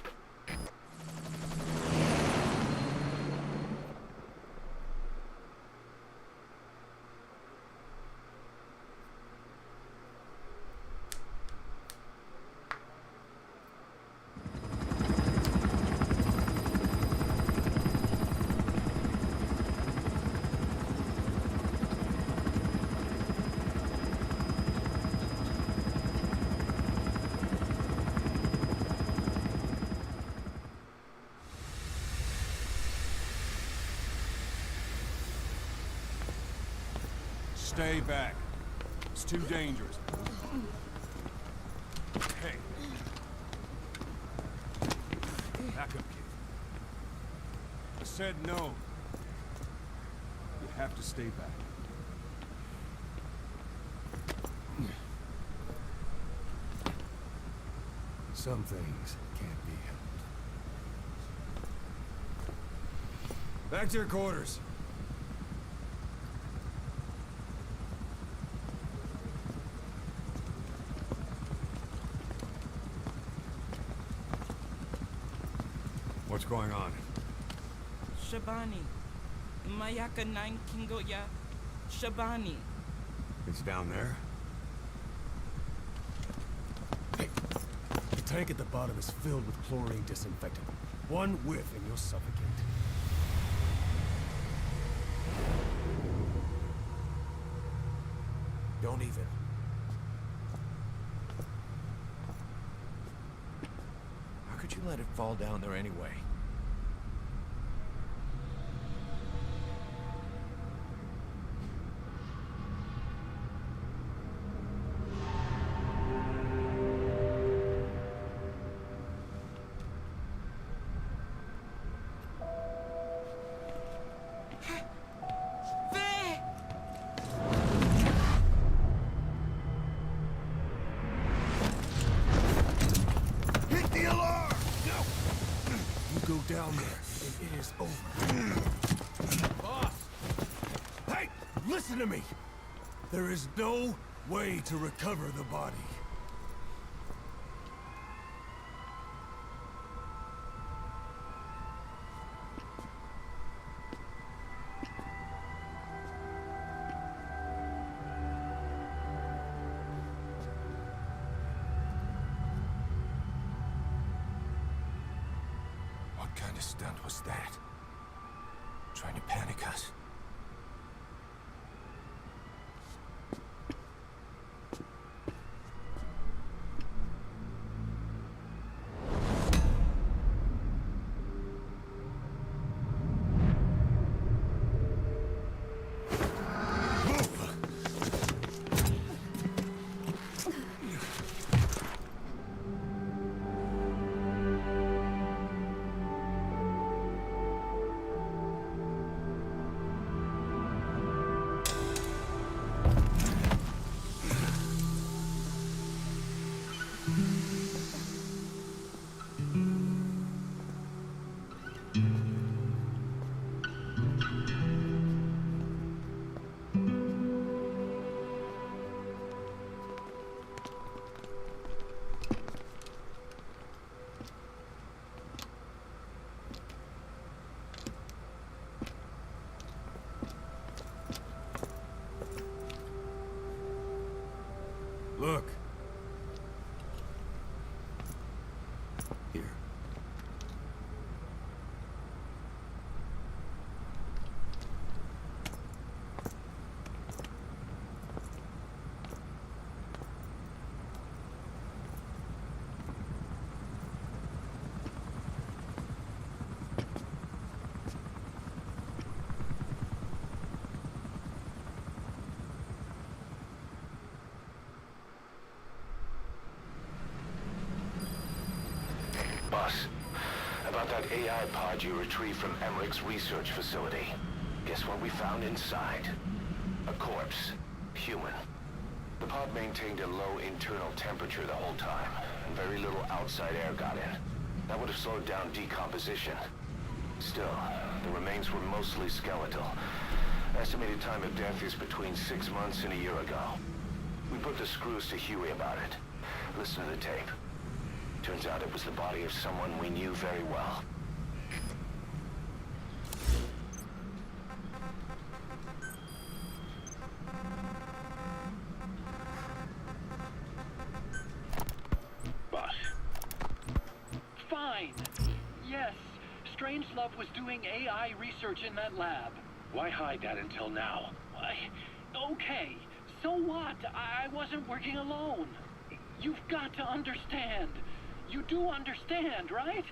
[SPEAKER 8] Stay back. It's too dangerous. Hey. Back up, kid. I said no. You have to stay back. Some things can't be helped. Back to your quarters. What's going on?
[SPEAKER 17] Shabani. Mayaka 9 Kingoya. Shabani.
[SPEAKER 8] It's down there? Hey, the tank at the bottom is filled with chlorine disinfectant. One whiff and you'll suffocate. Don't even.
[SPEAKER 18] How could you let it fall down there anyway?
[SPEAKER 8] Down there, and it is over. Boss! Hey! Listen to me! There is no way to recover the body.
[SPEAKER 18] What kind of stunt was that? Trying to panic us?
[SPEAKER 3] that AI pod you retrieved from Emmerich's research facility. Guess what we found inside? A corpse. Human. The pod maintained a low internal temperature the whole time, and very little outside air got in. That would have slowed down decomposition. Still, the remains were mostly skeletal. Estimated time of death is between 6 months and a year ago. We put the screws to Huey about it. Listen to the tape. Turns out it was the body of someone we knew very well.
[SPEAKER 5] Boss.
[SPEAKER 6] Fine. Yes, Strangelove was doing AI research in that lab.
[SPEAKER 5] Why hide that until now?
[SPEAKER 6] Okay, so what? I wasn't working alone. You've got to understand. You do understand, right?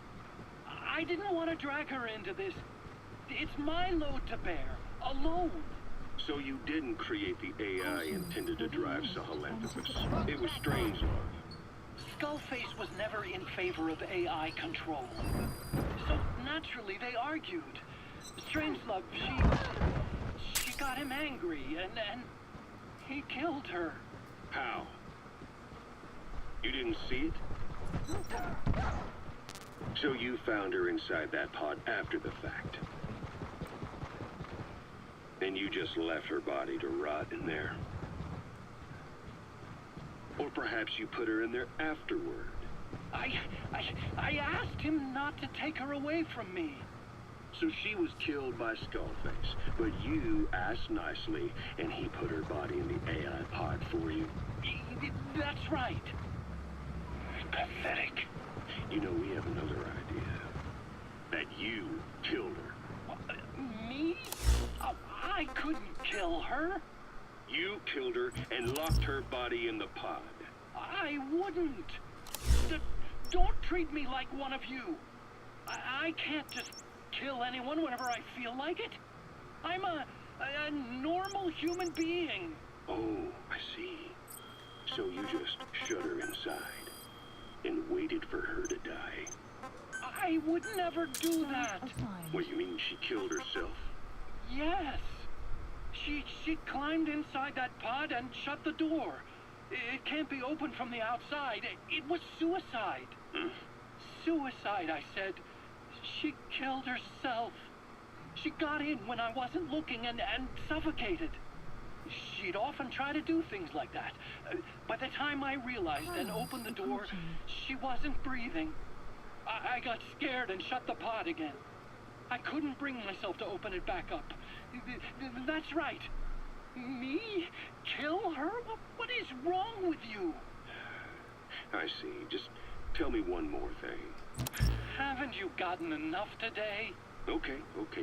[SPEAKER 6] I didn't want to drag her into this. It's my load to bear, alone.
[SPEAKER 4] So you didn't create the AI intended to drive Sahelanthropus. It was Strangelove.
[SPEAKER 6] Skullface was never in favor of AI control. So naturally they argued. Strangelove, she got him angry and he killed her.
[SPEAKER 4] How? You didn't see it? So you found her inside that pod after the fact. And you just left her body to rot in there. Or perhaps you put her in there afterward.
[SPEAKER 6] I asked him not to take her away from me.
[SPEAKER 4] So she was killed by Skullface, but you asked nicely, and he put her body in the AI pod for you.
[SPEAKER 6] That's right.
[SPEAKER 4] Pathetic. You know, we have another idea. That you killed her.
[SPEAKER 6] Me? Oh, I couldn't kill her.
[SPEAKER 4] You killed her and locked her body in the pod.
[SPEAKER 6] I wouldn't. Don't treat me like one of you. I can't just kill anyone whenever I feel like it. I'm a normal human being.
[SPEAKER 4] Oh, I see. So you just shut her inside and waited for her to die.
[SPEAKER 6] I would never do that.
[SPEAKER 4] What, you mean she killed herself?
[SPEAKER 6] Yes. She climbed inside that pod and shut the door. It can't be opened from the outside. It was suicide. Suicide, I said. She killed herself. She got in when I wasn't looking and suffocated. She'd often try to do things like that. By the time I realized and opened the door, she wasn't breathing. I got scared and shut the pod again. I couldn't bring myself to open it back up. That's right. Me? Kill her? What is wrong with you?
[SPEAKER 4] I see. Just tell me one more thing.
[SPEAKER 6] Haven't you gotten enough today?
[SPEAKER 4] Okay,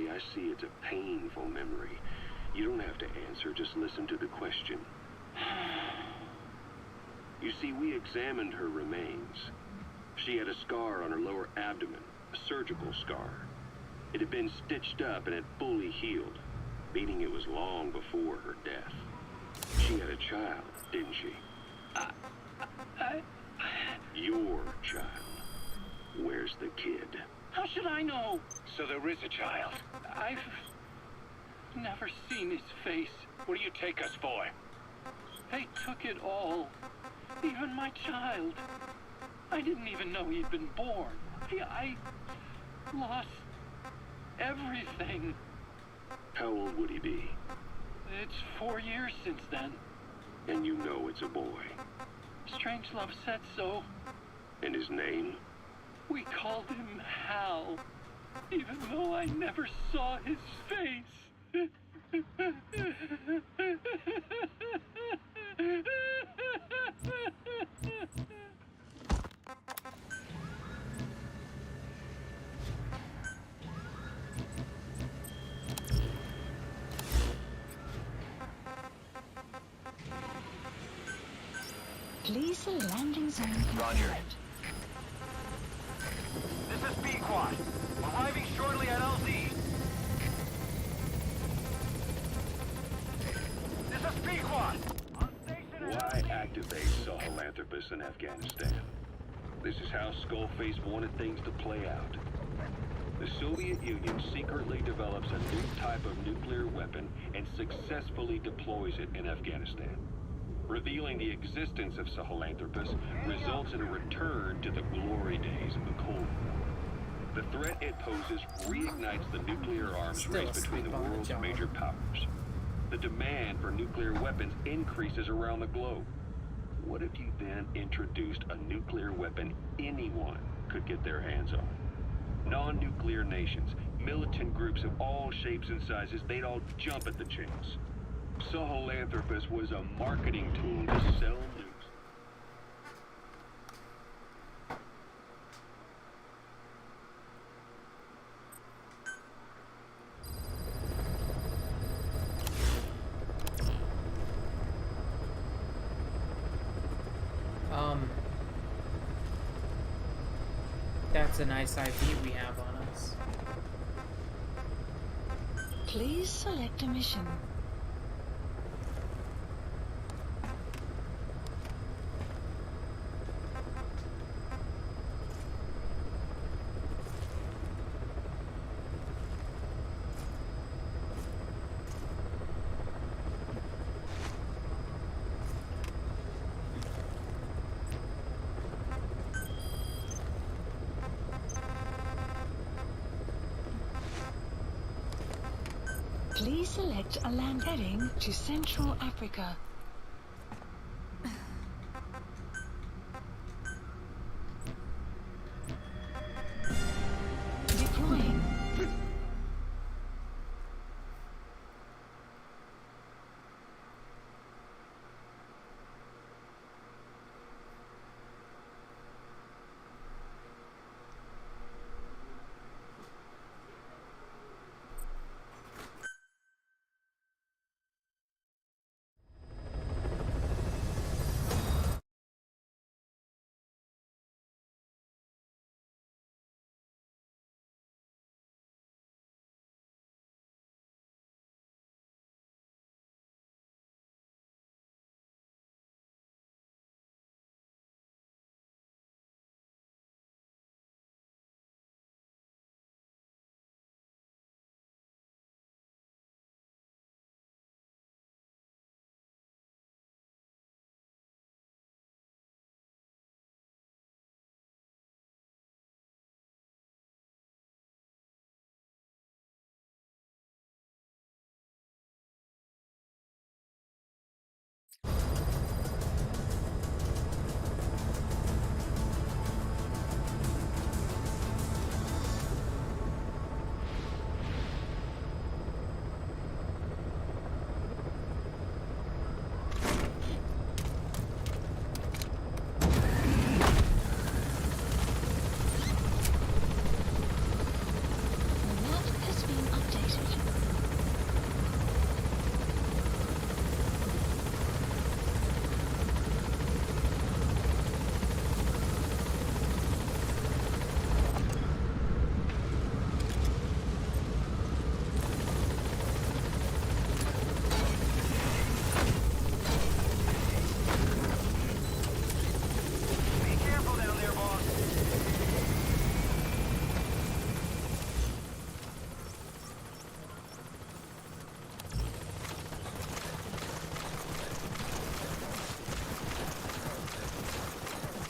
[SPEAKER 4] I see it's a painful memory. You don't have to answer, just listen to the question. You see, we examined her remains. She had a scar on her lower abdomen, a surgical scar. It had been stitched up and had fully healed, meaning it was long before her death. She had a child, didn't she? Your child. Where's the kid?
[SPEAKER 6] How should I know?
[SPEAKER 5] So there is a child.
[SPEAKER 6] I've never seen his face.
[SPEAKER 5] What do you take us for?
[SPEAKER 6] They took it all. Even my child. I didn't even know he'd been born. I lost everything.
[SPEAKER 4] How old would he be?
[SPEAKER 6] It's 4 years since then.
[SPEAKER 4] And you know it's a boy.
[SPEAKER 6] Strangelove said so.
[SPEAKER 4] And his name?
[SPEAKER 6] We called him Hal, even though I never saw his face.
[SPEAKER 2] Please the landing zone.
[SPEAKER 3] Roger.
[SPEAKER 7] This is B-Quad. Arriving shortly at LZ. This is B-Quad. On station at
[SPEAKER 4] Why
[SPEAKER 7] LZ.
[SPEAKER 4] activate Sahelanthropus in Afghanistan? This is how Skullface wanted things to play out. The Soviet Union secretly develops a new type of nuclear weapon and successfully deploys it in Afghanistan. Revealing the existence of Sahelanthropus results in a return to the glory days of the Cold War. The threat it poses reignites the nuclear arms race between the world's major powers. The demand for nuclear weapons increases around the globe. What if you then introduced a nuclear weapon anyone could get their hands on? Non-nuclear nations, militant groups of all shapes and sizes, they'd all jump at the chance. Sahelanthropus was a marketing tool to sell nukes.
[SPEAKER 10] That's a nice ID we have on us.
[SPEAKER 2] Please select a mission. Please select a land heading to Central Africa. Deploying.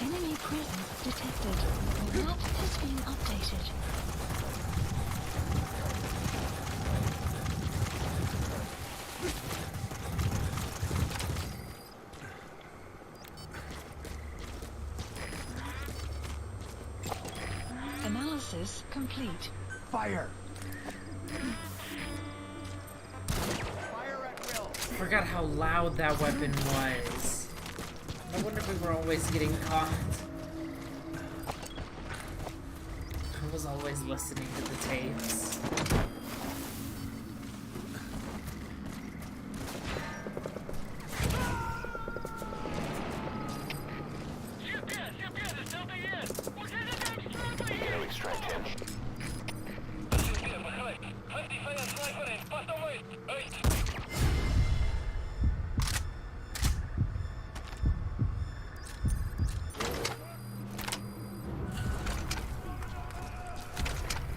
[SPEAKER 2] Enemy presence detected. The map has been updated. Analysis complete.
[SPEAKER 14] Fire!
[SPEAKER 10] Forgot how loud that weapon was. I wonder if we were always getting caught. I was always listening to the tapes.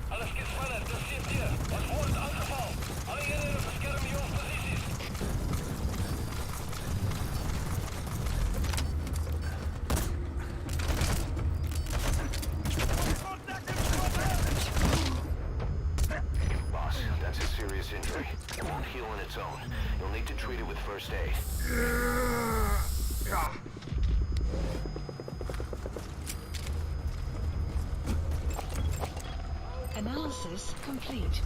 [SPEAKER 7] Alles geht
[SPEAKER 3] serious injury. It won't heal on its own. You'll need to treat it with first aid.
[SPEAKER 2] Analysis complete.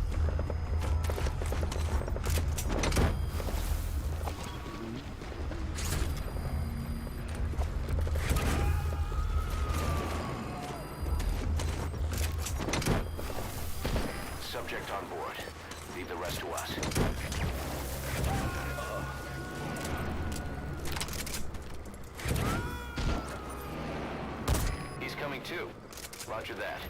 [SPEAKER 3] Subject on board. Leave the rest to us. He's coming too. Roger that.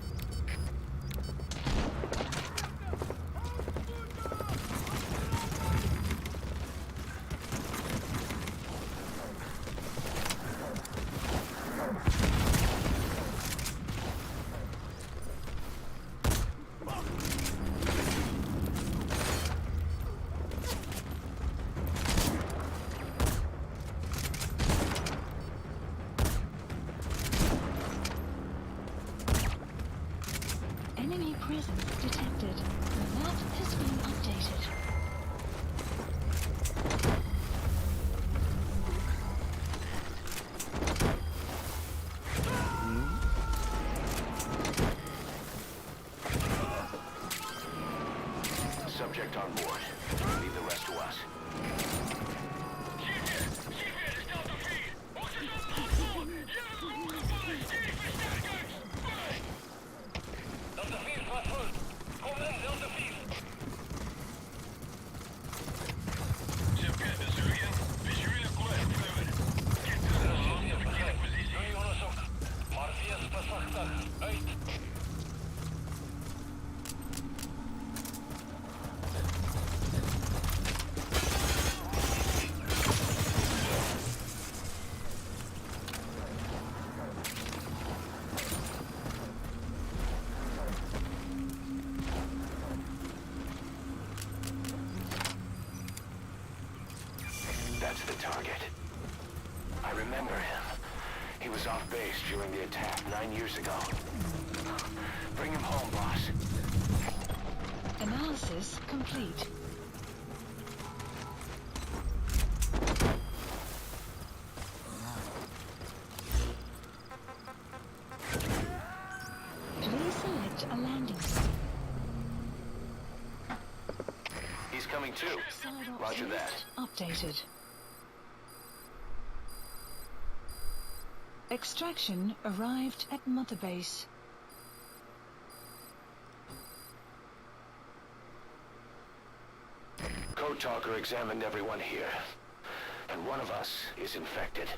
[SPEAKER 2] Enemy presence detected. The map has been updated.
[SPEAKER 3] Subject on board. Leave the rest to us. That's the target. I remember him. He was off base during the attack 9 years ago. Bring him home, boss.
[SPEAKER 2] Analysis complete. Please select a landing site.
[SPEAKER 3] He's coming too. Roger that.
[SPEAKER 2] Updated. Extraction arrived at Mother Base.
[SPEAKER 3] Code Talker examined everyone here, and one of us is infected.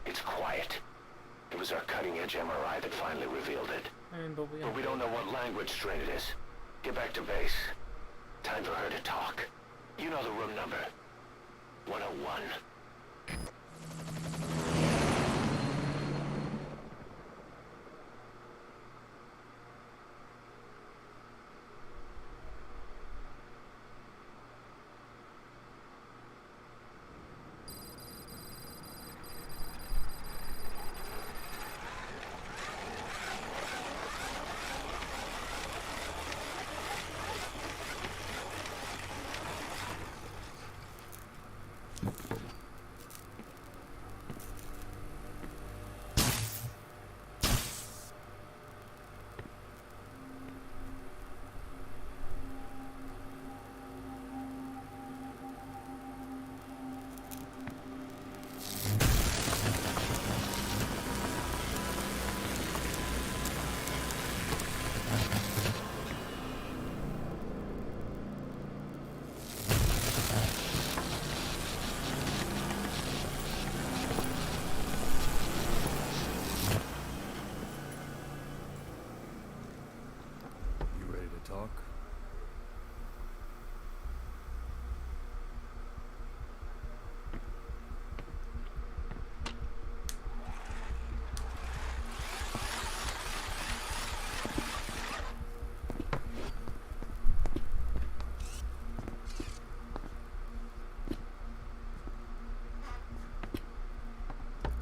[SPEAKER 3] It's quiet. It was our cutting-edge MRI that finally revealed it.
[SPEAKER 10] But
[SPEAKER 3] we don't know what language strain it is. Get back to base. Time for her to talk. You know the room number. 101.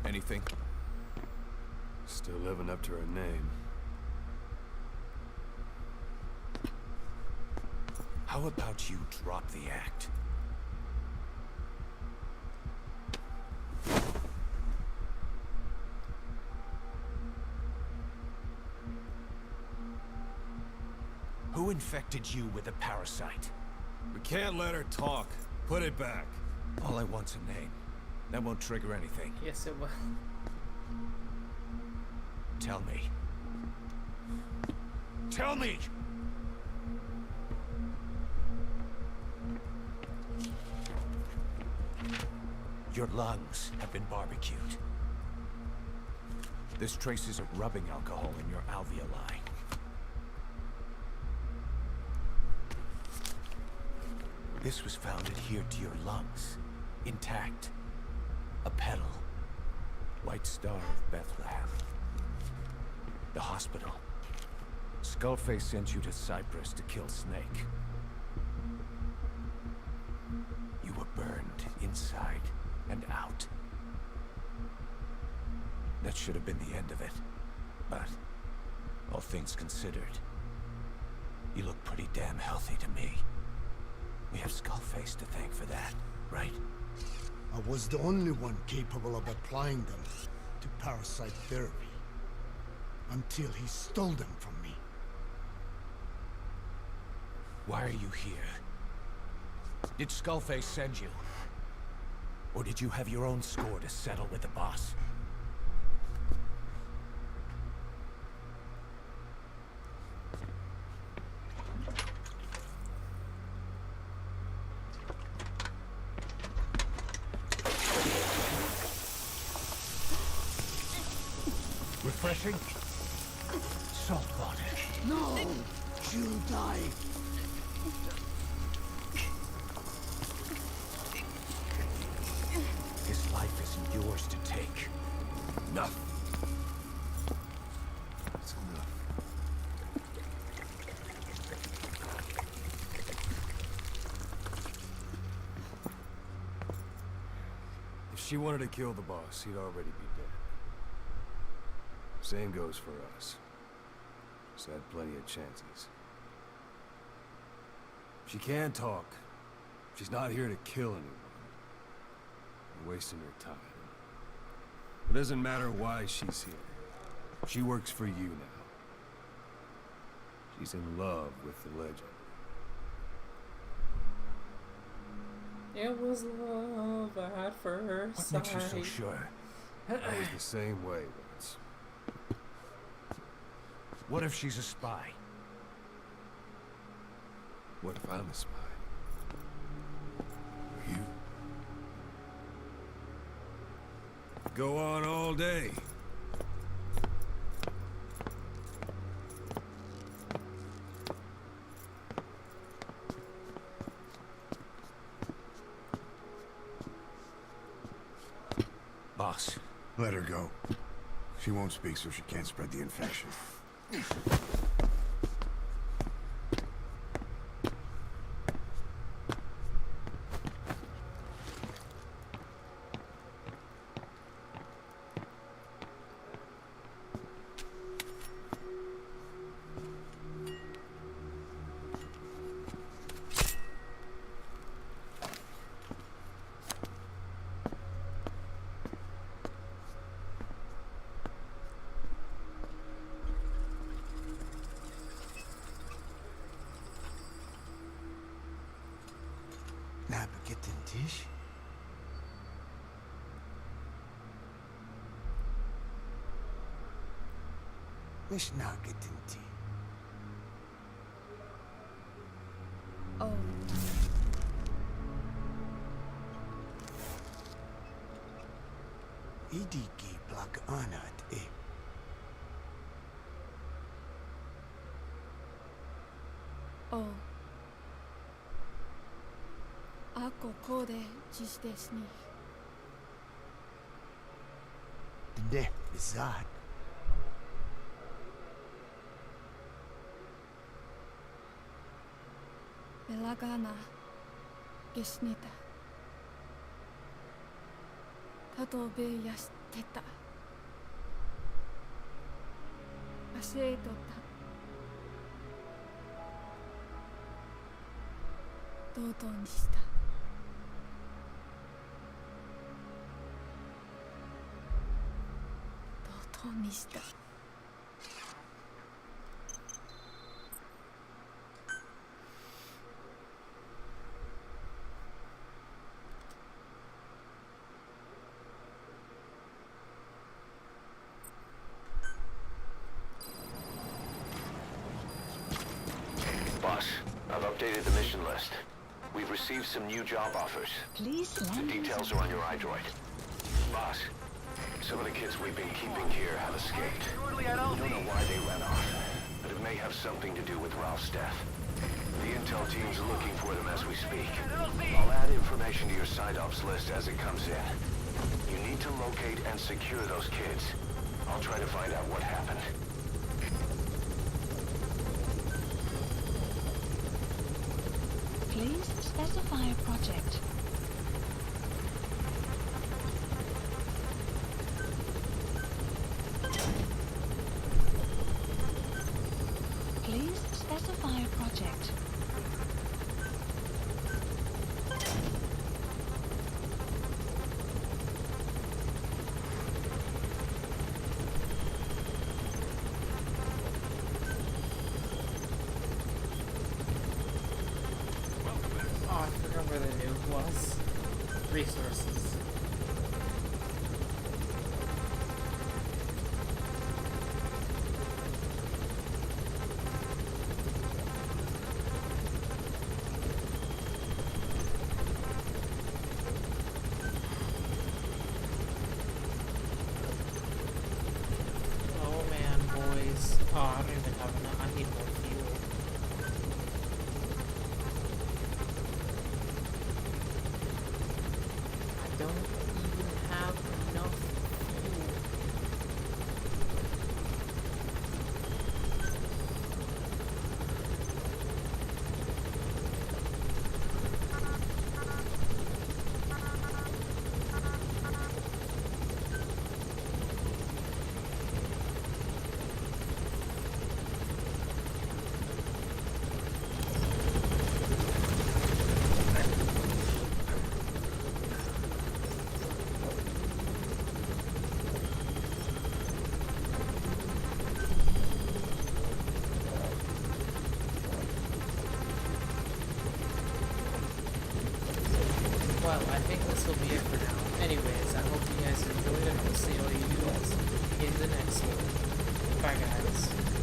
[SPEAKER 18] Anything?
[SPEAKER 16] Still living up to her name.
[SPEAKER 18] How about you drop the act? Who infected you with a parasite?
[SPEAKER 1] We can't let her talk. Put it back.
[SPEAKER 18] All I want's a name. That won't trigger anything.
[SPEAKER 10] Yes, it will.
[SPEAKER 18] Tell me. Tell me! Your lungs have been barbecued. There's traces of rubbing alcohol in your alveoli. This was found adhered to your lungs, intact. A petal. White Star of Bethlehem. The hospital. Skullface sent you to Cyprus to kill Snake. You were burned inside and out. That should have been the end of it. But, all things considered, you look pretty damn healthy to me. We have Skullface to thank for that, right?
[SPEAKER 15] I was the only one capable of applying them to parasite therapy. Until he stole them from me.
[SPEAKER 18] Why are you here? Did Skullface send you? Or did you have your own score to settle with the boss? Refreshing? Salt water.
[SPEAKER 15] No! She'll die.
[SPEAKER 18] His life isn't yours to take. Enough.
[SPEAKER 1] It's enough. If she wanted to kill the boss, he'd already be dead. Same goes for us. She's had plenty of chances. She can talk. She's not here to kill anyone. You're wasting your time. It doesn't matter why she's here. She works for you now. She's in love with the legend.
[SPEAKER 10] It was love at first sight.
[SPEAKER 18] What makes you so sure?
[SPEAKER 1] I was the same way once.
[SPEAKER 18] What if she's a spy?
[SPEAKER 1] What if I'm a spy? You? Go on all day.
[SPEAKER 18] Boss.
[SPEAKER 13] Let her go. She won't speak, so she can't spread the infection.
[SPEAKER 15] Tisch? مش ناقد انتي.
[SPEAKER 2] Oh.
[SPEAKER 15] إيديكي بلاك أنات إيه.
[SPEAKER 2] Oh. Ako kode dziś desni.
[SPEAKER 15] ده بالذات.
[SPEAKER 2] Belagana gesnita. Tatobe yasteta. Aseto ta.
[SPEAKER 19] 同等にした同等にした
[SPEAKER 3] Boss, I've updated the mission list. We've received some new job offers.
[SPEAKER 2] Please
[SPEAKER 3] The
[SPEAKER 2] land
[SPEAKER 3] details are on your iDroid. Boss, some of the kids we've been keeping here have escaped. We don't know why they ran off, but it may have something to do with Ralph's death. The intel team's looking for them as we speak. I'll add information to your side ops list as it comes in. You need to locate and secure those kids. I'll try to find out what happened.
[SPEAKER 2] Please specify a project. Please specify a project.
[SPEAKER 10] Oh, I forgot where the nuke was. Resources. Oh man, boys. Oh, I don't even have enough. I need more fuel. I don't even have enough fuel. Well, I think this will be it for now. Anyways, I hope you guys enjoyed it. We'll see all you guys in the next one. Bye, guys.